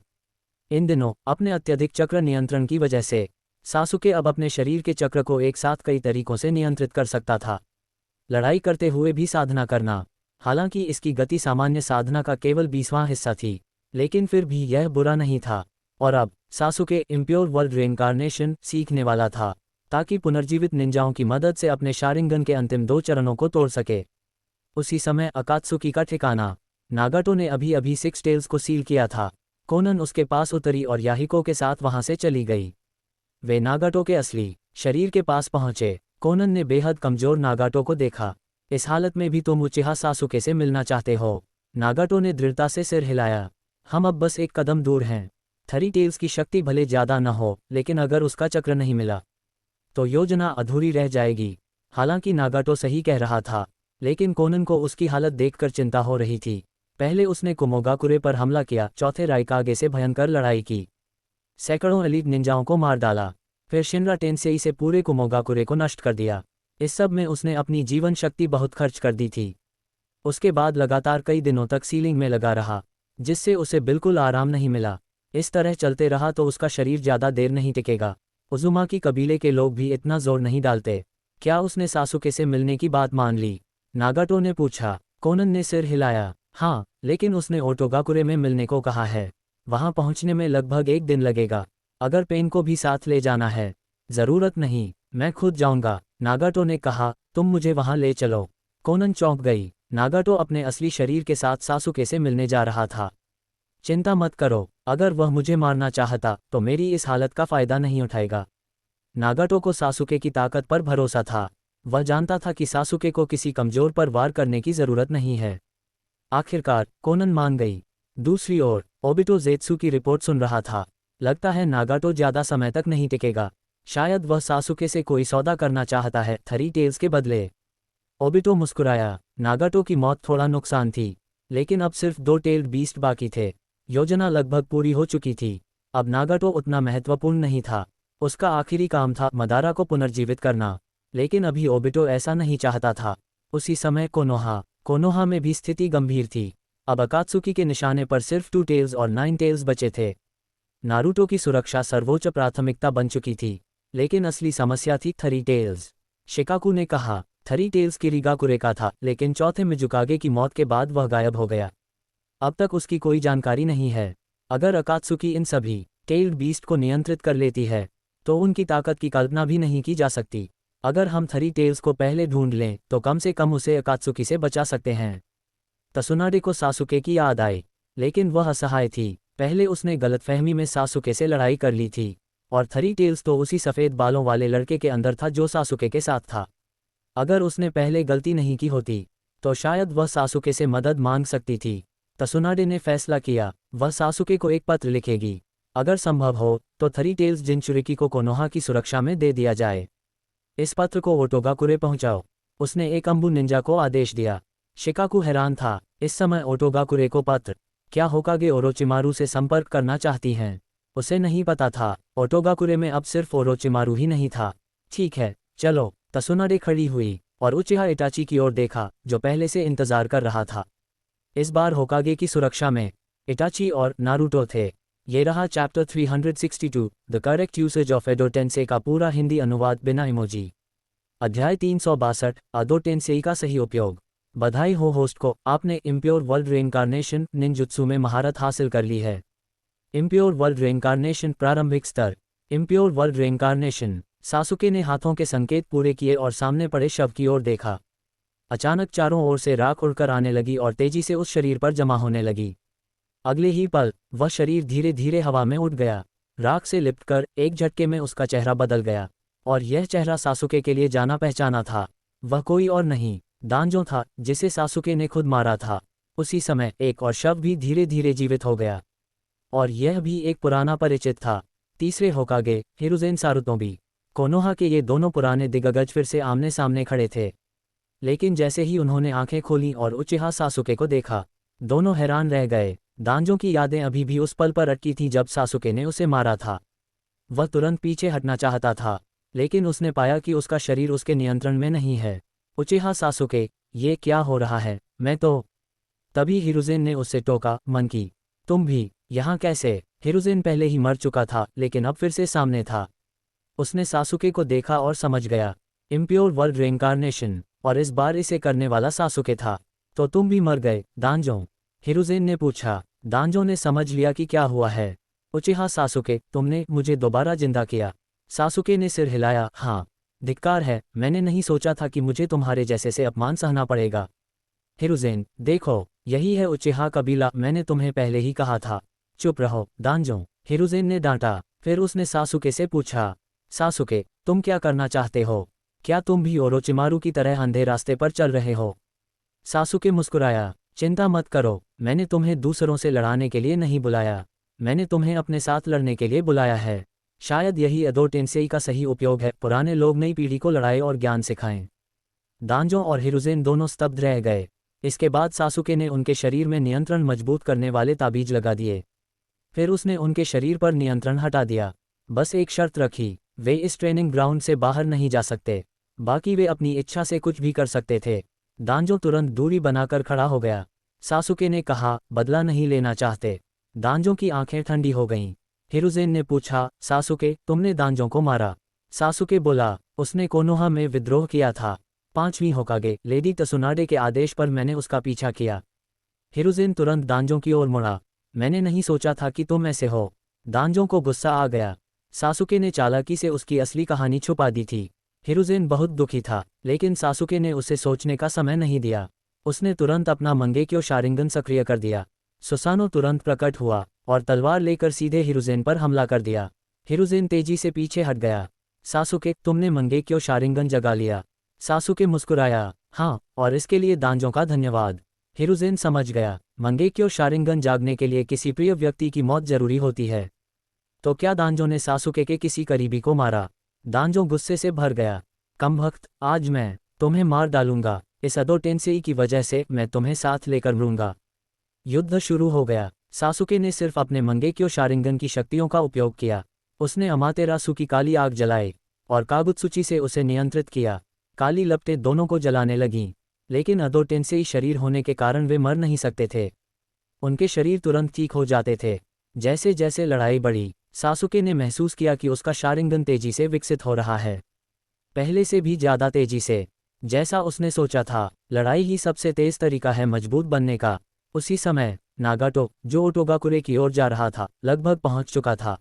इन दिनों अपने अत्यधिक चक्र नियंत्रण की वजह से सासुके अब अपने शरीर के चक्र को एक साथ कई तरीकों से नियंत्रित कर सकता था। लड़ाई करते हुए भी साधना करना। हालांकि इसकी गति सामान्य साधना का केवल 20वां हिस्सा थी, लेकिन फिर भी यह बुरा नहीं था। और अब सासुके इम्प्योर वर्ल्ड रेइनकार्नेशन सीखने वाला था ताकि पुनर्जीवित निंजाओं की मदद से अपने शारिंगन के अंतिम 2 चरणों को तोड़ सके। उसी समय अकात्सुकी का ठिकाना। नागाटो ने अभी अभी 6 टेल्स को सील किया था। कोनन उसके पास उतरी और याहिको के साथ वहां से चली गई। वे नागाटो के असली शरीर के पास पहुंचे। कोनन ने बेहद कमजोर नागाटो को देखा। इस हालत में भी तुम उचिहा सासुके से मिलना चाहते हो? नागाटो ने दृढ़ता से सिर हिलाया। हम अब बस एक कदम दूर हैं। थरी टेल्स की शक्ति भले ज्यादा न हो, लेकिन अगर उसका चक्र नहीं मिला तो योजना अधूरी रह जाएगी। हालांकि नागाटो सही कह रहा था, लेकिन कोनन को उसकी हालत देखकर चिंता हो रही थी। पहले उसने कुमोगाकुरे पर हमला किया, चौथे राइकागे से भयंकर लड़ाई की, सैकड़ों एलीट निंजाओं को मार डाला, फिर शिनरा टेंसेई से पूरे कुमोगाकुरे को नष्ट कर दिया। इस सब में उसने अपनी जीवन शक्ति बहुत खर्च कर दी थी। उसके बाद लगातार कई दिनों तक सीलिंग में लगा रहा, जिससे उसे बिल्कुल आराम नहीं मिला। इस तरह चलते रहा तो उसका शरीर ज़्यादा देर नहीं टिकेगा। उजुमाकी कबीले के लोग भी इतना जोर नहीं डालते। क्या उसने सासुके से मिलने की बात मान ली? नागाटो ने पूछा। कोनन ने सिर हिलाया। हाँ, लेकिन उसने ओटोगाकुरे में मिलने को कहा है। वहां पहुंचने में लगभग 1 दिन लगेगा। अगर पेन को भी साथ ले जाना है। जरूरत नहीं, मैं खुद जाऊंगा, नागाटो ने कहा। तुम मुझे वहां ले चलो। कोनन चौंक गई। नागाटो अपने असली शरीर के साथ सासुके से मिलने जा रहा था। चिंता मत करो, अगर वह मुझे मारना चाहता तो मेरी इस हालत का फायदा नहीं उठाएगा। नागाटो को सासुके की ताकत पर भरोसा था। वह जानता था कि सासुके को किसी कमजोर पर वार करने की जरूरत नहीं है। आखिरकार कोनन मान गई। दूसरी ओर ओबिटो ज़ेत्सु की रिपोर्ट सुन रहा था। लगता है नागाटो ज्यादा समय तक नहीं टिकेगा। शायद वह सासुके से कोई सौदा करना चाहता है, थरी टेल्स के बदले। ओबिटो मुस्कुराया। नागाटो की मौत थोड़ा नुकसान थी, लेकिन अब सिर्फ 2 टेल्ड बीस्ट बाकी थे। योजना लगभग पूरी हो चुकी थी। अब नागाटो उतना महत्वपूर्ण नहीं था। उसका आखिरी काम था मदारा को पुनर्जीवित करना, लेकिन अभी ओबिटो ऐसा नहीं चाहता था। उसी समय कोनोहा में भी स्थिति गंभीर थी। अब अकात्सुकी के निशाने पर सिर्फ 2 टेल्स और 9 टेल्स बचे थे। नारुतो की सुरक्षा सर्वोच्च प्राथमिकता बन चुकी थी, लेकिन असली समस्या थी थरी टेल्स। शिकाकू ने कहा। थरी टेल्स किरीगाकुरे का था, लेकिन चौथे मिजुकागे की मौत के बाद वह गायब हो गया। अब तक उसकी कोई जानकारी नहीं है। अगर अकात्सुकी इन सभी टेल्ड बीस्ट को नियंत्रित कर लेती है तो उनकी ताकत की कल्पना भी नहीं की जा सकती। अगर हम थ्री टेल्स को पहले ढूंढ लें तो कम से कम उसे अकात्सुकी से बचा सकते हैं। तसुनाडे को सासुके की याद आई, लेकिन वह असहाय थी। पहले उसने गलतफहमी में सासुके से लड़ाई कर ली थी, और थ्री टेल्स तो उसी सफ़ेद बालों वाले लड़के के अंदर था जो सासुके के साथ था। अगर उसने पहले गलती नहीं की होती तो शायद वह सासुके से मदद मांग सकती थी। तसुनाडे ने फैसला किया, वह सासुके को एक पत्र लिखेगी। अगर संभव हो तो थ्री टेल्स जिनचुरिकी को कोनोहा की सुरक्षा में दे दिया जाए। इस पत्र को ओटोगाकुरे पहुंचाओ, उसने एक अम्बु निंजा को आदेश दिया। शिकाकू हैरान था। इस समय ओटोगाकुरे को पत्र, क्या होकागे ओरोचिमारू से संपर्क करना चाहती हैं? उसे नहीं पता था, ओटोगाकुरे में अब सिर्फ ओरोचिमारू ही नहीं था। ठीक है, चलो। तसुनाडे खड़ी हुई और उचिहा इटाची की ओर देखा, जो पहले से इंतजार कर रहा था। इस बार होकागे की सुरक्षा में इटाची और नारुतो थे। ये रहा chapter 362, the correct usage of Edo Tensei का पूरा हिंदी अनुवाद बिना इमोजी। अध्याय 362, एडो टेंसेई का सही उपयोग। बधाई हो होस्ट को, आपने इम्प्योर वर्ल्ड रेनकार्नेशन निंजुत्सु में महारत हासिल कर ली है। इम्प्योर वर्ल्ड रेनकार्नेशन प्रारंभिक स्तर। Impure world रेनकार्नेशन। सासुके ने हाथों के संकेत पूरे किए और सामने पड़े शव की ओर देखा। अचानक चारों ओर से राख उड़कर आने लगी और तेजी से उस शरीर पर जमा होने लगी। अगले ही पल वह शरीर धीरे धीरे हवा में उड़ गया। राख से लिपटकर एक झटके में उसका चेहरा बदल गया, और यह चेहरा सासुके के लिए जाना पहचाना था। वह कोई और नहीं, दांजो था, जिसे सासुके ने खुद मारा था। उसी समय एक और शव भी धीरे धीरे जीवित हो गया, और यह भी एक पुराना परिचित था। तीसरे होकागे हिरुजेन सारुतोबी। कोनोहा के ये दोनों पुराने दिग्गज फिर से आमने सामने खड़े थे। लेकिन जैसे ही उन्होंने आंखें खोलीं और उचिहा सासुके को देखा, दोनों हैरान रह गए। दांजो की यादें अभी भी उस पल पर अटकी थीं जब सासुके ने उसे मारा था। वह तुरंत पीछे हटना चाहता था, लेकिन उसने पाया कि उसका शरीर उसके नियंत्रण में नहीं है। उचिहा सासुके, ये क्या हो रहा है? मैं तो। तभी हिरुजेन ने उससे टोका, मन की, तुम भी यहाँ कैसे? हिरुजेन पहले ही मर चुका था, लेकिन अब फिर से सामने था। उसने सासुके को देखा और समझ गया, इम्प्योर वर्ल्ड रेनकार्नेशन, और इस बार इसे करने वाला सासुके था। तो तुम भी मर गए, दांजो? हिरुजेन ने पूछा। दांजो ने समझ लिया कि क्या हुआ है। उचिहा सासुके, तुमने मुझे दोबारा जिंदा किया। सासुके ने सिर हिलाया, हाँ, धिक्कार है, मैंने नहीं सोचा था कि मुझे तुम्हारे जैसे से अपमान सहना पड़ेगा। हिरुजेन, देखो, यही है उचिहा कबीला, मैंने तुम्हें पहले ही कहा था। चुप रहो, दांजो, हिरुजेन ने डांटा। फिर उसने सासुके से पूछा, सासुके, तुम क्या करना चाहते हो? क्या तुम भी ओरोचिमारू की तरह अंधे रास्ते पर चल रहे हो? सासुके मुस्कुराया, चिंता मत करो, मैंने तुम्हें दूसरों से लड़ाने के लिए नहीं बुलाया, मैंने तुम्हें अपने साथ लड़ने के लिए बुलाया है। शायद यही एडो टेंसेई का सही उपयोग है, पुराने लोग नई पीढ़ी को लड़ाई और ज्ञान सिखाएं। दांजो और हिरुजेन दोनों स्तब्ध रह गए। इसके बाद सासुके ने उनके शरीर में नियंत्रण मजबूत करने वाले ताबीज लगा दिए। फिर उसने उनके शरीर पर नियंत्रण हटा दिया। बस एक शर्त रखी, वे इस ट्रेनिंग ग्राउंड से बाहर नहीं जा सकते, बाकी वे अपनी इच्छा से कुछ भी कर सकते थे। दांजो तुरंत दूरी बनाकर खड़ा हो गया। सासुके ने कहा, बदला नहीं लेना चाहते? दांजो की आंखें ठंडी हो गईं। हिरुजेन ने पूछा, सासुके, तुमने दांजो को मारा? सासुके बोला, उसने कोनोहा में विद्रोह किया था। 5वीं होकागे लेडी तसुनाडे के आदेश पर मैंने उसका पीछा किया। हिरुजेन तुरंत दांजो की ओर मुड़ा। मैंने नहीं सोचा था कि तुम ऐसे हो। दांजो को गुस्सा आ गया। सासुके ने चालाकी से उसकी असली कहानी छुपा दी थी। हिरुजेन बहुत दुखी था, लेकिन सासुके ने उसे सोचने का समय नहीं दिया। उसने तुरंत अपना मंगेक्यो शारिंगन सक्रिय कर दिया। सुसानो तुरंत प्रकट हुआ और तलवार लेकर सीधे हिरुजेन पर हमला कर दिया। हिरुजेन तेजी से पीछे हट गया। सासुके, तुमने मंगेक्यो शारिंगन जगा लिया। सासुके मुस्कुराया, हाँ, और इसके लिए दांजो का धन्यवाद। हिरुजेन समझ गया, मंगेक्यो शारिंगन जागने के लिए किसी प्रिय व्यक्ति की मौत जरूरी होती है। तो क्या दांजो ने सासुके के किसी करीबी को मारा? दांजो गुस्से से भर गया। कमबख्त, आज मैं तुम्हें मार डालूंगा। इस एडो टेंसेई की वजह से मैं तुम्हें साथ लेकर मरूंगा। युद्ध शुरू हो गया। सासुके ने सिर्फ अपने मंगेक्यो शारिंगन की शक्तियों का उपयोग किया। उसने अमातेरासु की काली आग जलाई और कागुत्सुची से उसे नियंत्रित किया। काली लपटें दोनों को जलाने लगीं, लेकिन एडो टेंसेई शरीर होने के कारण वे मर नहीं सकते थे। उनके शरीर तुरंत ठीक हो जाते थे। जैसे जैसे लड़ाई बढ़ी, सासुके ने महसूस किया कि उसका शारिंगन तेजी से विकसित हो रहा है, पहले से भी ज्यादा तेजी से। जैसा उसने सोचा था, लड़ाई ही सबसे तेज तरीका है मजबूत बनने का। उसी समय नागाटो, जो ओटोगाकुरे की ओर जा रहा था, लगभग पहुंच चुका था।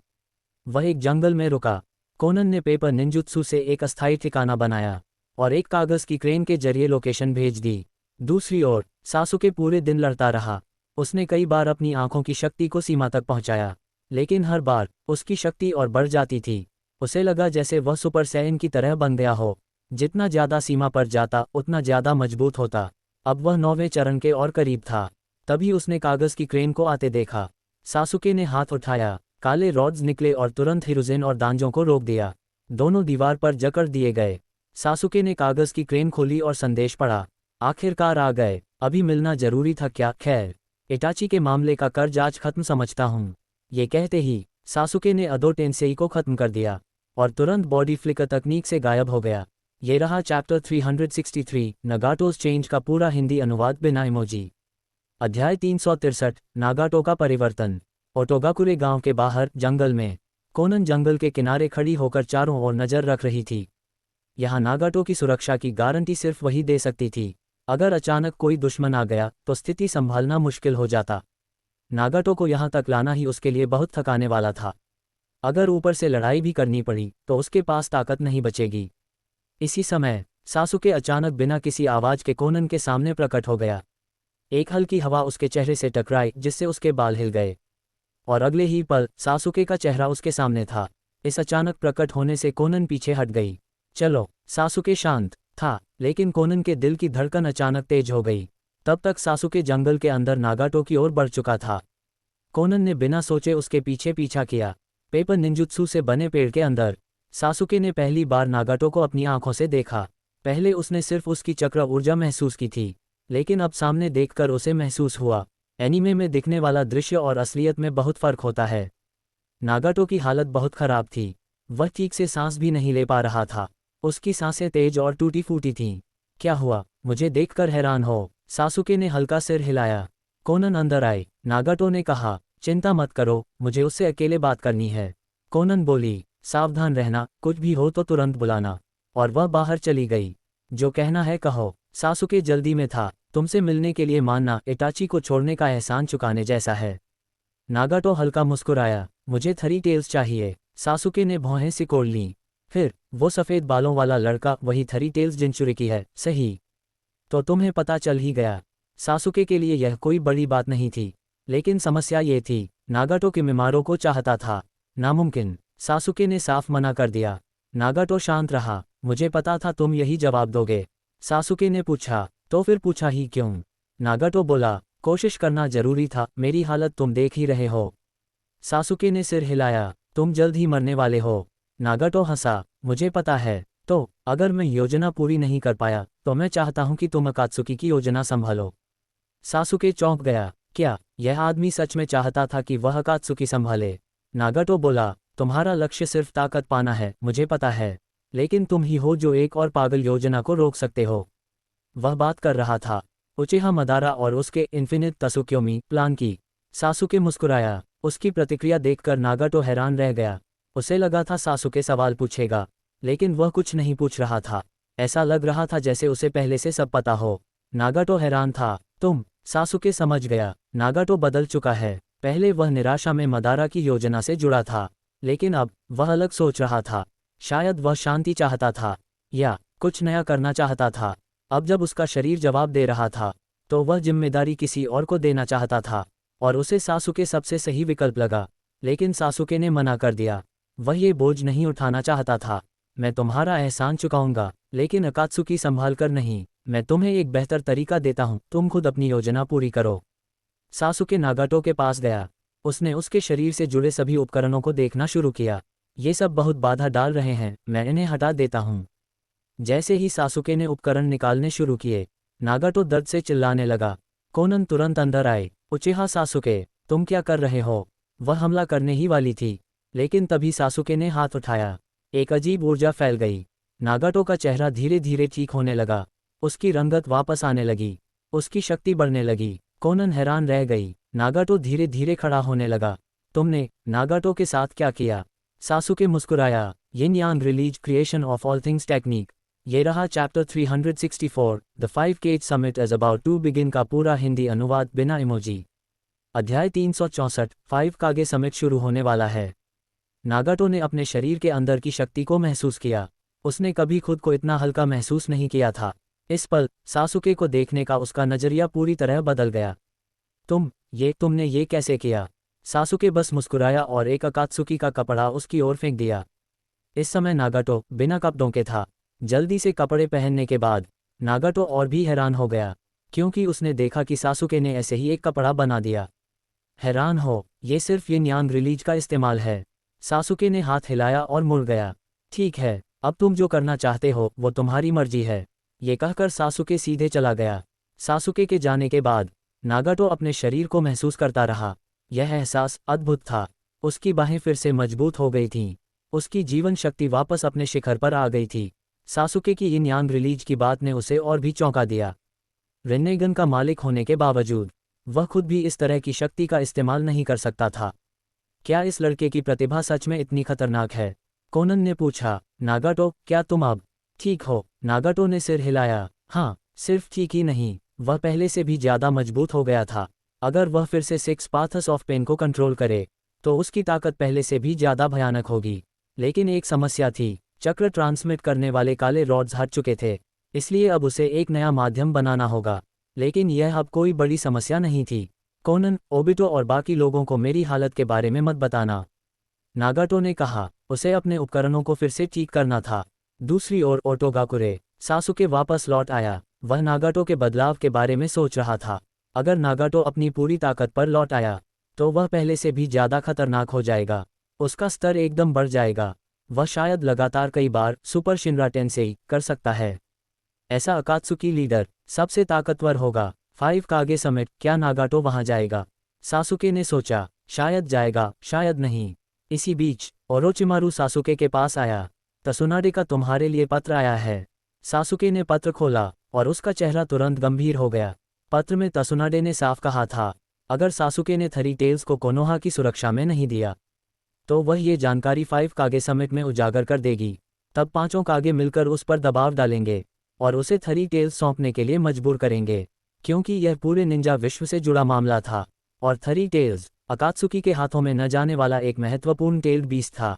वह एक जंगल में रुका। कोनन ने पेपर निंजुत्सु से एक अस्थायी ठिकाना बनाया और एक कागज की क्रेन के जरिए लोकेशन भेज दी। दूसरी ओर सासुके पूरे दिन लड़ता रहा। उसने कई बार अपनी आंखों की शक्ति को सीमा तक पहुंचाया, लेकिन हर बार उसकी शक्ति और बढ़ जाती थी। उसे लगा जैसे वह सुपर सैयन की तरह बन गया हो। जितना ज्यादा सीमा पर जाता उतना ज्यादा मजबूत होता। अब वह 9वें चरण के और करीब था। तभी उसने कागज की क्रेन को आते देखा। सासुके ने हाथ उठाया, काले रॉड्स निकले और तुरंत हिरुजेन और दांजों को रोक दिया। दोनों दीवार पर जकड़ दिए गए। सासुके ने कागज की क्रेन खोली और संदेश पढ़ा। आखिरकार आ गए, अभी मिलना जरूरी था क्या। खैर, इटाची के मामले का कर्ज आज खत्म समझता हूँ। ये कहते ही सासुके ने अदो टेंसेई को खत्म कर दिया और तुरंत बॉडी फ्लिकर तकनीक से गायब हो गया। ये रहा चैप्टर 363 नगाटोस चेंज का पूरा हिंदी अनुवाद बिना इमोजी। अध्याय 363 नागाटो का परिवर्तन। ओटोगाकुरे गांव के बाहर जंगल में कोनन जंगल के किनारे खड़ी होकर चारों ओर नजर रख रही थी। यहाँ नागाटो की सुरक्षा की गारंटी सिर्फ वही दे सकती थी। अगर अचानक कोई दुश्मन आ गया तो स्थिति संभालना मुश्किल हो जाता। नागाटो को यहाँ तक लाना ही उसके लिए बहुत थकाने वाला था। अगर ऊपर से लड़ाई भी करनी पड़ी तो उसके पास ताकत नहीं बचेगी। इसी समय सासुके अचानक बिना किसी आवाज के कोनन के सामने प्रकट हो गया। एक हल्की हवा उसके चेहरे से टकराई जिससे उसके बाल हिल गए और अगले ही पल सासुके का चेहरा उसके सामने था। इस अचानक प्रकट होने से कोनन पीछे हट गई। चलो, सासुके शांत था, लेकिन कोनन के दिल की धड़कन अचानक तेज हो गई। तब तक सासुके जंगल के अंदर नागाटो की ओर बढ़ चुका था। कोनन ने बिना सोचे उसके पीछे पीछा किया। पेपर निंजुत्सु से बने पेड़ के अंदर सासुके ने पहली बार नागाटो को अपनी आंखों से देखा। पहले उसने सिर्फ उसकी चक्र ऊर्जा महसूस की थी, लेकिन अब सामने देखकर उसे महसूस हुआ एनीमे में दिखने वाला दृश्य और असलियत में बहुत फर्क होता है। नागाटो की हालत बहुत खराब थी। वह ठीक से सांस भी नहीं ले पा रहा था। उसकी सांसें तेज और टूटी फूटी थीं। क्या हुआ, मुझे देखकर हैरान हो? सासुके ने हल्का सिर हिलाया। कोनन अंदर आए। नागाटो ने कहा, चिंता मत करो, मुझे उससे अकेले बात करनी है। कोनन बोली, सावधान रहना, कुछ भी हो तो तुरंत बुलाना। और वह बाहर चली गई। जो कहना है कहो। सासुके जल्दी में था। तुमसे मिलने के लिए मानना इटाची को छोड़ने का एहसान चुकाने जैसा है। नागाटो हल्का मुस्कुराया। मुझे थ्री टेल्स चाहिए। सासुके ने भौहें सिकोड़ लीं। फिर वो सफ़ेद बालों वाला लड़का वही थ्री टेल्स जिनचुरिकी है, सही? तो तुम्हें पता चल ही गया। सासुके के लिए यह कोई बड़ी बात नहीं थी, लेकिन समस्या ये थी, नागाटो किमिमारो को चाहता था। नामुमकिन, सासुके ने साफ मना कर दिया। नागाटो शांत रहा। मुझे पता था तुम यही जवाब दोगे। सासुके ने पूछा, तो फिर पूछा ही क्यों? नागाटो बोला, कोशिश करना जरूरी था, मेरी हालत तुम देख ही रहे हो। सासुके ने सिर हिलाया। तुम जल्द ही मरने वाले हो। नागाटो हंसा। मुझे पता है। तो अगर मैं योजना पूरी नहीं कर पाया तो मैं चाहता हूं कि तुम अकात्सुकी की योजना संभालो। सासुके चौंक गया। क्या यह आदमी सच में चाहता था कि वह अकात्सुकी संभाले? नागाटो बोला, तुम्हारा लक्ष्य सिर्फ ताकत पाना है, मुझे पता है, लेकिन तुम ही हो जो एक और पागल योजना को रोक सकते हो। वह बात कर रहा था उचिहा मदारा और उसके इन्फिनिट तसुक्योमी प्लान की। सासुके मुस्कुराया। उसकी प्रतिक्रिया देखकर नागाटो हैरान रह गया। उसे लगा था सासुके सवाल पूछेगा, लेकिन वह कुछ नहीं पूछ रहा था। ऐसा लग रहा था जैसे उसे पहले से सब पता हो। नागाटो हैरान था। तुम? सासुके समझ गया, नागाटो बदल चुका है। पहले वह निराशा में मदारा की योजना से जुड़ा था, लेकिन अब वह अलग सोच रहा था। शायद वह शांति चाहता था या कुछ नया करना चाहता था। अब जब उसका शरीर जवाब दे रहा था तो वह जिम्मेदारी किसी और को देना चाहता था, और उसे सासुके सबसे सही विकल्प लगा। लेकिन सासुके ने मना कर दिया। वह ये बोझ नहीं उठाना चाहता था। मैं तुम्हारा एहसान चुकाऊंगा, लेकिन अकात्सुकी संभाल कर नहीं। मैं तुम्हें एक बेहतर तरीका देता हूं, तुम खुद अपनी योजना पूरी करो। सासुके नागाटो के पास गया। उसने उसके शरीर से जुड़े सभी उपकरणों को देखना शुरू किया। ये सब बहुत बाधा डाल रहे हैं, मैं इन्हें हटा देता हूँ। जैसे ही सासुके ने उपकरण निकालने शुरू किए, नागाटो दर्द से चिल्लाने लगा। कोनन तुरंत अंदर आए। उचिहा सासुके, तुम क्या कर रहे हो? वह हमला करने ही वाली थी, लेकिन तभी सासुके ने हाथ उठाया। एक अजीब ऊर्जा फैल गई। नागाटो का चेहरा धीरे धीरे ठीक होने लगा। उसकी रंगत वापस आने लगी। उसकी शक्ति बढ़ने लगी। कोनन हैरान रह गई। नागाटो धीरे धीरे खड़ा होने लगा। तुमने नागाटो के साथ क्या किया? सासुके मुस्कुराया। Yin yang release creation of all things technique. ये रहा chapter 364 the 5K summit is about to begin का पूरा हिंदी अनुवाद बिना इमोजी। अध्याय 364 5 कागे समिट शुरू होने वाला है। नागाटो ने अपने शरीर के अंदर की शक्ति को महसूस किया। उसने कभी खुद को इतना हल्का महसूस नहीं किया था। इस पल सासुके को देखने का उसका नजरिया पूरी तरह बदल गया। तुमने ये कैसे किया? सासुके बस मुस्कुराया और एक अकात्सुकी का कपड़ा उसकी ओर फेंक दिया। इस समय नागाटो बिना कपड़ों के था। जल्दी से कपड़े पहनने के बाद नागाटो और भी हैरान हो गया, क्योंकि उसने देखा कि सासुके ने ऐसे ही एक कपड़ा बना दिया। हैरान हो, ये सिर्फ यिन यांग रिलीज का इस्तेमाल है। सासुके ने हाथ हिलाया और मुड़ गया। ठीक है, अब तुम जो करना चाहते हो वो तुम्हारी मर्जी है। ये कहकर सासुके सीधे चला गया। सासुके के जाने के बाद नागाटो अपने शरीर को महसूस करता रहा। यह एहसास अद्भुत था। उसकी बाहें फिर से मजबूत हो गई थीं। उसकी जीवन शक्ति वापस अपने शिखर पर आ गई थी। सासुके की यिन यांग रिलीज की बात ने उसे और भी चौंका दिया। रिन्नेगन का मालिक होने के बावजूद वह खुद भी इस तरह की शक्ति का इस्तेमाल नहीं कर सकता था। क्या इस लड़के की प्रतिभा सच में इतनी खतरनाक है? कोनन ने पूछा। नागाटो, क्या तुम अब ठीक हो? नागाटो ने सिर हिलाया। हाँ, सिर्फ ठीक ही नहीं, वह पहले से भी ज़्यादा मजबूत हो गया था। अगर वह फिर से 6 पाथ्स ऑफ पेन को कंट्रोल करे तो उसकी ताकत पहले से भी ज़्यादा भयानक होगी। लेकिन एक समस्या थी, चक्र ट्रांसमिट करने वाले काले रॉड्स हट चुके थे, इसलिए अब उसे एक नया माध्यम बनाना होगा। लेकिन यह अब कोई बड़ी समस्या नहीं थी। कोनन, ओबिटो और बाकी लोगों को मेरी हालत के बारे में मत बताना, नागाटो ने कहा। उसे अपने उपकरणों को फिर से ठीक करना था। दूसरी ओर ओटोगाकुरे सासुके वापस लौट आया। वह नागाटो के बदलाव के बारे में सोच रहा था। अगर नागाटो अपनी पूरी ताकत पर लौट आया तो वह पहले से भी ज़्यादा खतरनाक हो जाएगा। उसका स्तर एकदम बढ़ जाएगा। वह शायद लगातार कई बार सुपर शिनरा टेंसेई कर सकता है। ऐसा अकात्सुकी लीडर सबसे ताकतवर होगा। 5 कागे समेट क्या नागाटो वहां जाएगा? सासुके ने सोचा। शायद जाएगा, शायद नहीं। इसी बीच ओरोचिमारू सासुके के पास आया। तसुनाडे का तुम्हारे लिए पत्र आया है। सासुके ने पत्र खोला और उसका चेहरा तुरंत गंभीर हो गया। पत्र में तसुनाडे ने साफ कहा था, अगर सासुके ने थरी टेल्स को कोनोहा की सुरक्षा में नहीं दिया तो वह ये जानकारी 5 कागे समिट में उजागर कर देगी। तब 5 कागे मिलकर उस पर दबाव डालेंगे और उसे थरी टेल्स सौंपने के लिए मजबूर करेंगे, क्योंकि यह पूरे निंजा विश्व से जुड़ा मामला था और थरी टेल्स अकात्सुकी के हाथों में न जाने वाला एक महत्वपूर्ण टेल्ड बीस्ट था।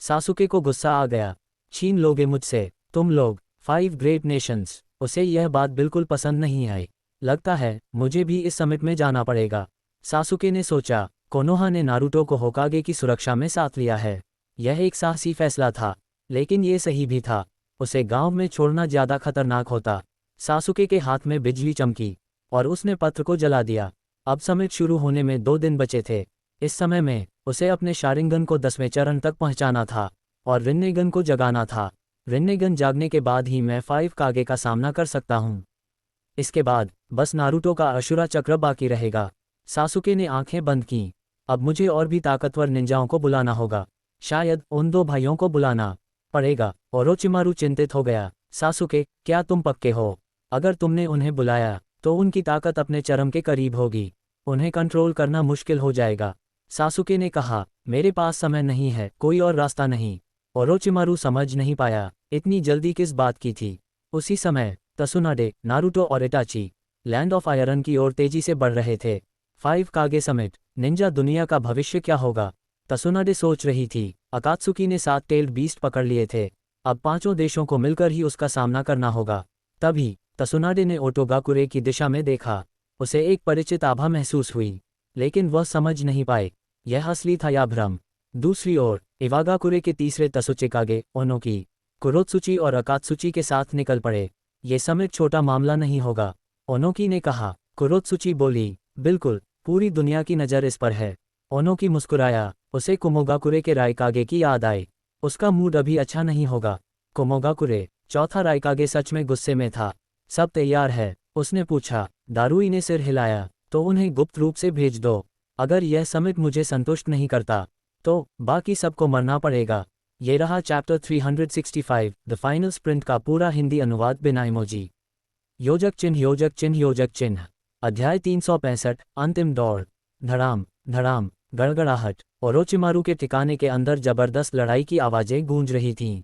सासुके को गुस्सा आ गया। छीन लोगे मुझसे, तुम लोग 5 ग्रेट नेशंस। उसे यह बात बिल्कुल पसंद नहीं आई। लगता है मुझे भी इस समिट में जाना पड़ेगा। सासुके ने सोचा, कोनोहा ने नारुतो को होकागे की सुरक्षा में साथ लिया है। यह एक साहसी फैसला था, लेकिन ये सही भी था। उसे गांव में छोड़ना ज़्यादा खतरनाक होता। सासुके के हाथ में बिजली चमकी और उसने पत्र को जला दिया। अब समिट शुरू होने में 2 दिन बचे थे। इस समय में उसे अपने शारिंगन को 10वें चरण तक पहुंचाना था और रिन्नेगन को जगाना था। रिन्नेगन जागने के बाद ही मैं 5 कागे का सामना कर सकता हूं। इसके बाद बस नारुतो का अशुरा चक्र बाकी रहेगा। सासुके ने आंखें बंद कीं। अब मुझे और भी ताकतवर निंजाओं को बुलाना होगा। शायद उन 2 भाइयों को बुलाना पड़ेगा। ओरोचिमारू चिंतित हो गया। सासुके, क्या तुम पक्के हो? अगर तुमने उन्हें बुलाया तो उनकी ताकत अपने चरम के करीब होगी। उन्हें कंट्रोल करना मुश्किल हो जाएगा। सासुके ने कहा, मेरे पास समय नहीं है, कोई और रास्ता नहीं। ओरोचिमारू समझ नहीं पाया इतनी जल्दी किस बात की थी। उसी समय तसुनाडे, नारुतो और इटाची लैंड ऑफ आयरन की ओर तेजी से बढ़ रहे थे। 5 कागे समिट, निंजा दुनिया का भविष्य क्या होगा? तसुनाडे सोच रही थी। अकात्सुकी ने 7 टेल्ड बीस्ट पकड़ लिए थे। अब 5 देशों को मिलकर ही उसका सामना करना होगा। तभी तसुनाडे ने ओटोगाकुरे की दिशा में देखा। उसे एक परिचित आभा महसूस हुई, लेकिन वह समझ नहीं पाए यह असली था या भ्रम। दूसरी ओर इवागाकुरे के तीसरे तसुचिकागे, ओनोकी, कुरोत्सुची और अकात्सुची के साथ निकल पड़े। ये समिट छोटा मामला नहीं होगा, ओनोकी ने कहा। कुरोत्सुची बोली, बिल्कुल, पूरी दुनिया की नज़र इस पर है। ओनोकी मुस्कुराया। उसे कुमोगाकुरे के राइकागे की याद आई। उसका मूड अभी अच्छा नहीं होगा। कुमोगाकुरे, चौथा राइकागे सच में गुस्से में था। सब तैयार है? उसने पूछा। दारुई ने सिर हिलाया। तो उन्हें गुप्त रूप से भेज दो। अगर यह समिट मुझे संतुष्ट नहीं करता तो बाकी सबको मरना पड़ेगा। ये रहा चैप्टर 365 द फाइनल स्प्रिंट का पूरा हिंदी अनुवाद बिना इमोजी। योजक चिन्ह योजक चिन्ह योजक चिन्ह। अध्याय 365 अंतिम दौड़। धड़ाम धड़ाम गड़गड़ाहट। ओरोचिमारू के ठिकाने के अंदर जबरदस्त लड़ाई की आवाजें गूंज रही थीं।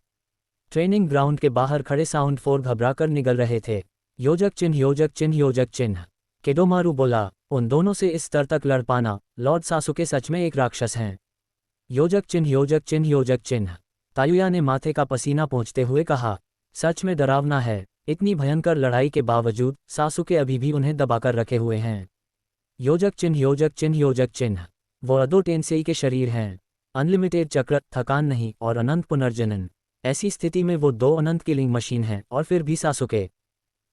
ट्रेनिंग ग्राउंड के बाहर खड़े साउंड 4 घबराकर निगल रहे थे। योजक चिन्ह योजक चिन्ह योजक चिन्ह। केडोमारू बोला, उन दोनों से इस स्तर तक लड़ पाना, लॉर्ड सासुके सच में एक राक्षस हैं। योजक चिन्ह योजक चिन्ह योजक चिन्ह। तायुया ने माथे का पसीना पोंछते हुए कहा, सच में डरावना है। इतनी भयंकर लड़ाई के बावजूद सासुके अभी भी उन्हें दबाकर रखे हुए हैं। योजक चिन्ह योजक चिन्ह योजक चिन्ह। वो अदो टेंसेई के शरीर हैं। अनलिमिटेड चक्र, थकान नहीं और अनंत पुनर्जनन। ऐसी स्थिति में वो 2 अनंत किलिंग मशीन हैं और फिर भी सासुके।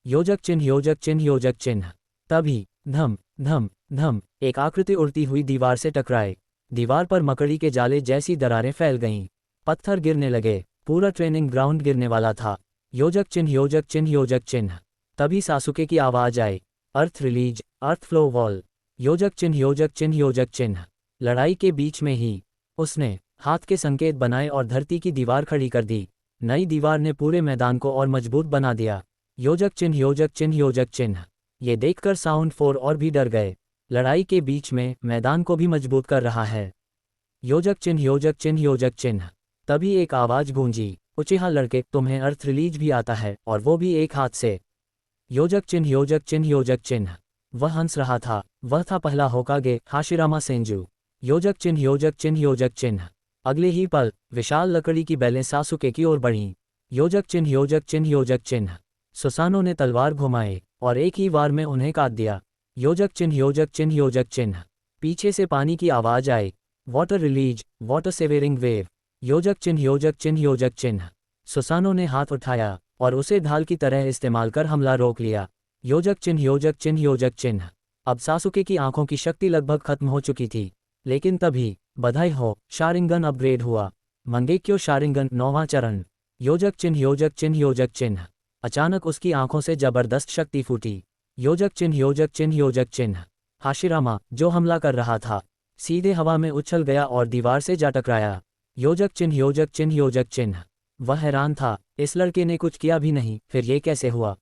योजक चिन्ह योजक चिन्ह योजक चिन्ह। तभी धम धम धम एक आकृति उड़ती हुई दीवार से टकराए। दीवार पर मकड़ी के जाले जैसी दरारें फैल गईं। पत्थर गिरने लगे। पूरा ट्रेनिंग ग्राउंड गिरने वाला था। योजक चिन्ह योजक चिन्ह योजक चिन्ह। तभी सासुके की आवाज आई, अर्थ रिलीज, अर्थ फ्लो वॉल। योजक चिन्ह योजक चिन्ह योजक चिन्ह। लड़ाई के बीच में ही उसने हाथ के संकेत बनाए और धरती की दीवार खड़ी कर दी। नई दीवार ने पूरे मैदान को और मजबूत बना दिया। योजक चिन्ह योजक चिन्ह योजक चिन्ह। ये देखकर साउंड 4 और भी डर गए। लड़ाई के बीच में मैदान को भी मजबूत कर रहा है। योजक चिन्ह योजक चिन्ह योजक चिन्ह। तभी एक आवाज गूंजी, उचिहा लड़के, तुम्हें अर्थ रिलीज भी आता है और वो भी एक हाथ से। योजक चिन्ह योजक चिन्ह योजक चिन्ह। वह हंस रहा था। वह था पहला होकागे, हाशिरामा सेंजू। योजक चिन्ह योजक चिन्ह योजक चिन्ह। अगले ही पल विशाल लकड़ी की बेलें सासुके की ओर बढ़ीं। योजक चिन्ह योजक चिन्ह योजक चिन्ह। सुसानो ने तलवार घुमाई और एक ही वार में उन्हें काट दिया। योजक चिन्ह योजक चिन्ह योजक चिन्ह। पीछे से पानी की आवाज आई, वाटर रिलीज, वाटर सेवेरिंग वेव। योजक चिन्ह योजक चिन्ह योजक चिन्ह। सुसानो ने हाथ उठाया और उसे ढाल की तरह इस्तेमाल कर हमला रोक लिया। योजक चिन्ह योजक चिन्ह योजक चिन्ह। अब सासुके की आंखों की शक्ति लगभग खत्म हो चुकी थी, लेकिन तभी बधाई हो, शारिंगन अपग्रेड हुआ। मंगेक्यो शारिंगन 9वां चरण। योजक चिन्ह योजक चिन्ह योजक चिन्ह। अचानक उसकी आंखों से जबरदस्त शक्ति फूटी। योजक चिन्ह योजक चिन्ह योजक चिन्ह। हाशिरामा, जो हमला कर रहा था, सीधे हवा में उछल गया और दीवार से जा टकराया। योजक चिन्ह योजक चिन्ह योजक चिन्ह। वह हैरान था, इस लड़के ने कुछ किया भी नहीं, फिर ये कैसे हुआ।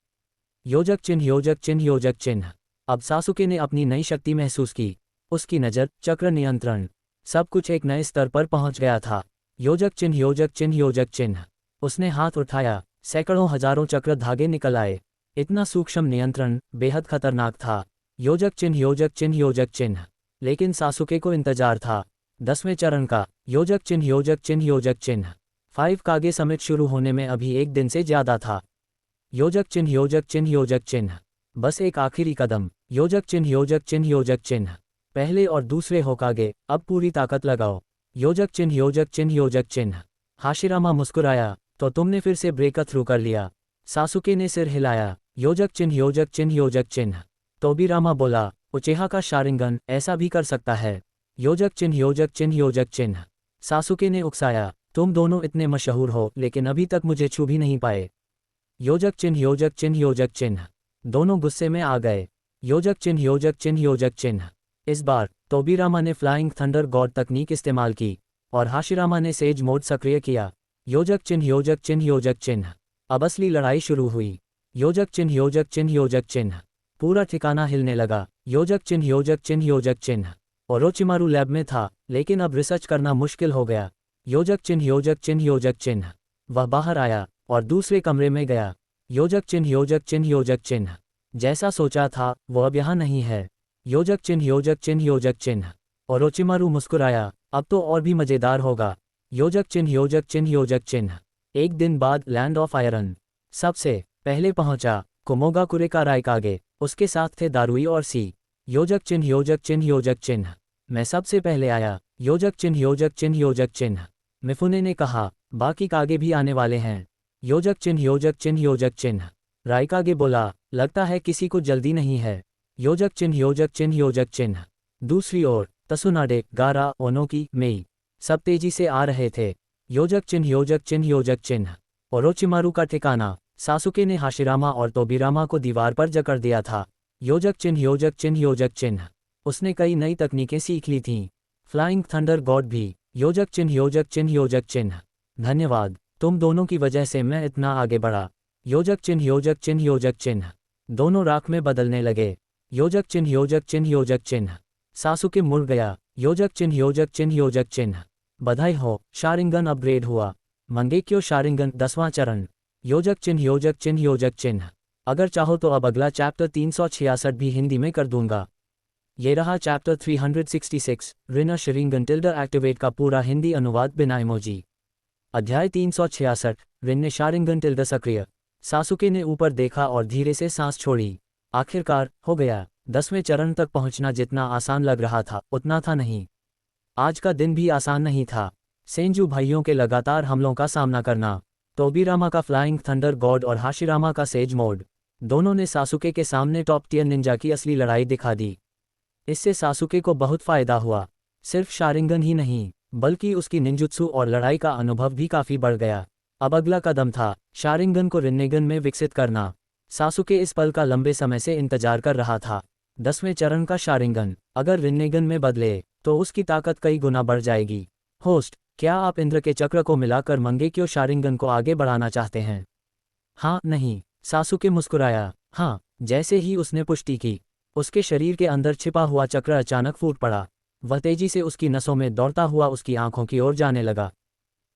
योजक चिन्ह योजक चिन्ह योजक चिन्ह। अब सासुके ने अपनी नई शक्ति महसूस की। उसकी नज़र, चक्र नियंत्रण, सब कुछ एक नए स्तर पर पहुंच गया था। योजक चिन्ह योजक चिन्ह योजक चिन्ह। उसने हाथ उठाया, सैकड़ों हजारों चक्र धागे निकल आए। इतना सूक्ष्म नियंत्रण बेहद खतरनाक था। योजक चिन्ह योजक चिन्ह योजक चिन्ह। लेकिन सासुके को इंतजार था 10वें चरण का। योजक चिन्ह योजक चिन्ह योजक चिन्ह। 5 कागे समिट शुरू होने में अभी 1 दिन से ज्यादा था। योजक चिन्ह योजक चिन्ह योजक चिन्ह। बस एक आखिरी कदम। योजक चिन्ह योजक चिन्ह योजक चिन्ह। पहले और दूसरे होकागे, अब पूरी ताकत लगाओ। योजक चिन्ह योजक चिन्ह योजक चिन्ह। हाशिरामा मुस्कुराया, तो तुमने फिर से ब्रेक थ्रू कर लिया। सासुके ने सिर हिलाया। योजक चिन्ह योजक चिन्ह योजक चिन्ह। तोबिरामा बोला, उचेहा का शारिंगन ऐसा भी कर सकता है। योजक चिन्ह योजक चिन्ह योजक चिन्ह। सासुके ने उकसाया, तुम दोनों इतने मशहूर हो लेकिन अभी तक मुझे छू भी नहीं पाए। योजक चिन्ह योजक चिन्ह योजक चिन्ह। दोनों गुस्से में आ गए। योजक चिन्ह योजक चिन्ह योजक चिन्ह। इस बार तोबिरामा ने फ्लाइंग थंडर गॉड तकनीक इस्तेमाल की और हाशिरामा ने सेज मोड सक्रिय किया। योजक चिन्ह योजक चिन्ह योजक चिन्ह। अब असली लड़ाई शुरू हुई। योजक चिन्ह योजक चिन्ह योजक चिन्ह। पूरा ठिकाना हिलने लगा। योजक चिन्ह योजक चिन्ह योजक चिन्ह। ओरोचिमारू लैब में था, लेकिन अब रिसर्च करना मुश्किल हो गया। योजक चिन्ह योजक चिन्ह योजक चिन्ह। वह बाहर आया और दूसरे कमरे में गया। योजक चिन्ह योजक चिन्ह योजक चिन्ह। जैसा सोचा था वो अब यहाँ नहीं है। योजक चिन्ह योजक चिन्ह योजक चिन्ह। ओरोचिमारू मुस्कुराया, अब तो और भी मजेदार होगा। योजक चिन्ह योजक चिन्ह योजक चिन्ह। एक दिन बाद लैंड ऑफ आयरन। सबसे पहले पहुंचा कुमोगाकुरे का राइकागे, उसके साथ थे दारुई और सी। योजक चिन्ह योजक चिन्ह योजक चिन्ह। मैं सबसे पहले आया। योजक चिन्ह योजक चिन्ह योजक चिन्ह। मिफुने ने कहा, बाकी कागे भी आने वाले हैं। योजक चिन्ह योजक चिन्ह योजक चिन्ह। राइकागे बोला, लगता है किसी को जल्दी नहीं है। योजक चिन्ह योजक चिन्ह योजक चिन्ह। दूसरी ओर तसुनाडे, गारा, ओनोकी, मेई सब तेजी से आ रहे थे। योजक चिन्ह योजक चिन्ह योजक चिन्ह। ओरोचिमारू का ठिकाना। सासुके ने हाशिरामा और तोबिरामा को दीवार पर जकड़ दिया था। योजक चिन्ह योजक चिन्ह योजक चिन्ह। उसने कई नई तकनीकें सीख ली थीं। फ्लाइंग थंडर गॉड भी। योजक चिन्ह योजक चिन्ह योजक चिन्ह। धन्यवाद, तुम दोनों की वजह से मैं इतना आगे बढ़ा। योजक चिन्ह योजक चिन्ह योजक चिन्ह। दोनों राख में बदलने लगे। योजक चिन्ह योजक चिन्ह योजक चिन्ह। सासुके मुड़ गया। योजक चिन्ह योजक चिन्ह योजक चिन्ह। बधाई हो, शारिंगन अपग्रेड हुआ। मंगेक्यो शारिंगन 10वां चरण। योजक चिन्ह योजक चिन्ह योजक चिन्ह। अगर चाहो तो अब अगला चैप्टर 366 भी हिंदी में कर दूंगा। ये रहा चैप्टर 366 रिना शरिंगन टिल्डर एक्टिवेट का पूरा हिंदी अनुवाद बिना इमोजी। अध्याय 366 रिन्ने शारिंगन टिल्डर सक्रिय। सासुके ने ऊपर देखा और धीरे से सांस छोड़ी। आखिरकार हो गया। 10वें चरण तक पहुंचना जितना आसान लग रहा था उतना था नहीं। आज का दिन भी आसान नहीं था। सेंजू भाइयों के लगातार हमलों का सामना करना, तोबीरामा का फ्लाइंग थंडर गॉड और हाशिरामा का सेज मोड, दोनों ने सासुके के सामने टॉप टियर निंजा की असली लड़ाई दिखा दी। इससे सासुके को बहुत फायदा हुआ। सिर्फ शारिंगन ही नहीं बल्कि उसकी निंजुत्सु और लड़ाई का अनुभव भी काफी बढ़ गया। अब अगला कदम था शारिंगन को रिन्नेगन में विकसित करना। सासुके इस पल का लंबे समय से इंतजार कर रहा था। 10वें चरण का शारिंगन अगर रिन्नेगन में बदले तो उसकी ताकत कई गुना बढ़ जाएगी। होस्ट, क्या आप इंद्र के चक्र को मिलाकर मंगेक्यो शारिंगन को आगे बढ़ाना चाहते हैं? हाँ, नहीं, सासुके मुस्कुराया। हाँ। जैसे ही उसने पुष्टि की, उसके शरीर के अंदर छिपा हुआ चक्र अचानक फूट पड़ा। वह तेजी से उसकी नसों में दौड़ता हुआ उसकी आंखों की ओर जाने लगा।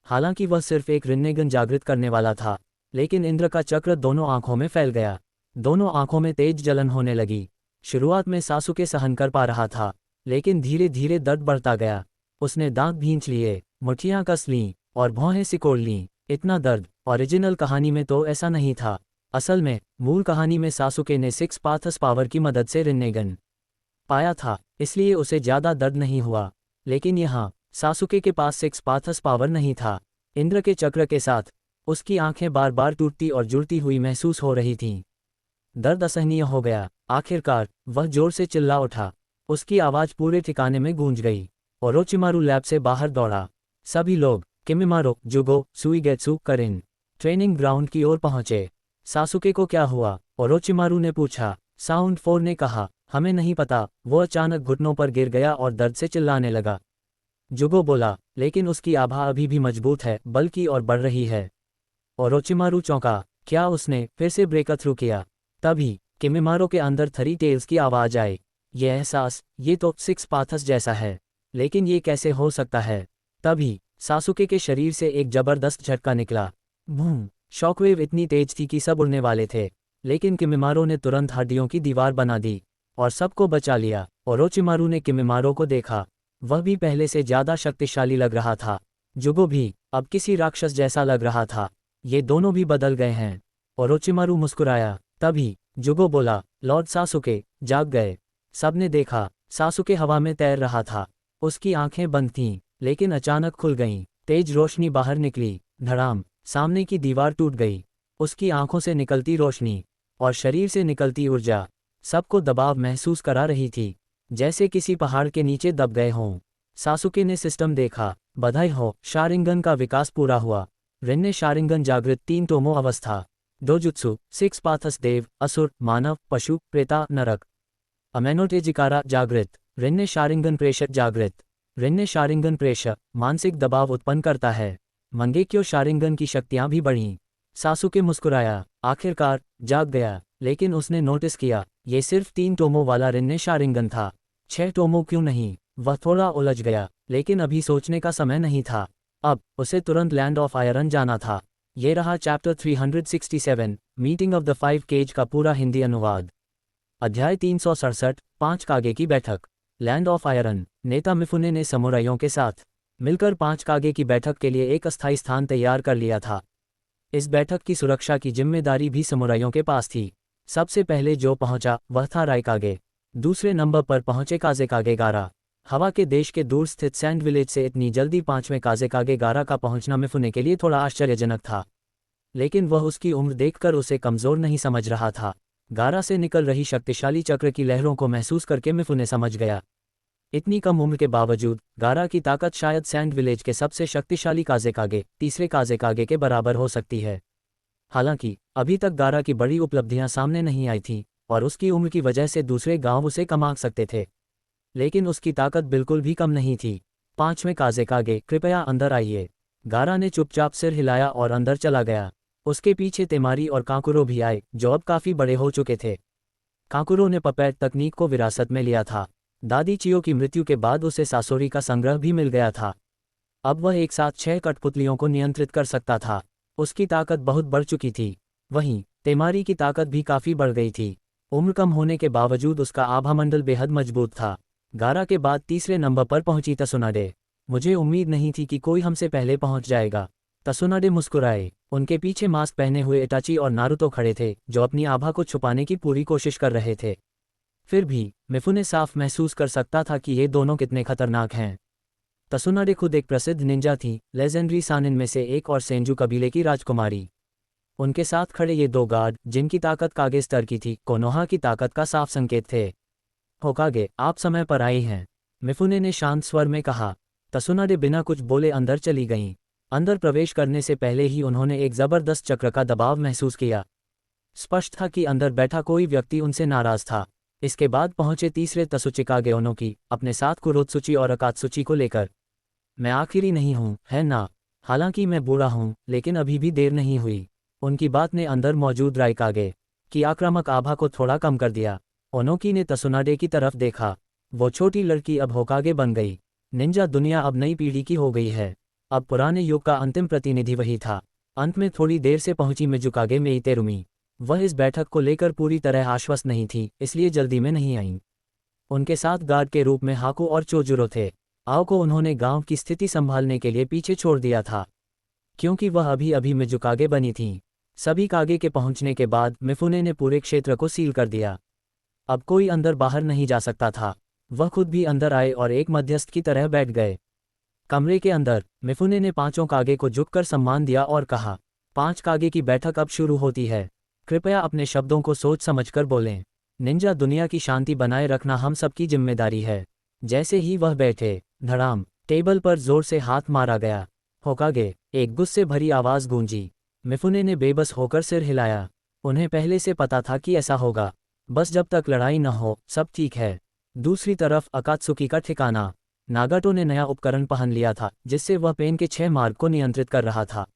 हालांकि वह सिर्फ एक रिन्नेगन जागृत करने वाला था, लेकिन इंद्र का चक्र दोनों आंखों में फैल गया। दोनों आंखों में तेज जलन होने लगी। शुरुआत में सासुके सहन कर पा रहा था, लेकिन धीरे धीरे दर्द बढ़ता गया। उसने दांत भींच लिए, मुठ्ठियां कस लीं और भौहें सिकोड़ लीं। इतना दर्द ओरिजिनल कहानी में तो ऐसा नहीं था। असल में मूल कहानी में सासुके ने 6 पाथस पावर की मदद से रिन्नेगन पाया था, इसलिए उसे ज्यादा दर्द नहीं हुआ। लेकिन यहाँ सासुके के पास 6 पाथस पावर नहीं था। इंद्र के चक्र के साथ उसकी आंखें बार बार टूटती और जुड़ती हुई महसूस हो रही थीं। दर्द असहनीय हो गया। आखिरकार वह जोर से चिल्ला उठा। उसकी आवाज पूरे ठिकाने में गूंज गई। ओरोचिमारू लैब से बाहर दौड़ा। सभी लोग किमिमारो, जुगो, सुइगेत्सु, करिन ट्रेनिंग ग्राउंड की ओर पहुंचे। सासुके को क्या हुआ? ओरोचिमारू ने पूछा। साउंड 4 ने कहा, हमें नहीं पता। वो अचानक घुटनों पर गिर गया और दर्द से चिल्लाने लगा। जुगो बोला, लेकिन उसकी आभा अभी भी मजबूत है, बल्कि और बढ़ रही है। ओरोचिमारू चौंका। क्या उसने फिर से ब्रेक थ्रू किया? तभी किमिमारो के अंदर 3 टेल्स की आवाज आई। ये एहसास, ये तो 6 पाथस जैसा है, लेकिन ये कैसे हो सकता है? तभी सासुके के शरीर से एक जबरदस्त झटका निकला। बूम! शॉकवेव इतनी तेज थी कि सब उड़ने वाले थे, लेकिन किमिमारो ने तुरंत हड्डियों की दीवार बना दी और सबको बचा लिया। ओरोचिमारू ने किमिमारो को देखा। वह भी पहले से ज्यादा शक्तिशाली लग रहा था। जुगो भी अब किसी राक्षस जैसा लग रहा था। ये दोनों भी बदल गए हैं। ओरोचिमारू मुस्कुराया। तभी जुगो बोला, लॉर्ड सासुके जाग गए। सबने देखा, सासुके हवा में तैर रहा था। उसकी आंखें बंद थीं, लेकिन अचानक खुल गईं। तेज रोशनी बाहर निकली। धड़ाम! सामने की दीवार टूट गई। उसकी आंखों से निकलती रोशनी और शरीर से निकलती ऊर्जा सबको दबाव महसूस करा रही थी, जैसे किसी पहाड़ के नीचे दब गए हों। सासुके ने सिस्टम देखा। बधाई हो, शारिंगन का विकास पूरा हुआ। रिन्ने शारिंगन जागृत 3 टोमो अवस्था। डोजुत्सु 6 पाथस देव, असुर, मानव, पशु, प्रेता, नरक। अमेनोटेजिकारा जागृत। रिन्ने शारिंगन प्रेषक जागृत। रिन्ने शारिंगन प्रेषक मानसिक दबाव उत्पन्न करता है। मंगेक्यो शारिंगन की शक्तियां भी बढ़ीं। सासुके मुस्कुराया। आखिरकार जाग गया, लेकिन उसने नोटिस किया, ये सिर्फ 3 टोमो वाला रिन्ने शारिंगन था। 6 टोमो क्यों नहीं? वह थोड़ा उलझ गया, लेकिन अभी सोचने का समय नहीं था। अब उसे तुरंत लैंड ऑफ आयरन जाना था। ये रहा chapter 367 meeting of the 5 cages का पूरा हिंदी अनुवाद। अध्याय 367 5 कागे की बैठक। Land of iron. नेता मिफुने ने समुराइयों के साथ मिलकर 5 कागे की बैठक के लिए एक अस्थायी स्थान तैयार कर लिया था। इस बैठक की सुरक्षा की जिम्मेदारी भी समुराइयों के पास थी। सबसे पहले जो पहुंचा वह था राइकागे। दूसरे नंबर पर पहुंचे काज़ेकागे गारा। हवा के देश के दूर स्थित सैंड विलेज से इतनी जल्दी 5वें काज़ेकागे गारा का पहुंचना मिफुने के लिए थोड़ा आश्चर्यजनक था, लेकिन वह उसकी उम्र देखकर उसे कमजोर नहीं समझ रहा था। गारा से निकल रही शक्तिशाली चक्र की लहरों को महसूस करके मिफुने समझ गया, इतनी कम उम्र के बावजूद गारा की ताकत शायद सैंड विलेज के सबसे शक्तिशाली काज़ेकागे, तीसरे काज़ेकागे के बराबर हो सकती है। हालांकि अभी तक गारा की बड़ी उपलब्धियां सामने नहीं आई थीं और उसकी उम्र की वजह से दूसरे गांव उसे कम आंक सकते थे, लेकिन उसकी ताकत बिल्कुल भी कम नहीं थी। 5वें काज़ेकागे, कृपया अंदर आइए। गारा ने चुपचाप सिर हिलाया और अंदर चला गया। उसके पीछे तेमारी और काकुरो भी आए, जो अब काफ़ी बड़े हो चुके थे। काकुरो ने पपेट तकनीक को विरासत में लिया था। दादी चियो की मृत्यु के बाद उसे सासोरी का संग्रह भी मिल गया था। अब वह एक साथ 6 कठपुतलियों को नियंत्रित कर सकता था। उसकी ताकत बहुत बढ़ चुकी थी। वहीं तेमारी की ताकत भी काफ़ी बढ़ गई थी। उम्र कम होने के बावजूद उसका आभामंडल बेहद मजबूत था। गारा के बाद तीसरे नंबर पर पहुंची तसुनाडे। मुझे उम्मीद नहीं थी कि कोई हमसे पहले पहुंच जाएगा। तसुनाडे मुस्कुराए। उनके पीछे मास्क पहने हुए इटाची और नारुतो खड़े थे, जो अपनी आभा को छुपाने की पूरी कोशिश कर रहे थे। फिर भी मिफुने साफ महसूस कर सकता था कि ये दोनों कितने खतरनाक हैं। तसुनाडे खुद एक प्रसिद्ध निंजा थी, लेजेंडरी सानिन में से एक और सेंजू कबीले की राजकुमारी। उनके साथ खड़े ये दो गार्ड, जिनकी ताकत कागे स्तर की थी, कोनोहा की ताकत का साफ संकेत थे। होकागे, आप समय पर आए हैं, मिफुने ने शांत स्वर में कहा। तसुनाडे बिना कुछ बोले अंदर चली गईं। अंदर प्रवेश करने से पहले ही उन्होंने एक जबरदस्त चक्र का दबाव महसूस किया। स्पष्ट था कि अंदर बैठा कोई व्यक्ति उनसे नाराज था। इसके बाद पहुंचे तीसरे तसुचिकागे ओनोकी, अपने साथ कुरोत्सुची और अकात्सुची को लेकर। मैं आखिरी नहीं हूं, है ना? हालांकि मैं बूढ़ा हूं, लेकिन अभी भी देर नहीं हुई। उनकी बात ने अंदर मौजूद राइकागे की आक्रामक आभा को थोड़ा कम कर दिया। ओनोकी ने तसुनाडे की तरफ देखा। वो छोटी लड़की अब होकागे बन गई। निंजा दुनिया अब नई पीढ़ी की हो गई है। अब पुराने युग का अंतिम प्रतिनिधि वही था। अंत में थोड़ी देर से पहुंची मिजुकागे मेइतेरुमी। वह इस बैठक को लेकर पूरी तरह आश्वस्त नहीं थी, इसलिए जल्दी में नहीं आईं। उनके साथ गार्ड के रूप में हाको और चोजुरो थे। आओ को उन्होंने गांव की स्थिति संभालने के लिए पीछे छोड़ दिया था, क्योंकि वह अभी अभी मिजुकागे बनी थीं। सभी कागे के पहुंचने के बाद मिफुने ने पूरे क्षेत्र को सील कर दिया। अब कोई अंदर बाहर नहीं जा सकता था। वह खुद भी अंदर आए और एक मध्यस्थ की तरह बैठ गए। कमरे के अंदर मिफुने ने पांचों कागे को झुककर सम्मान दिया और कहा, 5 कागे की बैठक अब शुरू होती है। कृपया अपने शब्दों को सोच समझकर बोलें। निंजा दुनिया की शांति बनाए रखना हम सबकी जिम्मेदारी है। जैसे ही वह बैठे, धड़ाम, टेबल पर जोर से हाथ मारा गया। होकागे, एक गुस्से भरी आवाज गूंजी। मिफुने ने बेबस होकर सिर हिलाया। उन्हें पहले से पता था कि ऐसा होगा। बस जब तक लड़ाई न हो, सब ठीक है। दूसरी तरफ अकात्सुकी का ठिकाना। नागाटो ने नया उपकरण पहन लिया था, जिससे वह पेन के 6 मार्ग को नियंत्रित कर रहा था।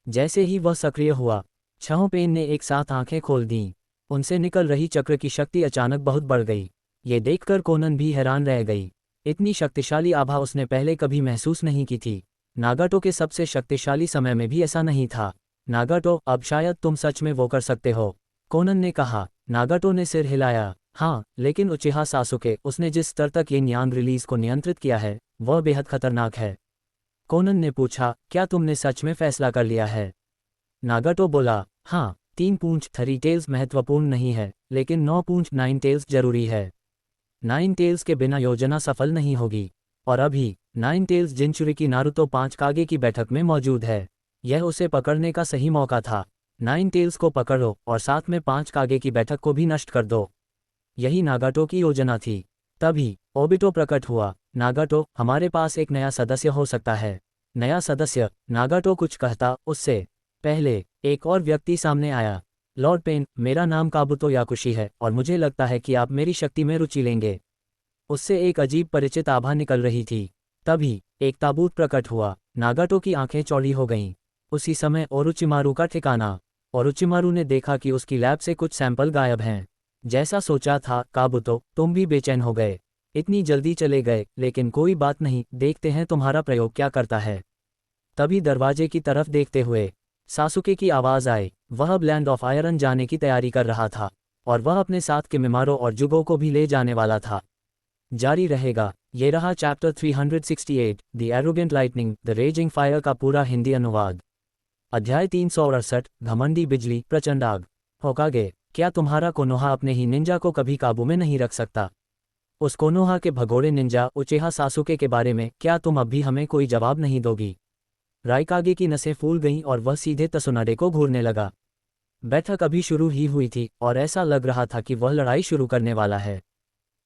जैसे ही वह सक्रिय हुआ, 6 पेन ने एक साथ आंखें खोल दीं। उनसे निकल रही चक्र की शक्ति अचानक बहुत बढ़ गई। ये देखकर कोनन भी हैरान रह गई। इतनी शक्तिशाली आभा उसने पहले कभी महसूस नहीं की थी। नागाटो के सबसे शक्तिशाली समय में भी ऐसा नहीं था। नागाटो, अब शायद तुम सच में वो कर सकते हो, कोनन ने कहा। नागाटो ने सिर हिलाया। हाँ, लेकिन उचिहा सासुके, उसने जिस स्तर तक ये न्यांग रिलीज को नियंत्रित किया है, वह बेहद खतरनाक है। कोनन ने पूछा, क्या तुमने सच में फैसला कर लिया है? नागाटो बोला, हाँ, 3 पूंछ 3 टेल्स महत्वपूर्ण नहीं है, लेकिन 9 पूंछ 9 टेल्स जरूरी है। 9 टेल्स के बिना योजना सफल नहीं होगी। और अभी 9 टेल्स जिनचुरिकी नारुतो 5 कागे की बैठक में मौजूद है। यह उसे पकड़ने का सही मौका था। 9 टेल्स को पकड़ो और साथ में 5 कागे की बैठक को भी नष्ट कर दो। यही नागाटो की योजना थी। तभी ओबिटो प्रकट हुआ। नागाटो, हमारे पास एक नया सदस्य हो सकता है। नया सदस्य? नागाटो कुछ कहता, उससे पहले एक और व्यक्ति सामने आया। लॉर्ड पेन, मेरा नाम काबुतो याकुशी है और मुझे लगता है कि आप मेरी शक्ति में रुचि लेंगे। उससे एक अजीब परिचित आभा निकल रही थी। तभी एक ताबूत प्रकट हुआ। नागाटो की आंखें चौड़ी हो गईं। उसी समय ओरुचिमारू का ठिकाना। ओरुचिमारू ने देखा कि उसकी लैब से कुछ सैंपल गायब हैं। जैसा सोचा था, काबुतो, तुम भी बेचैन हो गए। इतनी जल्दी चले गए, लेकिन कोई बात नहीं, देखते हैं तुम्हारा प्रयोग क्या करता है। तभी दरवाजे की तरफ देखते हुए सासुके की आवाज आई। वह अब लैंड ऑफ आयरन जाने की तैयारी कर रहा था, और वह अपने साथ किमिमारो और जुगो को भी ले जाने वाला था। जारी रहेगा। ये रहा chapter 368, the arrogant lightning, the raising fire का पूरा हिंदी अनुवाद। अध्याय 368, घमंडी बिजली, प्रचंड आग। होकागे, क्या तुम्हारा कोनोहा अपने ही निंजा को कभी काबू में नहीं रख सकता? उस कोनोहा के भगोड़े निंजा उचेहा सासुके के बारे में क्या तुम अब भी हमें कोई जवाब नहीं दोगी? राइकागे की नसें फूल गईं और वह सीधे तसुनाडे को घूरने लगा। बैठक अभी शुरू ही हुई थी और ऐसा लग रहा था कि वह लड़ाई शुरू करने वाला है।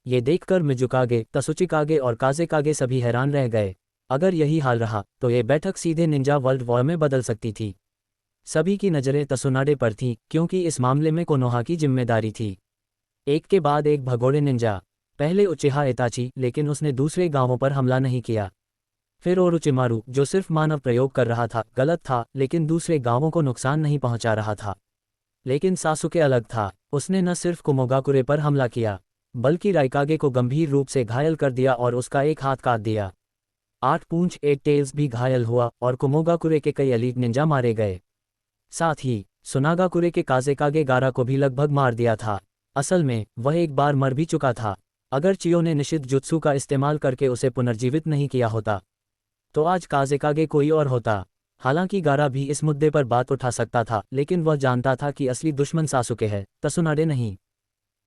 ये देखकर मिजुकागे, तसुचिकागे और काजेकागे सभी हैरान रह गए। अगर यही हाल रहा तो ये बैठक सीधे निंजा वर्ल्ड वॉर में बदल सकती थी। सभी की नज़रें तसुनाडे पर थीं, क्योंकि इस मामले में कोनोहा की जिम्मेदारी थी। एक के बाद एक भगोड़े निंजा। पहले उचिहा इताची, लेकिन उसने दूसरे गांवों पर हमला नहीं किया। फिर ओरुचिमारू, जो सिर्फ मानव प्रयोग कर रहा था, गलत था, लेकिन दूसरे गांवों को नुकसान नहीं पहुंचा रहा था। लेकिन सासुके अलग था। उसने न सिर्फ कुमोगाकुरे पर हमला किया, बल्कि राइकागे को गंभीर रूप से घायल कर दिया और उसका एक हाथ काट दिया। 8 पूंछ 8 टेल्स भी घायल हुआ और कुमोगाकुरे के कई एलीट निंजा मारे गए। साथ ही सुनागाकुरे के काजेकागे गारा को भी लगभग मार दिया था। असल में वह एक बार मर भी चुका था। अगर चियो ने निषिद्ध जुत्सु का इस्तेमाल करके उसे पुनर्जीवित नहीं किया होता तो आज काज़ेकागे कोई और होता। हालांकि गारा भी इस मुद्दे पर बात उठा सकता था, लेकिन वह जानता था कि असली दुश्मन सासुके है, तसुनाडे नहीं।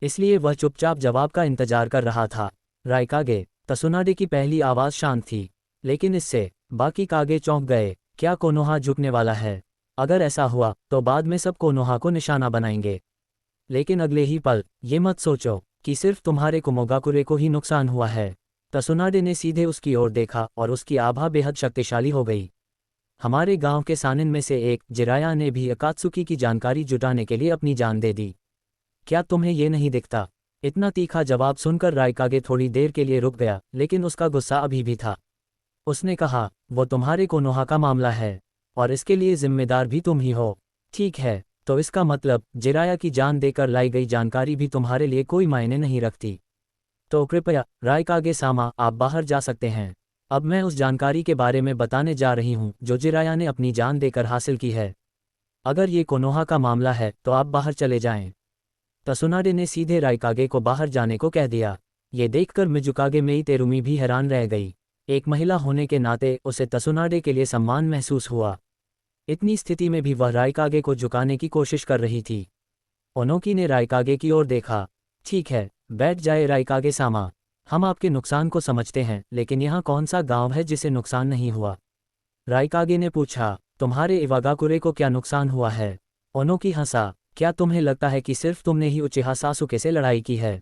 इसलिए वह चुपचाप जवाब का इंतजार कर रहा था। राइकागे। तसुनाडे की पहली आवाज़ शांत थी, लेकिन इससे बाकी कागे चौंक गए। क्या कोनोहा झुकने वाला है? अगर ऐसा हुआ तो बाद में सब कोनोहा को निशाना बनाएंगे। लेकिन अगले ही पल, ये मत सोचो कि सिर्फ तुम्हारे कुमोगाकुरे को ही नुकसान हुआ है। तसुनाडे ने सीधे उसकी ओर देखा और उसकी आभा बेहद शक्तिशाली हो गई। हमारे गांव के सानिन में से एक, जिराया ने भी अकात्सुकी की जानकारी जुटाने के लिए अपनी जान दे दी। क्या तुम्हें ये नहीं दिखता? इतना तीखा जवाब सुनकर राइकागे थोड़ी देर के लिए रुक गया, लेकिन उसका गुस्सा अभी भी था। उसने कहा, वो तुम्हारे कोनोहा का मामला है और इसके लिए जिम्मेदार भी तुम ही हो। ठीक है, तो इसका मतलब जिराया की जान देकर लाई गई जानकारी भी तुम्हारे लिए कोई मायने नहीं रखती। तो कृपया राइकागे सामा, आप बाहर जा सकते हैं। अब मैं उस जानकारी के बारे में बताने जा रही हूँ जो जिराया ने अपनी जान देकर हासिल की है। अगर ये कोनोहा का मामला है तो आप बाहर चले जाएं। तसुनाडे ने सीधे राइकागे को बाहर जाने को कह दिया। ये देखकर मिजुकागे मेई तेरुमी भी हैरान रह गई। एक महिला होने के नाते उसे तसुनाडे के लिए सम्मान महसूस हुआ। इतनी स्थिति में भी वह राइकागे को झुकाने की कोशिश कर रही थी। ओनोकी ने राइकागे की ओर देखा। ठीक है, बैठ जाए राइकागे सामा। हम आपके नुकसान को समझते हैं, लेकिन यहाँ कौन सा गांव है जिसे नुकसान नहीं हुआ? राइकागे ने पूछा। तुम्हारे इवागाकुरे को क्या नुकसान हुआ है? ओनोकी हंसा। क्या तुम्हें लगता है कि सिर्फ तुमने ही उचिहा सासुके से लड़ाई की है?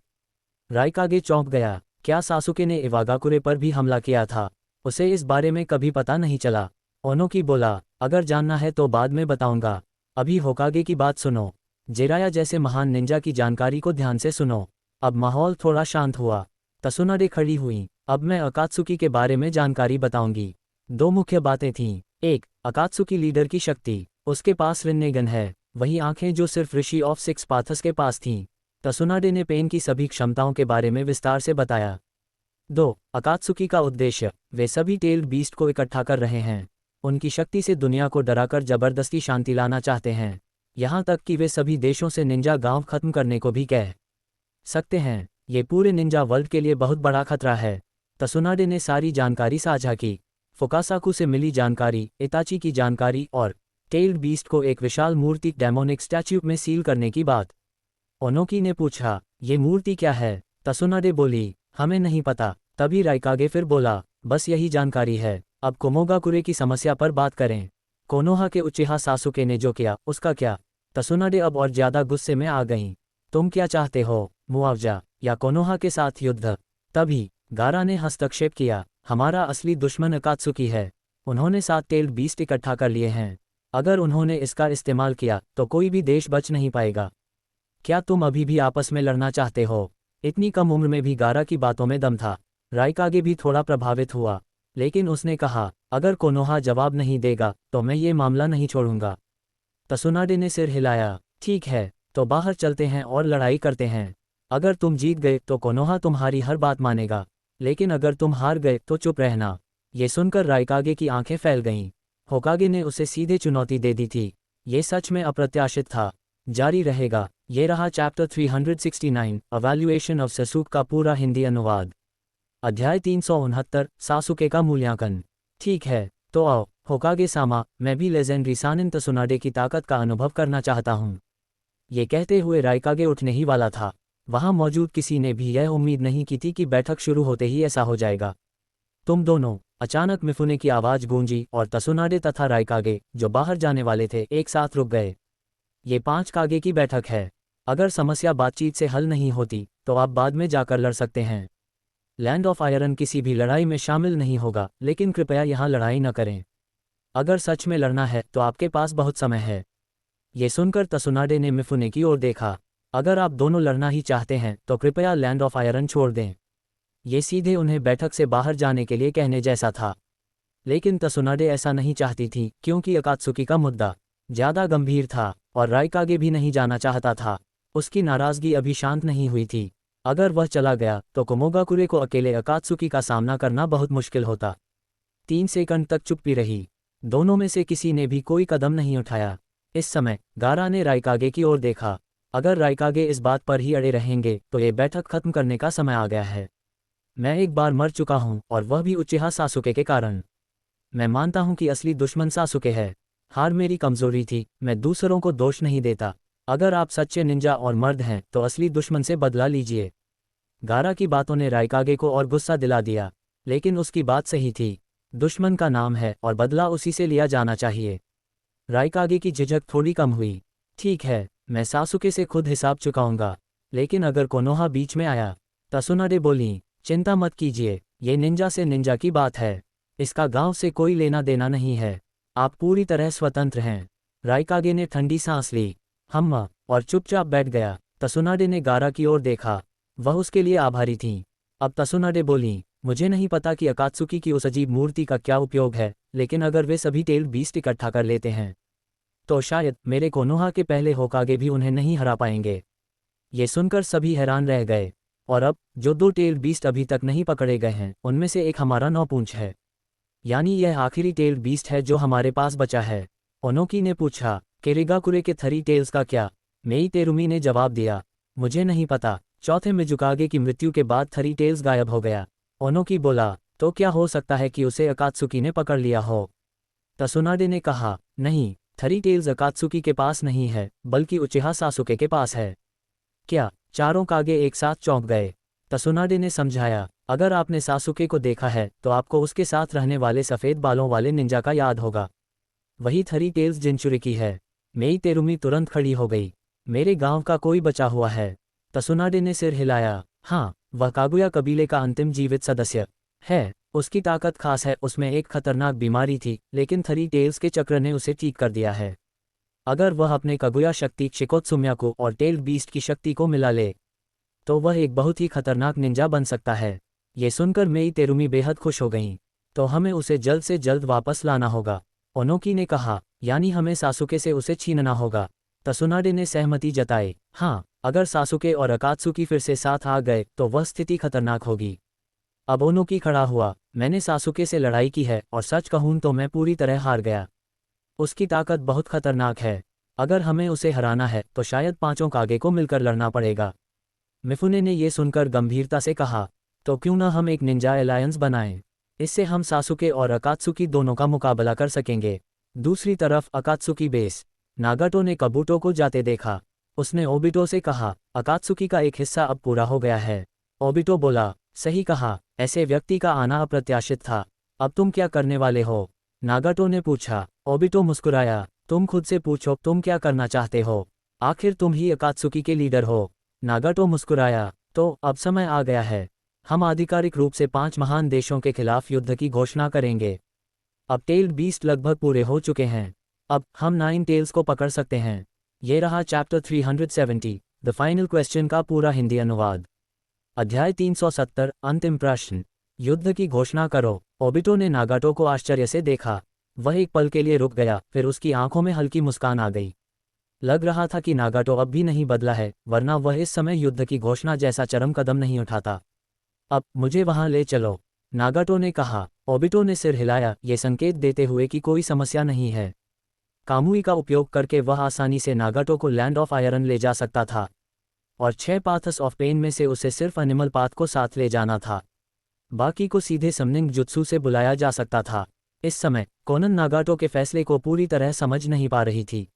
राइकागे चौंक गया। क्या सासुके ने इवागाकुरे पर भी हमला किया था? उसे इस बारे में कभी पता नहीं चला। ओनोकी बोला, अगर जानना है तो बाद में बताऊंगा। अभी होकागे की बात सुनो। जिराया जैसे महान निंजा की जानकारी को ध्यान से सुनो। अब माहौल थोड़ा शांत हुआ। तसुनाडे खड़ी हुई। अब मैं अकात्सुकी के बारे में जानकारी बताऊंगी। दो मुख्य बातें थीं। एक, अकात्सुकी लीडर की शक्ति। उसके पास रिन्नेगन है, वही आंखें जो सिर्फ ऋषि ऑफ सिक्स पाथस के पास थीं। तसुनाडे ने पेन की सभी क्षमताओं के बारे में विस्तार से बताया। 2, अकात्सुकी का उद्देश्य। वे सभी टेल्ड बीस्ट को इकट्ठा कर रहे हैं। उनकी शक्ति से दुनिया को डराकर जबरदस्ती शांति लाना चाहते हैं। यहाँ तक कि वे सभी देशों से निंजा गांव खत्म करने को भी कह सकते हैं। ये पूरे निंजा वर्ल्ड के लिए बहुत बड़ा खतरा है। तसुनाडे ने सारी जानकारी साझा की। फुकासाकू से मिली जानकारी, इताची की जानकारी और टेल्ड बीस्ट को एक विशाल मूर्ति डेमोनिक स्टैच्यू में सील करने की बात। ओनोकी ने पूछा, ये मूर्ति क्या है? तसुनाडे बोली, हमें नहीं पता। तभी राइकागे फिर बोला, बस यही जानकारी है। अब कुमोगाकुरे की समस्या पर बात करें। कोनोहा के उचिहा सासुके ने जो किया, उसका क्या? तसुनाडे अब और ज्यादा गुस्से में आ गईं। तुम क्या चाहते हो, मुआवजा या कोनोहा के साथ युद्ध? तभी गारा ने हस्तक्षेप किया। हमारा असली दुश्मन अकात्सुकी है। उन्होंने 7 टेल्ड बीस्ट इकट्ठा कर लिए हैं। अगर उन्होंने इसका इस्तेमाल किया तो कोई भी देश बच नहीं पाएगा। क्या तुम अभी भी आपस में लड़ना चाहते हो? इतनी कम उम्र में भी गारा की बातों में दम था। राइकागे भी थोड़ा प्रभावित हुआ, लेकिन उसने कहा, अगर कोनोहा जवाब नहीं देगा तो मैं ये मामला नहीं छोड़ूंगा। तसुनाडे ने सिर हिलाया। ठीक है, तो बाहर चलते हैं और लड़ाई करते हैं। अगर तुम जीत गए तो कोनोहा तुम्हारी हर बात मानेगा, लेकिन अगर तुम हार गए तो चुप रहना। ये सुनकर राइकागे की आंखें फैल गईं। होकागे ने उसे सीधे चुनौती दे दी थी। ये सच में अप्रत्याशित था। जारी रहेगा। ये रहा चैप्टर 369, अवैल्यूएशन ऑफ ससूक का पूरा हिंदी अनुवाद। अध्याय 369, सासुके का मूल्यांकन। ठीक है, तो आओ होकागे सामा, मैं भी लेजेंडरी सानिन तसुनाडे की ताकत का अनुभव करना चाहता हूँ। ये कहते हुए राइकागे उठने ही वाला था। वहां मौजूद किसी ने भी यह उम्मीद नहीं की थी कि बैठक शुरू होते ही ऐसा हो जाएगा। तुम दोनों। अचानक मिफुने की आवाज गूंजी और तसुनाडे तथा राइकागे, जो बाहर जाने वाले थे, एक साथ रुक गए। ये 5 कागे की बैठक है। अगर समस्या बातचीत से हल नहीं होती तो आप बाद में जाकर लड़ सकते हैं। लैंड ऑफ आयरन किसी भी लड़ाई में शामिल नहीं होगा, लेकिन कृपया यहाँ लड़ाई न करें। अगर सच में लड़ना है तो आपके पास बहुत समय है। ये सुनकर तसुनाडे ने मिफुने की ओर देखा। अगर आप दोनों लड़ना ही चाहते हैं तो कृपया लैंड ऑफ आयरन छोड़ दें। ये सीधे उन्हें बैठक से बाहर जाने के लिए कहने जैसा था। लेकिन तसुनाडे ऐसा नहीं चाहती थी, क्योंकि अकात्सुकी का मुद्दा ज्यादा गंभीर था और राइकागे भी नहीं जाना चाहता था। उसकी नाराजगी अभी शांत नहीं हुई थी। अगर वह चला गया तो कुमोगाकुरे को अकेले अकात्सुकी का सामना करना बहुत मुश्किल होता। 3 सेकंड तक चुप्पी रही। दोनों में से किसी ने भी कोई कदम नहीं उठाया। इस समय गारा ने राइकागे की ओर देखा। अगर राइकागे इस बात पर ही अड़े रहेंगे तो ये बैठक खत्म करने का समय आ गया है। मैं एक बार मर चुका हूँ और वह भी उचिहा सासुके के कारण। मैं मानता हूँ कि असली दुश्मन सासुके है। हार मेरी कमजोरी थी, मैं दूसरों को दोष नहीं देता। अगर आप सच्चे निंजा और मर्द हैं तो असली दुश्मन से बदला लीजिए। गारा की बातों ने राइकागे को और गुस्सा दिला दिया, लेकिन उसकी बात सही थी। दुश्मन का नाम है और बदला उसी से लिया जाना चाहिए। राइकागे की झिझक थोड़ी कम हुई। ठीक है, मैं सासुके से खुद हिसाब चुकाऊंगा, लेकिन अगर कोनोहा बीच में आया। तसुनाडे बोली, चिंता मत कीजिए, ये निंजा से निंजा की बात है। इसका गांव से कोई लेना देना नहीं है। आप पूरी तरह स्वतंत्र हैं। राइकागे ने ठंडी सांस ली, हम्मा, और चुपचाप बैठ गया। तसुनाडे ने गारा की ओर देखा, वह उसके लिए आभारी थी। अब तसुनाडे बोली, मुझे नहीं पता कि अकात्सुकी की उस अजीब मूर्ति का क्या उपयोग है, लेकिन अगर वे सभी टेल्ड बीस्ट इकट्ठा कर लेते हैं तो शायद मेरे कोनोहा के पहले होकागे भी उन्हें नहीं हरा पाएंगे। ये सुनकर सभी हैरान रह गए। और अब जो 2 टेल्ड बीस्ट अभी तक नहीं पकड़े गए हैं उनमें से एक हमारा 9 पूंछ है, यानी यह आखिरी टेल्ड बीस्ट है जो हमारे पास बचा है। ओनोकी ने पूछा, किरिगाकुरे के 3 टेल्स का क्या? मेई तेरुमी ने जवाब दिया, मुझे नहीं पता। चौथे मिजुकागे की मृत्यु के बाद 3 टेल्स गायब हो गया। ओनोकी बोला, तो क्या हो सकता है कि उसे अकात्सुकी ने पकड़ लिया हो? तसुनाडे ने कहा, नहीं, 3 टेल्स अकात्सुकी के पास नहीं है, बल्कि उचिहा सासुके के पास है। क्या? चारों कागे एक साथ चौंक गए। तसुनाडे ने समझाया, अगर आपने सासुके को देखा है तो आपको उसके साथ रहने वाले सफ़ेद बालों वाले निंजा का याद होगा। वही 3 टेल्स जिनचुरिकी है। मेई तेरुमी तुरंत खड़ी हो गई। मेरे गांव का कोई बचा हुआ है? तसुनाडे ने सिर हिलाया, हाँ, वह कागुया कबीले का अंतिम जीवित सदस्य है। उसकी ताकत खास है, उसमें एक खतरनाक बीमारी थी, लेकिन 3 टेल्स के चक्र ने उसे ठीक कर दिया है। अगर वह अपने कागुया शक्ति शिकोत्सुम्याकु और टेल्ड बीस्ट की शक्ति को मिला ले तो वह एक बहुत ही खतरनाक निंजा बन सकता है। ये सुनकर मेई तेरुमी बेहद खुश हो गईं। तो हमें उसे जल्द से जल्द वापस लाना होगा, ओनोकी ने कहा, यानी हमें सासुके से उसे छीनना होगा। तसुनाडे ने सहमति जताई, हाँ, अगर सासुके और अकात्सुकी फिर से साथ आ गए तो वह स्थिति खतरनाक होगी। अब ओनोकी खड़ा हुआ, मैंने सासुके से लड़ाई की है और सच कहूं तो मैं पूरी तरह हार गया। उसकी ताकत बहुत खतरनाक है। अगर हमें उसे हराना है तो शायद 5 कागे को मिलकर लड़ना पड़ेगा। मिफुने ने यह सुनकर गंभीरता से कहा, तो क्यों न हम एक निंजा अलायंस बनाएं? इससे हम सासुके और अकात्सुकी दोनों का मुकाबला कर सकेंगे। दूसरी तरफ अकात्सुकी बेस। नागाटो ने कबूटो को जाते देखा। उसने ओबिटो से कहा, अकात्सुकी का एक हिस्सा अब पूरा हो गया है। ओबिटो बोला, सही कहा, ऐसे व्यक्ति का आना अप्रत्याशित था। अब तुम क्या करने वाले हो? नागाटो ने पूछा। ओबिटो मुस्कुराया, तुम खुद से पूछो, तुम क्या करना चाहते हो? आखिर तुम ही अकात्सुकी के लीडर हो। नागाटो मुस्कुराया, तो अब समय आ गया है। हम आधिकारिक रूप से 5 महान देशों के खिलाफ युद्ध की घोषणा करेंगे। अब टेल्ड बीस्ट लगभग पूरे हो चुके हैं। अब हम 9 टेल्स को पकड़ सकते हैं। ये रहा चैप्टर 370 द फाइनल क्वेश्चन का पूरा हिंदी अनुवाद। अध्याय 370 अंतिम प्रश्न। युद्ध की घोषणा करो। ओबिटो ने नागाटो को आश्चर्य से देखा। वह एक पल के लिए रुक गया, फिर उसकी आंखों में हल्की मुस्कान आ गई। लग रहा था कि नागाटो अब भी नहीं बदला है, वरना वह इस समय युद्ध की घोषणा जैसा चरम कदम नहीं उठाता। अब मुझे वहां ले चलो, नागाटो ने कहा। ओबिटो ने सिर हिलाया, ये संकेत देते हुए कि कोई समस्या नहीं है। कामुई का उपयोग करके वह आसानी से नागाटो को लैंड ऑफ आयरन ले जा सकता था, और 6 पाथ्स ऑफ पेन में से उसे सिर्फ एनिमल पाथ को साथ ले जाना था। बाकी को सीधे समनिंग जुत्सु से बुलाया जा सकता था। इस समय कोनन नागाटो के फैसले को पूरी तरह समझ नहीं पा रही थी।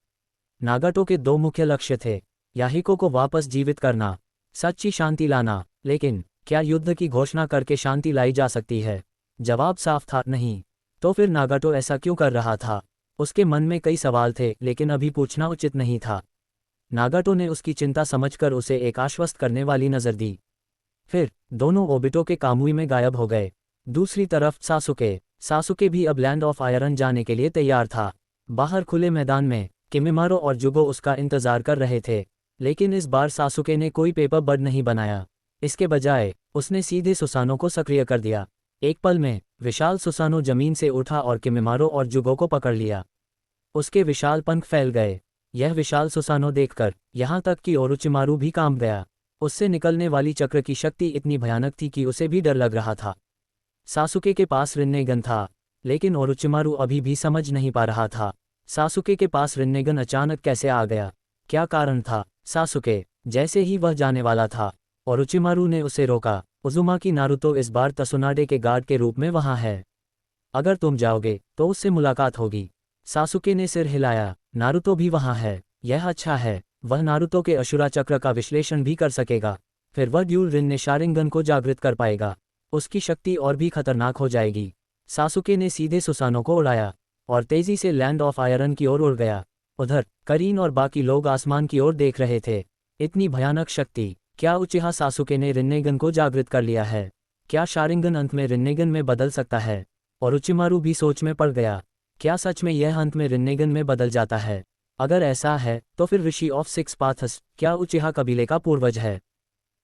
नागाटो के 2 मुख्य लक्ष्य थे, याहिको को वापस जीवित करना, सच्ची शांति लाना। लेकिन क्या युद्ध की घोषणा करके शांति लाई जा सकती है? जवाब साफ था, नहीं। तो फिर नागाटो ऐसा क्यों कर रहा था? उसके मन में कई सवाल थे, लेकिन अभी पूछना उचित नहीं था। नागाटो ने उसकी चिंता समझकर उसे एक आश्वस्त करने वाली नज़र दी। फिर दोनों ओबिटो के कामुई में गायब हो गए। दूसरी तरफ सासुके भी अब लैंड ऑफ आयरन जाने के लिए तैयार था। बाहर खुले मैदान में किमिमारो और जुगो उसका इंतजार कर रहे थे, लेकिन इस बार सासुके ने कोई पेपर बर्ड नहीं बनाया। इसके बजाय उसने सीधे सुसानो को सक्रिय कर दिया। एक पल में विशाल सुसानो जमीन से उठा और किमिमारो और जुगो को पकड़ लिया। उसके विशाल पंख फैल गए। यह विशाल सुसानो देखकर यहाँ तक कि ओरोचिमारू भी कांप गया। उससे निकलने वाली चक्र की शक्ति इतनी भयानक थी कि उसे भी डर लग रहा था। सासुके के पास रिन्नेगन था, लेकिन ओरोचिमारू अभी भी समझ नहीं पा रहा था सासुके के पास रिन्नेगन अचानक कैसे आ गया, क्या कारण था। सासुके, जैसे ही वह जाने वाला था और उचिमारू ने उसे रोका, उजुमाकी नारुतो इस बार तसुनाडे के गार्ड के रूप में वहां है। अगर तुम जाओगे तो उससे मुलाकात होगी। सासुके ने सिर हिलाया। नारुतो भी वहां है, यह अच्छा है, वह नारुतो के अशुरा चक्र का विश्लेषण भी कर सकेगा। फिर वह ड्यूल रिन शारिंगन को जागृत कर पाएगा, उसकी शक्ति और भी खतरनाक हो जाएगी। सासुके ने सीधे सुसानो को उड़ाया और तेजी से लैंड ऑफ आयरन की ओर उड़ गया। उधर करीन और बाकी लोग आसमान की ओर देख रहे थे। इतनी भयानक शक्ति, क्या उचिहा सासुके ने रिन्नेगन को जागृत कर लिया है? क्या शारिंगन अंत में रिन्नेगन में बदल सकता है? और उचिमारू भी सोच में पड़ गया, क्या सच में यह अंत में रिन्नेगन में बदल जाता है? अगर ऐसा है तो फिर ऋषि ऑफ सिक्स पाथस क्या उचिहा कबीले का पूर्वज है?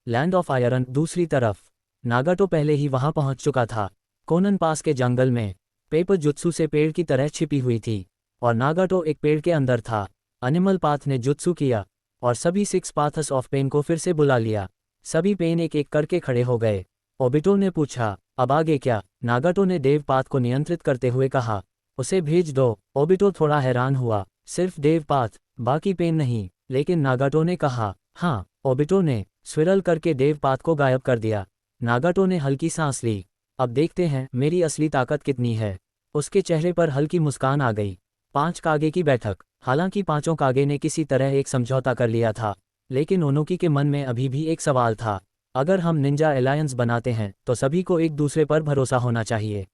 लैंड ऑफ आयरन दूसरी तरफ, नागाटो पहले ही वहां पहुंच चुका था। कोनन पास के जंगल में पेपर जुत्सु से पेड़ की तरह छिपी हुई थी और नागाटो एक पेड़ के अंदर था। एनिमल पाथ ने जुत्सु किया और सभी सिक्स पाथस ऑफ पेन को फिर से बुला लिया। सभी पेन एक एक करके खड़े हो गए। ओबिटो ने पूछा, अब आगे क्या? नागाटो ने देव पाथ को नियंत्रित करते हुए कहा, उसे भेज दो। ओबिटो थोड़ा हैरान हुआ, सिर्फ देव पाथ, बाकी पेन नहीं? लेकिन नागाटो ने कहा, हाँ। ओबिटो ने स्विरल करके देव पाथ को गायब कर दिया। नागाटो ने हल्की सांस ली, अब देखते हैं मेरी असली ताकत कितनी है। उसके चेहरे पर हल्की मुस्कान आ गई। 5 कागे की बैठक। हालांकि पांचों कागे ने किसी तरह एक समझौता कर लिया था, लेकिन ओनोकी के मन में अभी भी एक सवाल था, अगर हम निंजा अलायंस बनाते हैं तो सभी को एक दूसरे पर भरोसा होना चाहिए।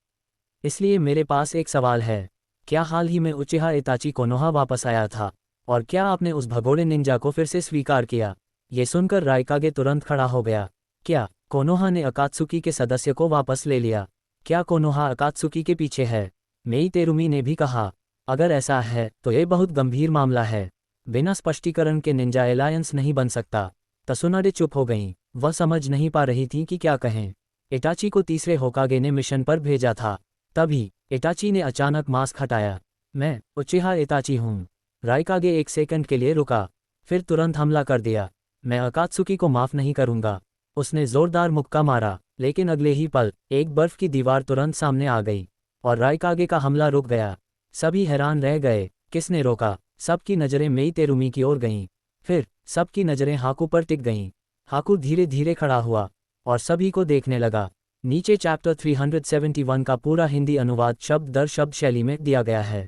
इसलिए मेरे पास एक सवाल है, क्या हाल ही में उचिहा इताची कोनोहा वापस आया था और क्या आपने उस भगोड़े निंजा को फिर से स्वीकार किया? ये सुनकर राइकागे तुरंत खड़ा हो गया। क्या कोनोहा ने अकात्सुकी के सदस्य को वापस ले लिया? क्या कोनोहा अकात्सुकी के पीछे है? मेई तेरुमी ने भी कहा, अगर ऐसा है तो ये बहुत गंभीर मामला है। बिना स्पष्टीकरण के निंजा अलायंस नहीं बन सकता। तसुनाडे चुप हो गईं, वह समझ नहीं पा रही थी कि क्या कहें। इटाची को तीसरे होकागे ने मिशन पर भेजा था। तभी इटाची ने अचानक मास्क हटाया। मैं उचिहा इताची हूँ। राइकागे एक सेकंड के लिए रुका, फिर तुरंत हमला कर दिया। मैं अकात्सुकी को माफ नहीं करूंगा। उसने जोरदार मुक्का मारा, लेकिन अगले ही पल एक बर्फ की दीवार तुरंत सामने आ गई और राइकागे का हमला रुक गया। सभी हैरान रह गए, किसने रोका? सबकी नज़रें मेई तेरुमी की ओर गईं। फिर सबकी नज़रें हाकू पर टिक गईं। हाकू धीरे धीरे खड़ा हुआ और सभी को देखने लगा। नीचे चैप्टर 371 का पूरा हिंदी अनुवाद शब्द दर शब्द शैली में दिया गया है।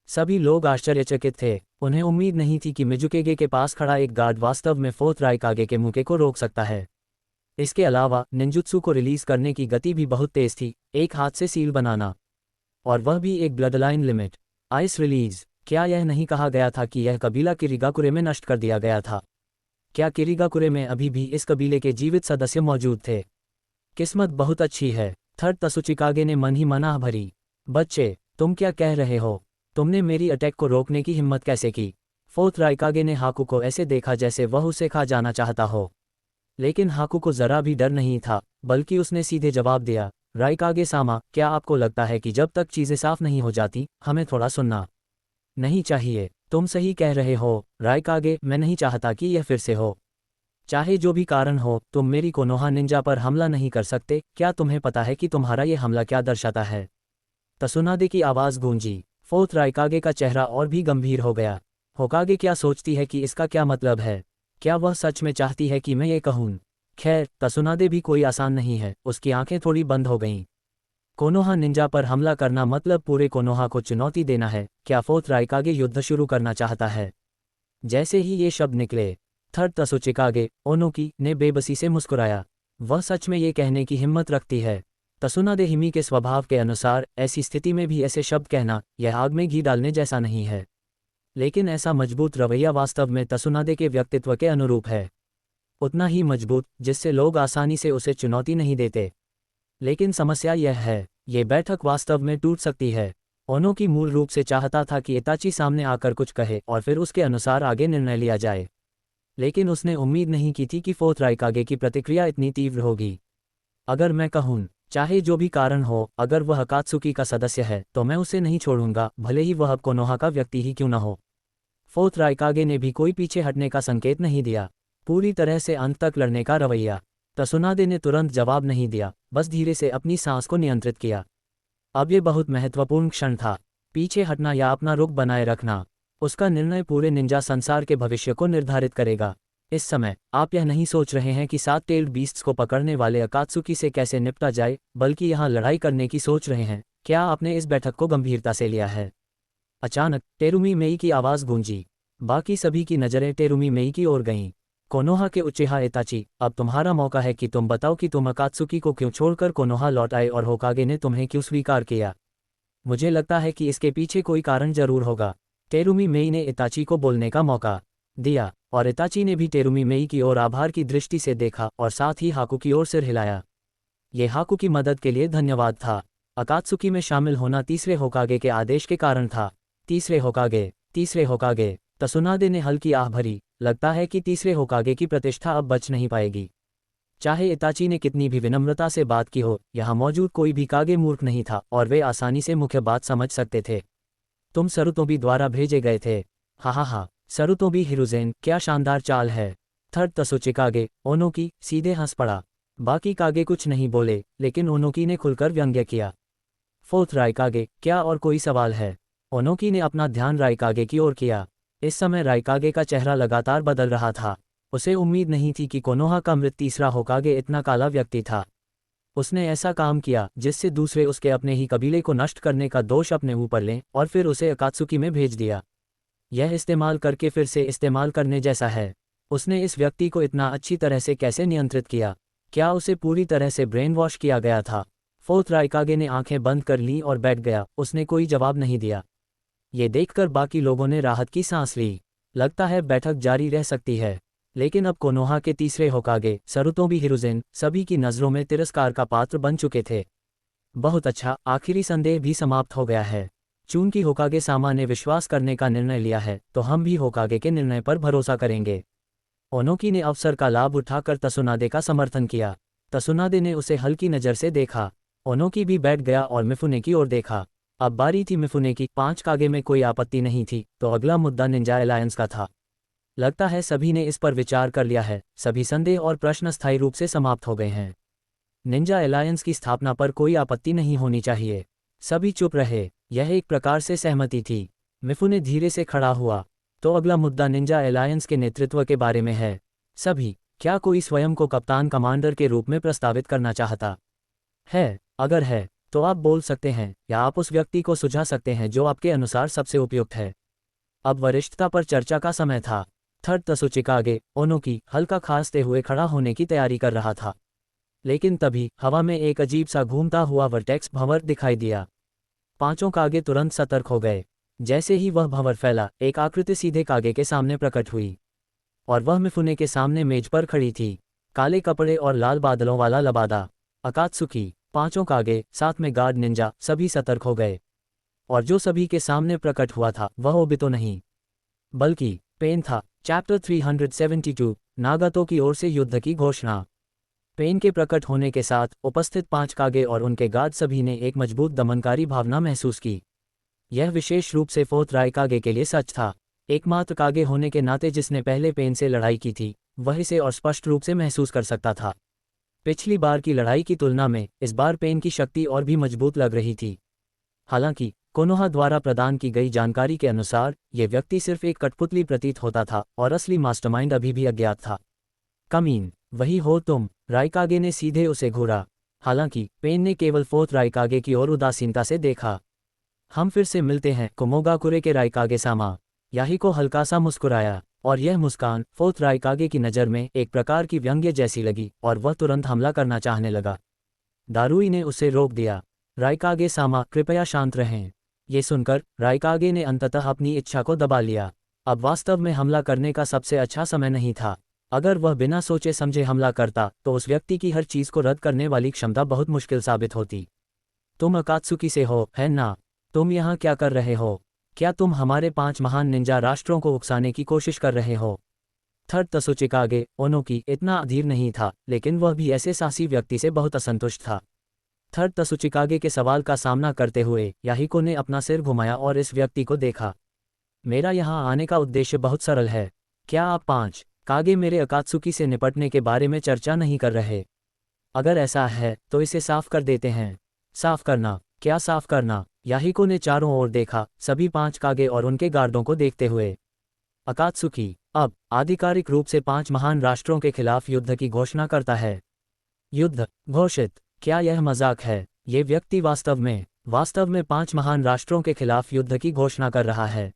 सभी लोग आश्चर्यचकित थे। उन्हें उम्मीद नहीं थी कि मिजुकेगे के पास खड़ा एक गार्ड वास्तव में फोर्थ राइकागे के मुके को रोक सकता है। इसके अलावा निंजुत्सु को रिलीज करने की गति भी बहुत तेज थी, एक हाथ से सील बनाना, और वह भी एक ब्लडलाइन लिमिट आइस रिलीज। क्या यह नहीं कहा गया था कि यह कबीला किरिगाकुरे में नष्ट कर दिया गया था? क्या किरिगाकुरे में अभी भी इस कबीले के जीवित सदस्य मौजूद थे? किस्मत बहुत अच्छी है। थर्ड तसुचिकागे ने मन ही मनाह भरी। बच्चे, तुम क्या कह रहे हो? तुमने मेरी अटैक को रोकने की हिम्मत कैसे की? फोर्थ राइकागे ने हाकू को ऐसे देखा जैसे वह उसे खा जाना चाहता हो। लेकिन हाकू को जरा भी डर नहीं था, बल्कि उसने सीधे जवाब दिया, राइकागे सामा, क्या आपको लगता है कि जब तक चीज़ें साफ नहीं हो जाती हमें थोड़ा सुनना नहीं चाहिए? तुम सही कह रहे हो राइकागे, मैं नहीं चाहता कि यह फिर से हो। चाहे जो भी कारण हो, तुम मेरी कोनोहा निंजा पर हमला नहीं कर सकते। क्या तुम्हें पता है कि तुम्हारा ये हमला क्या दर्शाता है? तसुनादे की आवाज़ गूंजी। फोर्थ राइकागे का चेहरा और भी गंभीर हो गया। होकागे क्या सोचती है कि इसका क्या मतलब है? क्या वह सच में चाहती है कि मैं ये कहूँ? खैर, तसुनादे भी कोई आसान नहीं है। उसकी आंखें थोड़ी बंद हो गईं। कोनोहा निंजा पर हमला करना मतलब पूरे कोनोहा को चुनौती देना है। क्या फोर्थ राइकागे युद्ध शुरू करना चाहता है? जैसे ही ये शब्द निकले, थर्ड तसुचिकागे, ओनोकी, ने बेबसी से मुस्कुराया। वह सच में ये कहने की हिम्मत रखती है। तसुनादे हिमी के स्वभाव के अनुसार ऐसी स्थिति में भी ऐसे शब्द कहना यह आग में घी डालने जैसा नहीं है। लेकिन ऐसा मजबूत रवैया वास्तव में तसुनादे के व्यक्तित्व के अनुरूप है, उतना ही मजबूत जिससे लोग आसानी से उसे चुनौती नहीं देते। लेकिन समस्या यह है, ये बैठक वास्तव में टूट सकती है। ओनोकी मूल रूप से चाहता था कि इताची सामने आकर कुछ कहे और फिर उसके अनुसार आगे निर्णय लिया जाए। लेकिन उसने उम्मीद नहीं की थी कि फोर्थ राइकागे की प्रतिक्रिया इतनी तीव्र होगी। अगर मैं कहूँ, चाहे जो भी कारण हो, अगर वह अकात्सुकी का सदस्य है तो मैं उसे नहीं छोड़ूंगा, भले ही वह अब कोनोहा का व्यक्ति ही क्यों न हो। फोर्थ राइकागे ने भी कोई पीछे हटने का संकेत नहीं दिया, पूरी तरह से अंत तक लड़ने का रवैया। तसुनादे ने तुरंत जवाब नहीं दिया, बस धीरे से अपनी सांस को नियंत्रित किया। अब ये बहुत महत्वपूर्ण क्षण था, पीछे हटना या अपना रुख बनाए रखना। उसका निर्णय पूरे निंजा संसार के भविष्य को निर्धारित करेगा। इस समय आप यह नहीं सोच रहे हैं कि 7 टेल्ड बीस्ट्स को पकड़ने वाले अकात्सुकी से कैसे निपटा जाए, बल्कि यहाँ लड़ाई करने की सोच रहे हैं। क्या आपने इस बैठक को गंभीरता से लिया है? अचानक टेरुमी मेई की आवाज़ गूंजी। बाकी सभी की नज़रें टेरुमी मेई की ओर गईं। कोनोहा के उच्चेहा इताची, अब तुम्हारा मौका है कि तुम बताओ कि तुम अकात्सुकी को क्यों छोड़कर कोनोहा लौट आए और होकागे ने तुम्हें क्यों स्वीकार किया। मुझे लगता है कि इसके पीछे कोई कारण जरूर होगा। टेरुमी मेई ने इताची को बोलने का मौका दिया और इताची ने भी टेरुमी मेई की ओर आभार की दृष्टि से देखा और साथ ही हाकू की ओर सिर हिलाया। ये हाकू की मदद के लिए धन्यवाद था। अकात्सुकी में शामिल होना तीसरे होकागे के आदेश के कारण था। तीसरे होकागे। तसुनादे ने हल्की आह भरी। लगता है कि तीसरे होकागे की प्रतिष्ठा अब बच नहीं पाएगी। चाहे इताची ने कितनी भी विनम्रता से बात की हो, यहाँ मौजूद कोई भी कागे मूर्ख नहीं था और वे आसानी से मुख्य बात समझ सकते थे। तुम सरुतोबी द्वारा भेजे गए थे। हा, सरुतोबी हिरुज़ेन, क्या शानदार चाल है। थर्ड तसुचिकागे, ओनोकी सीधे हंस पड़ा। बाकी कागे कुछ नहीं बोले, लेकिन ओनोकी ने खुलकर व्यंग्य किया। फोर्थ राइकागे, क्या और कोई सवाल है? ओनोकी ने अपना ध्यान राइकागे की ओर किया। इस समय राइकागे का चेहरा लगातार बदल रहा था। उसे उम्मीद नहीं थी कि कोनोहा का मृत तीसरा होकागे इतना काला व्यक्ति था। उसने ऐसा काम किया जिससे दूसरे उसके अपने ही कबीले को नष्ट करने का दोष अपने ऊपर लें और फिर उसे अकात्सुकी में भेज दिया। यह इस्तेमाल करके फिर से इस्तेमाल करने जैसा है। उसने इस व्यक्ति को इतना अच्छी तरह से कैसे नियंत्रित किया? क्या उसे पूरी तरह से ब्रेन वॉश किया गया था? फोर्थ राइकागे ने आंखें बंद कर लीं और बैठ गया। उसने कोई जवाब नहीं दिया। ये देखकर बाकी लोगों ने राहत की सांस ली। लगता है बैठक जारी रह सकती है। लेकिन अब कोनोहा के तीसरे होकागे सरुतोबी हिरुज़ेन सभी की नज़रों में तिरस्कार का पात्र बन चुके थे। बहुत अच्छा, आखिरी संदेह भी समाप्त हो गया है। चूंकि होकागे सामा ने विश्वास करने का निर्णय लिया है, तो हम भी होकागे के निर्णय पर भरोसा करेंगे। ओनोकी ने अवसर का लाभ उठाकर तसुनादे का समर्थन किया। तसुनादे ने उसे हल्की नज़र से देखा। ओनोकी भी बैठ गया और मिफुने की ओर देखा। अब बारी थी मिफुने की। 5 कागे में कोई आपत्ति नहीं थी, तो अगला मुद्दा निंजा अलायंस का था। लगता है सभी ने इस पर विचार कर लिया है। सभी संदेह और प्रश्न स्थायी रूप से समाप्त हो गए हैं। निंजा अलायंस की स्थापना पर कोई आपत्ति नहीं होनी चाहिए। सभी चुप रहे। यह एक प्रकार से सहमति थी। मिफुने धीरे से खड़ा हुआ। तो अगला मुद्दा निंजा अलायंस के नेतृत्व के बारे में है। सभी, क्या कोई स्वयं को कप्तान कमांडर के रूप में प्रस्तावित करना चाहता है? अगर है, तो आप बोल सकते हैं या आप उस व्यक्ति को सुझा सकते हैं जो आपके अनुसार सबसे उपयुक्त है। अब वरिष्ठता पर चर्चा का समय था। थर्ड तसुचिकागे, ओनोकी हल्का खांसते हुए खड़ा होने की तैयारी कर रहा था। लेकिन तभी हवा में एक अजीब सा घूमता हुआ वर्टेक्स भंवर दिखाई दिया। पांचों कागे तुरंत सतर्क हो गए। जैसे ही वह भंवर फैला, एक आकृति सीधे कागे के सामने प्रकट हुई और वह मिफुने के सामने मेज पर खड़ी थी। काले कपड़े और लाल बादलों वाला लबादा। अकात्सुकी, पांचों कागे, साथ में गार्ड निंजा, सभी सतर्क हो गए। और जो सभी के सामने प्रकट हुआ था वह ओबितो नहीं, बल्कि पेन था। चैप्टर 372, नागातो की ओर से युद्ध की घोषणा। पेन के प्रकट होने के साथ उपस्थित 5 कागे और उनके गार्ड सभी ने एक मजबूत दमनकारी भावना महसूस की। यह विशेष रूप से फोर्थ राइकागे के लिए सच था। एकमात्र कागे होने के नाते जिसने पहले पेन से लड़ाई की थी, वह इसे और स्पष्ट रूप से महसूस कर सकता था। पिछली बार की लड़ाई की तुलना में इस बार पेन की शक्ति और भी मजबूत लग रही थी। हालांकि कोनोहा द्वारा प्रदान की गई जानकारी के अनुसार यह व्यक्ति सिर्फ एक कठपुतली प्रतीत होता था और असली मास्टरमाइंड अभी भी अज्ञात था। कमीन, वही हो तुम? राइकागे ने सीधे उसे घूरा। हालांकि पेन ने केवल फोर्थ राइकागे की ओर उदासीनता से देखा। हम फिर से मिलते हैं, कुमोगाकुरे के राइकागे सामा। याहिको हल्का सा मुस्कुराया और यह मुस्कान फोर्थ राइकागे की नज़र में एक प्रकार की व्यंग्य जैसी लगी और वह तुरंत हमला करना चाहने लगा। दारुई ने उसे रोक दिया। राइकागे सामा, कृपया शांत रहें। ये सुनकर राइकागे ने अंततः अपनी इच्छा को दबा लिया। अब वास्तव में हमला करने का सबसे अच्छा समय नहीं था। अगर वह बिना सोचे समझे हमला करता तो उस व्यक्ति की हर चीज़ को रद्द करने वाली क्षमता बहुत मुश्किल साबित होती। तुम अकात्सुकी से हो, है ना? तुम यहाँ क्या कर रहे हो? क्या तुम हमारे 5 महान निंजा राष्ट्रों को उकसाने की कोशिश कर रहे हो? थर्ड तसुचिकागे, ओनोकी इतना अधीर नहीं था, लेकिन वह भी ऐसे साहसी व्यक्ति से बहुत असंतुष्ट था। थर्ड तसुचिकागे के सवाल का सामना करते हुए याहिको ने अपना सिर घुमाया और इस व्यक्ति को देखा। मेरा यहाँ आने का उद्देश्य बहुत सरल है। क्या आप 5 कागे मेरे अकात्सुकी से निपटने के बारे में चर्चा नहीं कर रहे? अगर ऐसा है तो इसे साफ कर देते हैं। साफ करना? क्या साफ करना? याहिको ने चारों ओर देखा, सभी 5 कागे और उनके गार्डों को देखते हुए। अकात्सुकी अब आधिकारिक रूप से 5 महान राष्ट्रों के खिलाफ युद्ध की घोषणा करता है। युद्ध घोषित। क्या यह मजाक है? ये व्यक्ति वास्तव में 5 महान राष्ट्रों के खिलाफ युद्ध की घोषणा कर रहा है।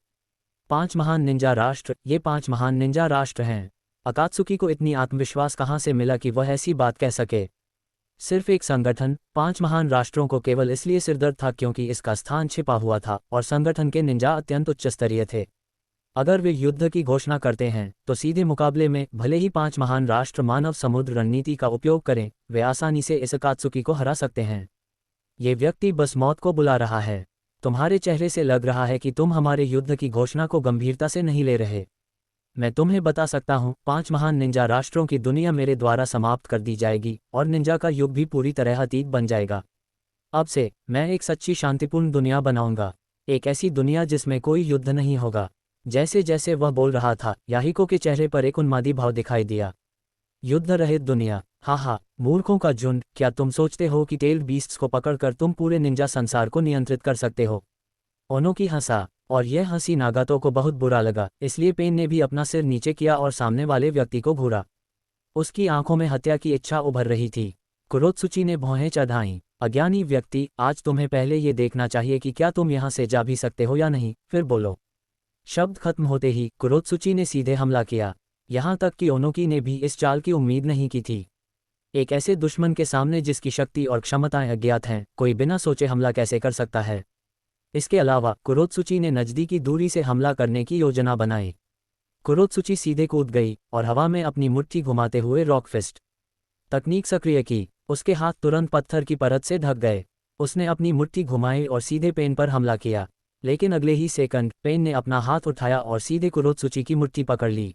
5 महान निंजा राष्ट्र, ये 5 महान निंजा राष्ट्र हैं। अकात्सुकी को इतनी आत्मविश्वास कहाँ से मिला कि वह ऐसी बात कह सके? सिर्फ एक संगठन 5 महान राष्ट्रों को केवल इसलिए सिरदर्द था क्योंकि इसका स्थान छिपा हुआ था और संगठन के निंजा अत्यंत उच्च स्तरीय थे। अगर वे युद्ध की घोषणा करते हैं तो सीधे मुकाबले में भले ही 5 महान राष्ट्र मानव समुद्र रणनीति का उपयोग करें, वे आसानी से इस अकात्सुकी को हरा सकते हैं। ये व्यक्ति बस मौत को बुला रहा है। तुम्हारे चेहरे से लग रहा है कि तुम हमारे युद्ध की घोषणा को गंभीरता से नहीं ले रहे। मैं तुम्हें बता सकता हूँ, 5 महान निंजा राष्ट्रों की दुनिया मेरे द्वारा समाप्त कर दी जाएगी और निंजा का युग भी पूरी तरह अतीत बन जाएगा। अब से मैं एक सच्ची शांतिपूर्ण दुनिया बनाऊंगा, एक ऐसी दुनिया जिसमें कोई युद्ध नहीं होगा। जैसे जैसे वह बोल रहा था, याहिको के चेहरे पर एक उन्मादी भाव दिखाई दिया। युद्ध रहित दुनिया, हाँ, मूर्खों का झुंड, क्या तुम सोचते हो कि टेल्ड बीस्ट्स को पकड़कर तुम पूरे निंजा संसार को नियंत्रित कर सकते हो? ओनोकी हंसा, और यह हंसी नागातो को बहुत बुरा लगा, इसलिए पेन ने भी अपना सिर नीचे किया और सामने वाले व्यक्ति को घूरा। उसकी आंखों में हत्या की इच्छा उभर रही थी। कुरोत्सुची ने भौहें चढ़ाईं। अज्ञानी व्यक्ति, आज तुम्हें पहले ये देखना चाहिए कि क्या तुम यहाँ से जा भी सकते हो या नहीं, फिर बोलो। शब्द खत्म होते ही कुरोत्सुची ने सीधे हमला किया। यहाँ तक कि ओनोकी ने भी इस चाल की उम्मीद नहीं की थी। एक ऐसे दुश्मन के सामने जिसकी शक्ति और क्षमताएं अज्ञात हैं, कोई बिना सोचे हमला कैसे कर सकता है? इसके अलावा कुरोत्सुची ने नज़दीकी दूरी से हमला करने की योजना बनाई। कुरोत्सुची सीधे कूद गई और हवा में अपनी मुट्ठी घुमाते हुए रॉक फिस्ट तकनीक सक्रिय की। उसके हाथ तुरंत पत्थर की परत से ढक गए। उसने अपनी मुट्ठी घुमाई और सीधे पेन पर हमला किया, लेकिन अगले ही सेकंड पेन ने अपना हाथ उठाया और सीधे कुरोत्सुची की मुट्ठी पकड़ ली।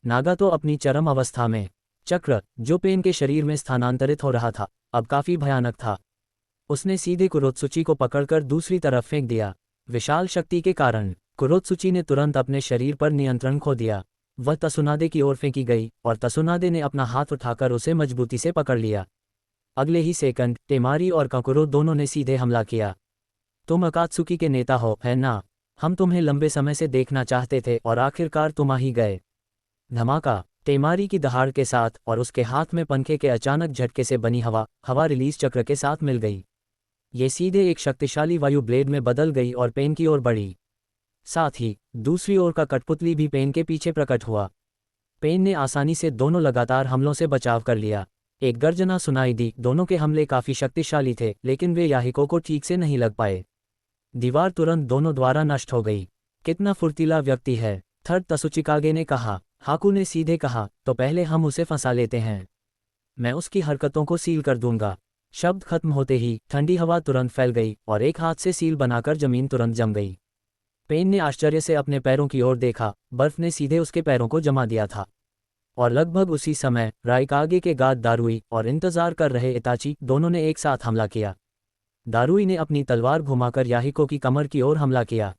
नागातो अपनी चरम अवस्था में। चक्र, जो पेन के शरीर में स्थानांतरित हो रहा था, अब काफी भयानक था। उसने सीधे कुरोत्सुची को पकड़कर दूसरी तरफ फेंक दिया। विशाल शक्ति के कारण कुरोत्सुची ने तुरंत अपने शरीर पर नियंत्रण खो दिया। वह तसुनादे की ओर फेंकी गई और तसुनादे ने अपना हाथ उठाकर उसे मजबूती से पकड़ लिया। अगले ही सेकंड टेमारी और काकुरो दोनों ने सीधे हमला किया। तुम अकात्सुकी के नेता हो, है ना? हम तुम्हें लंबे समय से देखना चाहते थे और आखिरकार तुम आ ही गए। धमाका, टेमारी की दहाड़ के साथ और उसके हाथ में पंखे के अचानक झटके से बनी हवा रिलीज चक्र के साथ मिल गई। ये सीधे एक शक्तिशाली वायु ब्लेड में बदल गई और पेन की ओर बढ़ी। साथ ही दूसरी ओर का कठपुतली भी पेन के पीछे प्रकट हुआ। पेन ने आसानी से दोनों लगातार हमलों से बचाव कर लिया। एक गर्जना सुनाई दी। दोनों के हमले काफी शक्तिशाली थे, लेकिन वे याहिको को ठीक से नहीं लग पाए। दीवार तुरंत दोनों द्वारा नष्ट हो गई। कितना फुर्तीला व्यक्ति है, थर्ड तसुचिकागे ने कहा। हाकू ने सीधे कहा, तो पहले हम उसे फंसा लेते हैं। मैं उसकी हरकतों को सील कर दूंगा। शब्द खत्म होते ही ठंडी हवा तुरंत फैल गई और एक हाथ से सील बनाकर जमीन तुरंत जम गई। पेन ने आश्चर्य से अपने पैरों की ओर देखा। बर्फ ने सीधे उसके पैरों को जमा दिया था। और लगभग उसी समय राइकागे के गार्ड दारुई और इंतजार कर रहे इताची दोनों ने एक साथ हमला किया। दारुई ने अपनी तलवार घुमाकर याहिको की कमर की ओर हमला किया।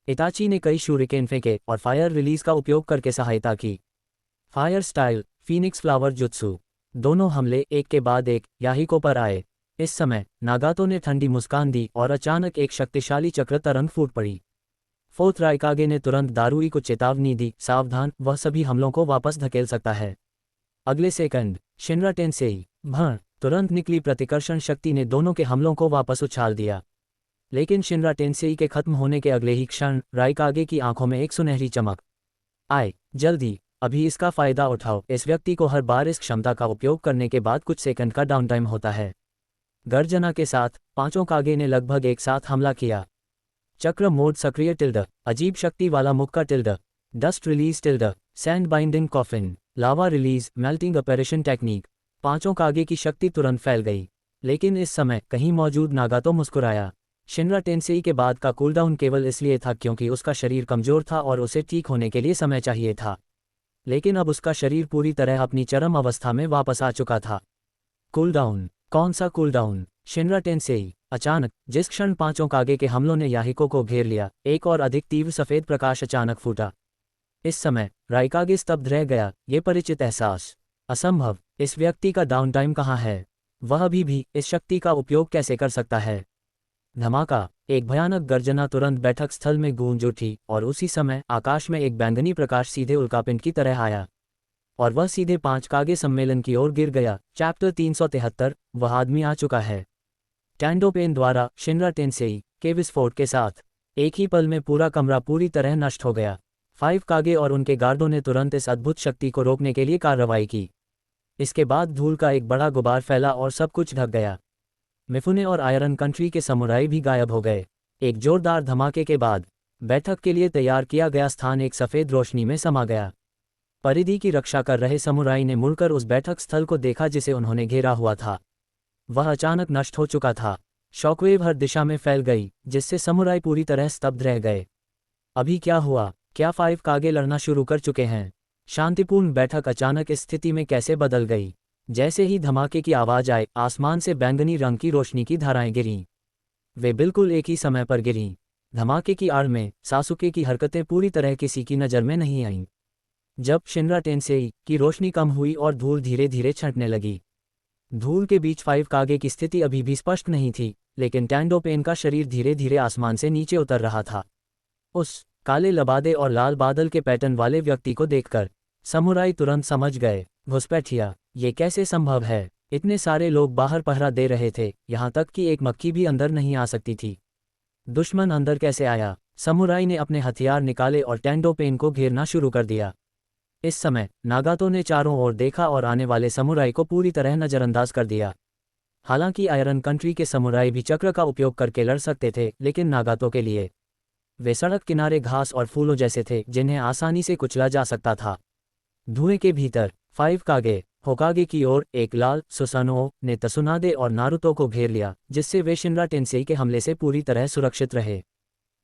इताची ने कई शूरिकेन फेंके और फायर रिलीज का उपयोग करके सहायता की। Fire style, Phoenix flower jutsu. दोनों हमले एक के बाद एक याहिको पर आए। इस समय नागातो ने ठंडी मुस्कान दी और अचानक एक शक्तिशाली चक्र तरंग फूट पड़ी। फोर्थ राइकागे ने तुरंत दारुई को चेतावनी दी, सावधान, वह सभी हमलों को वापस धकेल सकता है। अगले सेकंड शिनरा टेंसेई भण तुरंत निकली प्रतिकर्षण शक्ति ने दोनों के हमलों को वापस उछाल दिया। लेकिन शिनरा टेंसेई के खत्म होने के अगले ही क्षण राइकागे की आंखों में एक सुनहरी चमक आई। जल्दी, अभी इसका फायदा उठाओ। इस व्यक्ति को हर बार इस क्षमता का उपयोग करने के बाद कुछ सेकंड का डाउन टाइम होता है। गर्जना के साथ पांचों कागे ने लगभग एक साथ हमला किया। चक्र मोड सक्रिय टिल्ड, अजीब शक्ति वाला मुक्का tilde, dust release tilde, sand binding coffin, lava release, melting operation technique. पांचों कागे की शक्ति तुरंत फैल गई। लेकिन इस समय कहीं मौजूद नागातो मुस्कुराया। शिनरा टेंसेई के बाद का कूलडाउन केवल इसलिए था क्योंकि उसका शरीर कमजोर था और उसे ठीक होने के लिए समय चाहिए था। लेकिन अब उसका शरीर पूरी तरह अपनी चरम अवस्था में वापस आ चुका था। कूलडाउन? कौन सा कूलडाउन? शिनरा टेंसेई। अचानक जिस क्षण पांचों कागे के हमलों ने याहिको को घेर लिया, एक और अधिक तीव्र सफेद प्रकाश अचानक फूटा। इस समय राइकागे स्तब्ध रह गया। ये परिचित एहसास, असंभव। इस व्यक्ति का डाउन टाइम कहाँ है? वह अभी भी इस शक्ति का उपयोग कैसे कर सकता है? धमाका, एक भयानक गर्जना तुरंत बैठक स्थल में गूंज उठी और उसी समय आकाश में एक बैंगनी प्रकाश सीधे उल्कापिंड की तरह आया और वह सीधे 5 कागे सम्मेलन की ओर गिर गया। चैप्टर 373 वह आदमी आ चुका है। टैंडो पेन द्वारा शिनरा टेंसेई के विस्फोट के साथ एक ही पल में पूरा कमरा पूरी तरह नष्ट हो गया। 5 कागे और उनके गार्डों ने तुरंत इस अद्भुत शक्ति को रोकने के लिए कार्रवाई की। इसके बाद धूल का एक बड़ा गुबार फैला और सब कुछ ढक गया। मिफुने और आयरन कंट्री के समुराई भी गायब हो गए। एक जोरदार धमाके के बाद बैठक के लिए तैयार किया गया स्थान एक सफ़ेद रोशनी में समा गया। परिधि की रक्षा कर रहे समुराई ने मुड़कर उस बैठक स्थल को देखा जिसे उन्होंने घेरा हुआ था। वह अचानक नष्ट हो चुका था। शॉकवेव हर दिशा में फैल गई जिससे समुराई पूरी तरह स्तब्ध रह गए। अभी क्या हुआ? क्या 5 कागे लड़ना शुरू कर चुके हैं? शांतिपूर्ण बैठक अचानक इस स्थिति में कैसे बदल गई? जैसे ही धमाके की आवाज़ आई, आसमान से बैंगनी रंग की रोशनी की धाराएं गिरीं। वे बिल्कुल एक ही समय पर गिरीं। धमाके की आड़ में सासुके की हरकतें पूरी तरह किसी की नज़र में नहीं आईं। जब शिनरा टेंसेई की रोशनी कम हुई और धूल धीरे धीरे छंटने लगी, धूल के बीच 5 कागे की स्थिति अभी भी स्पष्ट नहीं थी, लेकिन टैंडो पेन का शरीर धीरे धीरे आसमान से नीचे उतर रहा था। उस काले लबादे और लाल बादल के पैटर्न वाले व्यक्ति को देखकर समुराई तुरंत समझ गए। घुसपैठिया, ये कैसे संभव है? इतने सारे लोग बाहर पहरा दे रहे थे, यहाँ तक कि एक मक्खी भी अंदर नहीं आ सकती थी। दुश्मन अंदर कैसे आया? समुराई ने अपने हथियार निकाले और टैंडो पेन को घेरना शुरू कर दिया। इस समय नागातो ने चारों ओर देखा और आने वाले समुराई को पूरी तरह नज़रअंदाज कर दिया। हालांकि आयरन कंट्री के समुराई भी चक्र का उपयोग करके लड़ सकते थे, लेकिन नागातो के लिए वे सड़क किनारे घास और फूलों जैसे थे जिन्हें आसानी से कुचला जा सकता था। धुएं के भीतर 5 कागे होकागे की ओर एक लाल सुसानो ने तसुनादे और नारुतो को घेर लिया, जिससे वे शिनरा टेंसेई के हमले से पूरी तरह सुरक्षित रहे।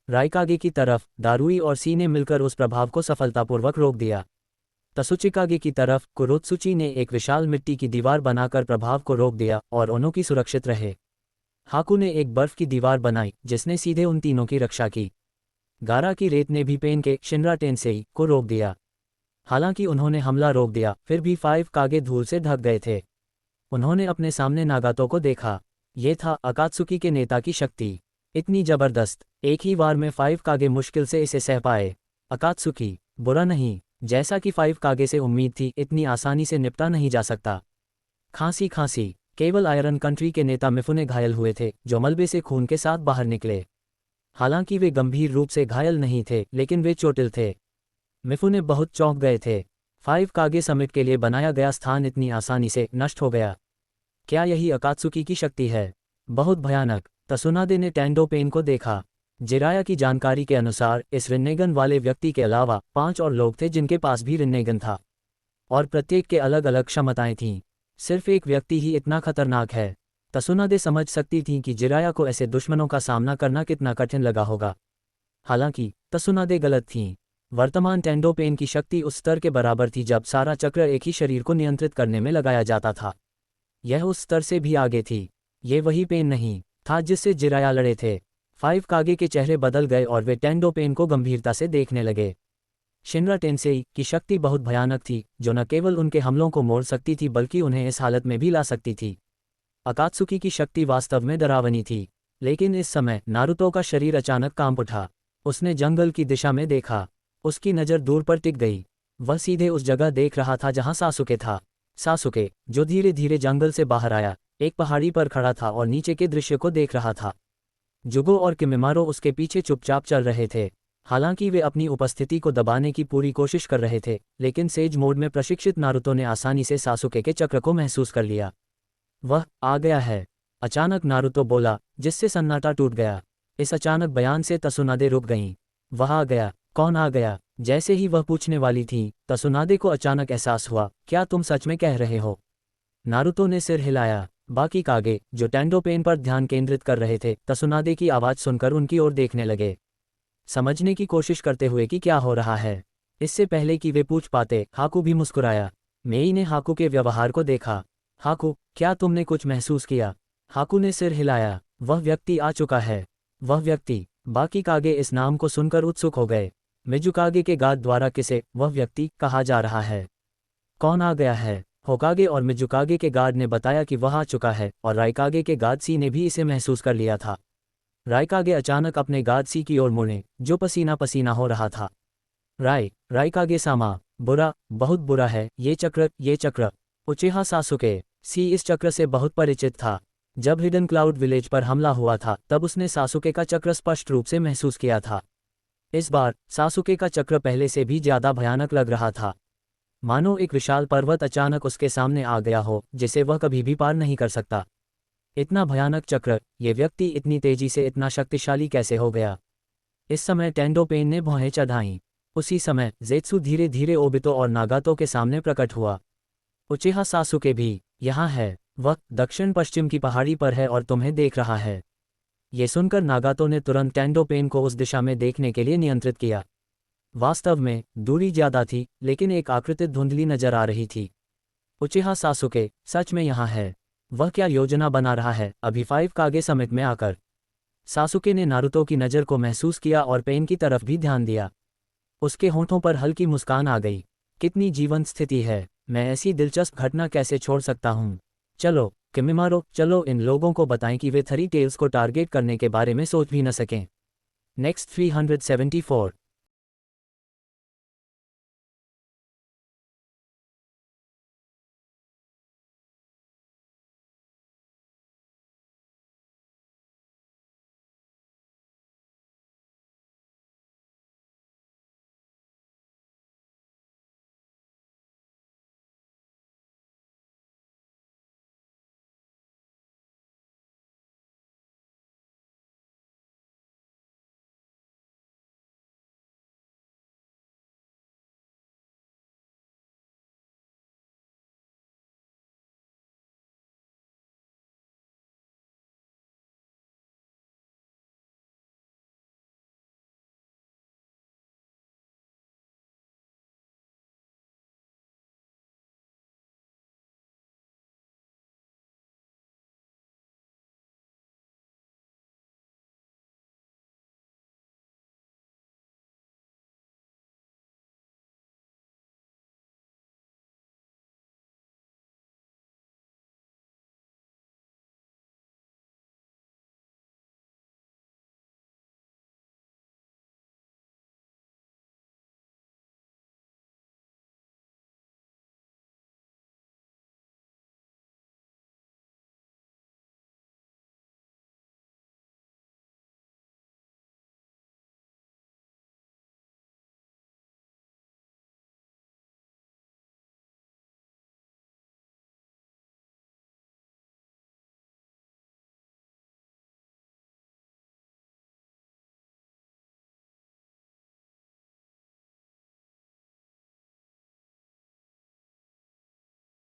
राइकागे की तरफ दारुई और सी ने मिलकर उस प्रभाव को सफलतापूर्वक रोक दिया। तसुचिकागे की तरफ कुरोत्सुची ने एक विशाल मिट्टी की दीवार बनाकर प्रभाव को रोक दिया और ओनोकी सुरक्षित रहे। हाकू ने एक बर्फ की दीवार बनाई जिसने सीधे उन तीनों की रक्षा की। गारा की रेत ने भी पेन के शिनरा टेंसेई को रोक दिया। हालांकि उन्होंने हमला रोक दिया, फिर भी 5 कागे धूल से ढक गए थे। उन्होंने अपने सामने नागातो को देखा। ये था अकात्सुकी के नेता की शक्ति, इतनी जबरदस्त। एक ही बार में 5 कागे मुश्किल से इसे सह पाए। अकात्सुकी बुरा नहीं, जैसा कि 5 कागे से उम्मीद थी, इतनी आसानी से निपटा नहीं जा सकता। खांसी, केवल आयरन कंट्री के नेता मिफुने घायल हुए थे, जो मलबे से खून के साथ बाहर निकले। हालांकि वे गंभीर रूप से घायल नहीं थे, लेकिन वे चोटिल थे। मिफुने बहुत चौंक गए थे। 5 कागे समिट के लिए बनाया गया स्थान इतनी आसानी से नष्ट हो गया। क्या यही अकात्सुकी की शक्ति है? बहुत भयानक। तसुनादे ने टैंडो पेन को देखा। जिराया की जानकारी के अनुसार इस रिन्नेगन वाले व्यक्ति के अलावा 5 और लोग थे जिनके पास भी रिन्नेगन था, और प्रत्येक के अलग अलग क्षमताएं थीं। सिर्फ एक व्यक्ति ही इतना खतरनाक है। तसुनादे समझ सकती थीं कि जिराया को ऐसे दुश्मनों का सामना करना कितना कठिन लगा होगा। हालांकि तसुनादे गलत थीं। वर्तमान टैंडो पेन की शक्ति उस स्तर के बराबर थी जब सारा चक्र एक ही शरीर को नियंत्रित करने में लगाया जाता था। यह उस स्तर से भी आगे थी। ये वही पेन नहीं था जिससे जिराया लड़े थे। 5 कागे के चेहरे बदल गए और वे टैंडो पेन को गंभीरता से देखने लगे। शिनरा टेंसेई की शक्ति बहुत भयानक थी, जो न केवल उनके हमलों को मोड़ सकती थी बल्कि उन्हें इस हालत में भी ला सकती थी। अकात्सुकी की शक्ति वास्तव में डरावनी थी। लेकिन इस समय नारुतो का शरीर अचानक कांप उठा। उसने जंगल की दिशा में देखा। उसकी नज़र दूर पर टिक गई। वह सीधे उस जगह देख रहा था जहां सासुके था। सासुके, जो धीरे धीरे जंगल से बाहर आया, एक पहाड़ी पर खड़ा था और नीचे के दृश्य को देख रहा था। जुगो और किमिमारो उसके पीछे चुपचाप चल रहे थे। हालांकि वे अपनी उपस्थिति को दबाने की पूरी कोशिश कर रहे थे, लेकिन सेज मोड में प्रशिक्षित नारुतो ने आसानी से सासुके के चक्र को महसूस कर लिया। वह आ गया है, अचानक नारुतो बोला, जिससे सन्नाटा टूट गया। इस अचानक बयान से तसुनादे रुक गईं। वह आ गया? कौन आ गया? जैसे ही वह पूछने वाली थी, तसुनादे को अचानक एहसास हुआ, क्या तुम सच में कह रहे हो? नारुतो ने सिर हिलाया। बाकी कागे, जो टैंडो पेन पर ध्यान केंद्रित कर रहे थे, तसुनादे की आवाज़ सुनकर उनकी ओर देखने लगे, समझने की कोशिश करते हुए कि क्या हो रहा है। इससे पहले कि वे पूछ पाते, हाकू भी मुस्कुराया। मेई ने हाकू के व्यवहार को देखा। हाकू, क्या तुमने कुछ महसूस किया? हाकू ने सिर हिलाया। वह व्यक्ति आ चुका है। वह व्यक्ति। बाकी कागे इस नाम को सुनकर उत्सुक हो गए। मिजुकागे के गार्ड द्वारा किसे वह व्यक्ति कहा जा रहा है? कौन आ गया है? होकागे और मिजुकागे के गार्ड ने बताया कि वह आ चुका है, और राइकागे के गार्ड सी ने भी इसे महसूस कर लिया था। रायकागे अचानक अपने गादसी की ओर मुड़े, जो पसीना पसीना हो रहा था। रायकागे सामा, बुरा, बहुत बुरा है, ये चक्र। उचिहा सासुके सी इस चक्र से बहुत परिचित था। जब हिडन क्लाउड विलेज पर हमला हुआ था तब उसने सासुके का चक्र स्पष्ट रूप से महसूस किया था। इस बार सासुके का चक्र पहले से भी ज्यादा भयानक लग रहा था, मानो एक विशाल पर्वत अचानक उसके सामने आ गया हो जिसे वह कभी भी पार नहीं कर सकता। इतना भयानक चक्र, ये व्यक्ति इतनी तेजी से इतना शक्तिशाली कैसे हो गया? इस समय टेंडो पेन ने भौहें चढ़ाईं। उसी समय ज़ेत्सु धीरे धीरे ओबितो और नागातो के सामने प्रकट हुआ। उचिहा सासुके भी यहाँ है, वह दक्षिण पश्चिम की पहाड़ी पर है और तुम्हें देख रहा है। ये सुनकर नागातो ने तुरंत टेंडो पेन को उस दिशा में देखने के लिए नियंत्रित किया। वास्तव में दूरी ज्यादा थी, लेकिन एक आकृति धुंधली नजर आ रही थी। उचिहा सासुके सच में यहाँ है। वह क्या योजना बना रहा है अभी 5 कागे समिट में आकर? सासुके ने नारुतो की नज़र को महसूस किया और पेन की तरफ भी ध्यान दिया। उसके होंठों पर हल्की मुस्कान आ गई। कितनी जीवंत स्थिति है, मैं ऐसी दिलचस्प घटना कैसे छोड़ सकता हूँ? चलो किमिमारो, चलो इन लोगों को बताएं कि वे थ्री टेल्स को टारगेट करने के बारे में सोच भी न सकें। नेक्स्ट 374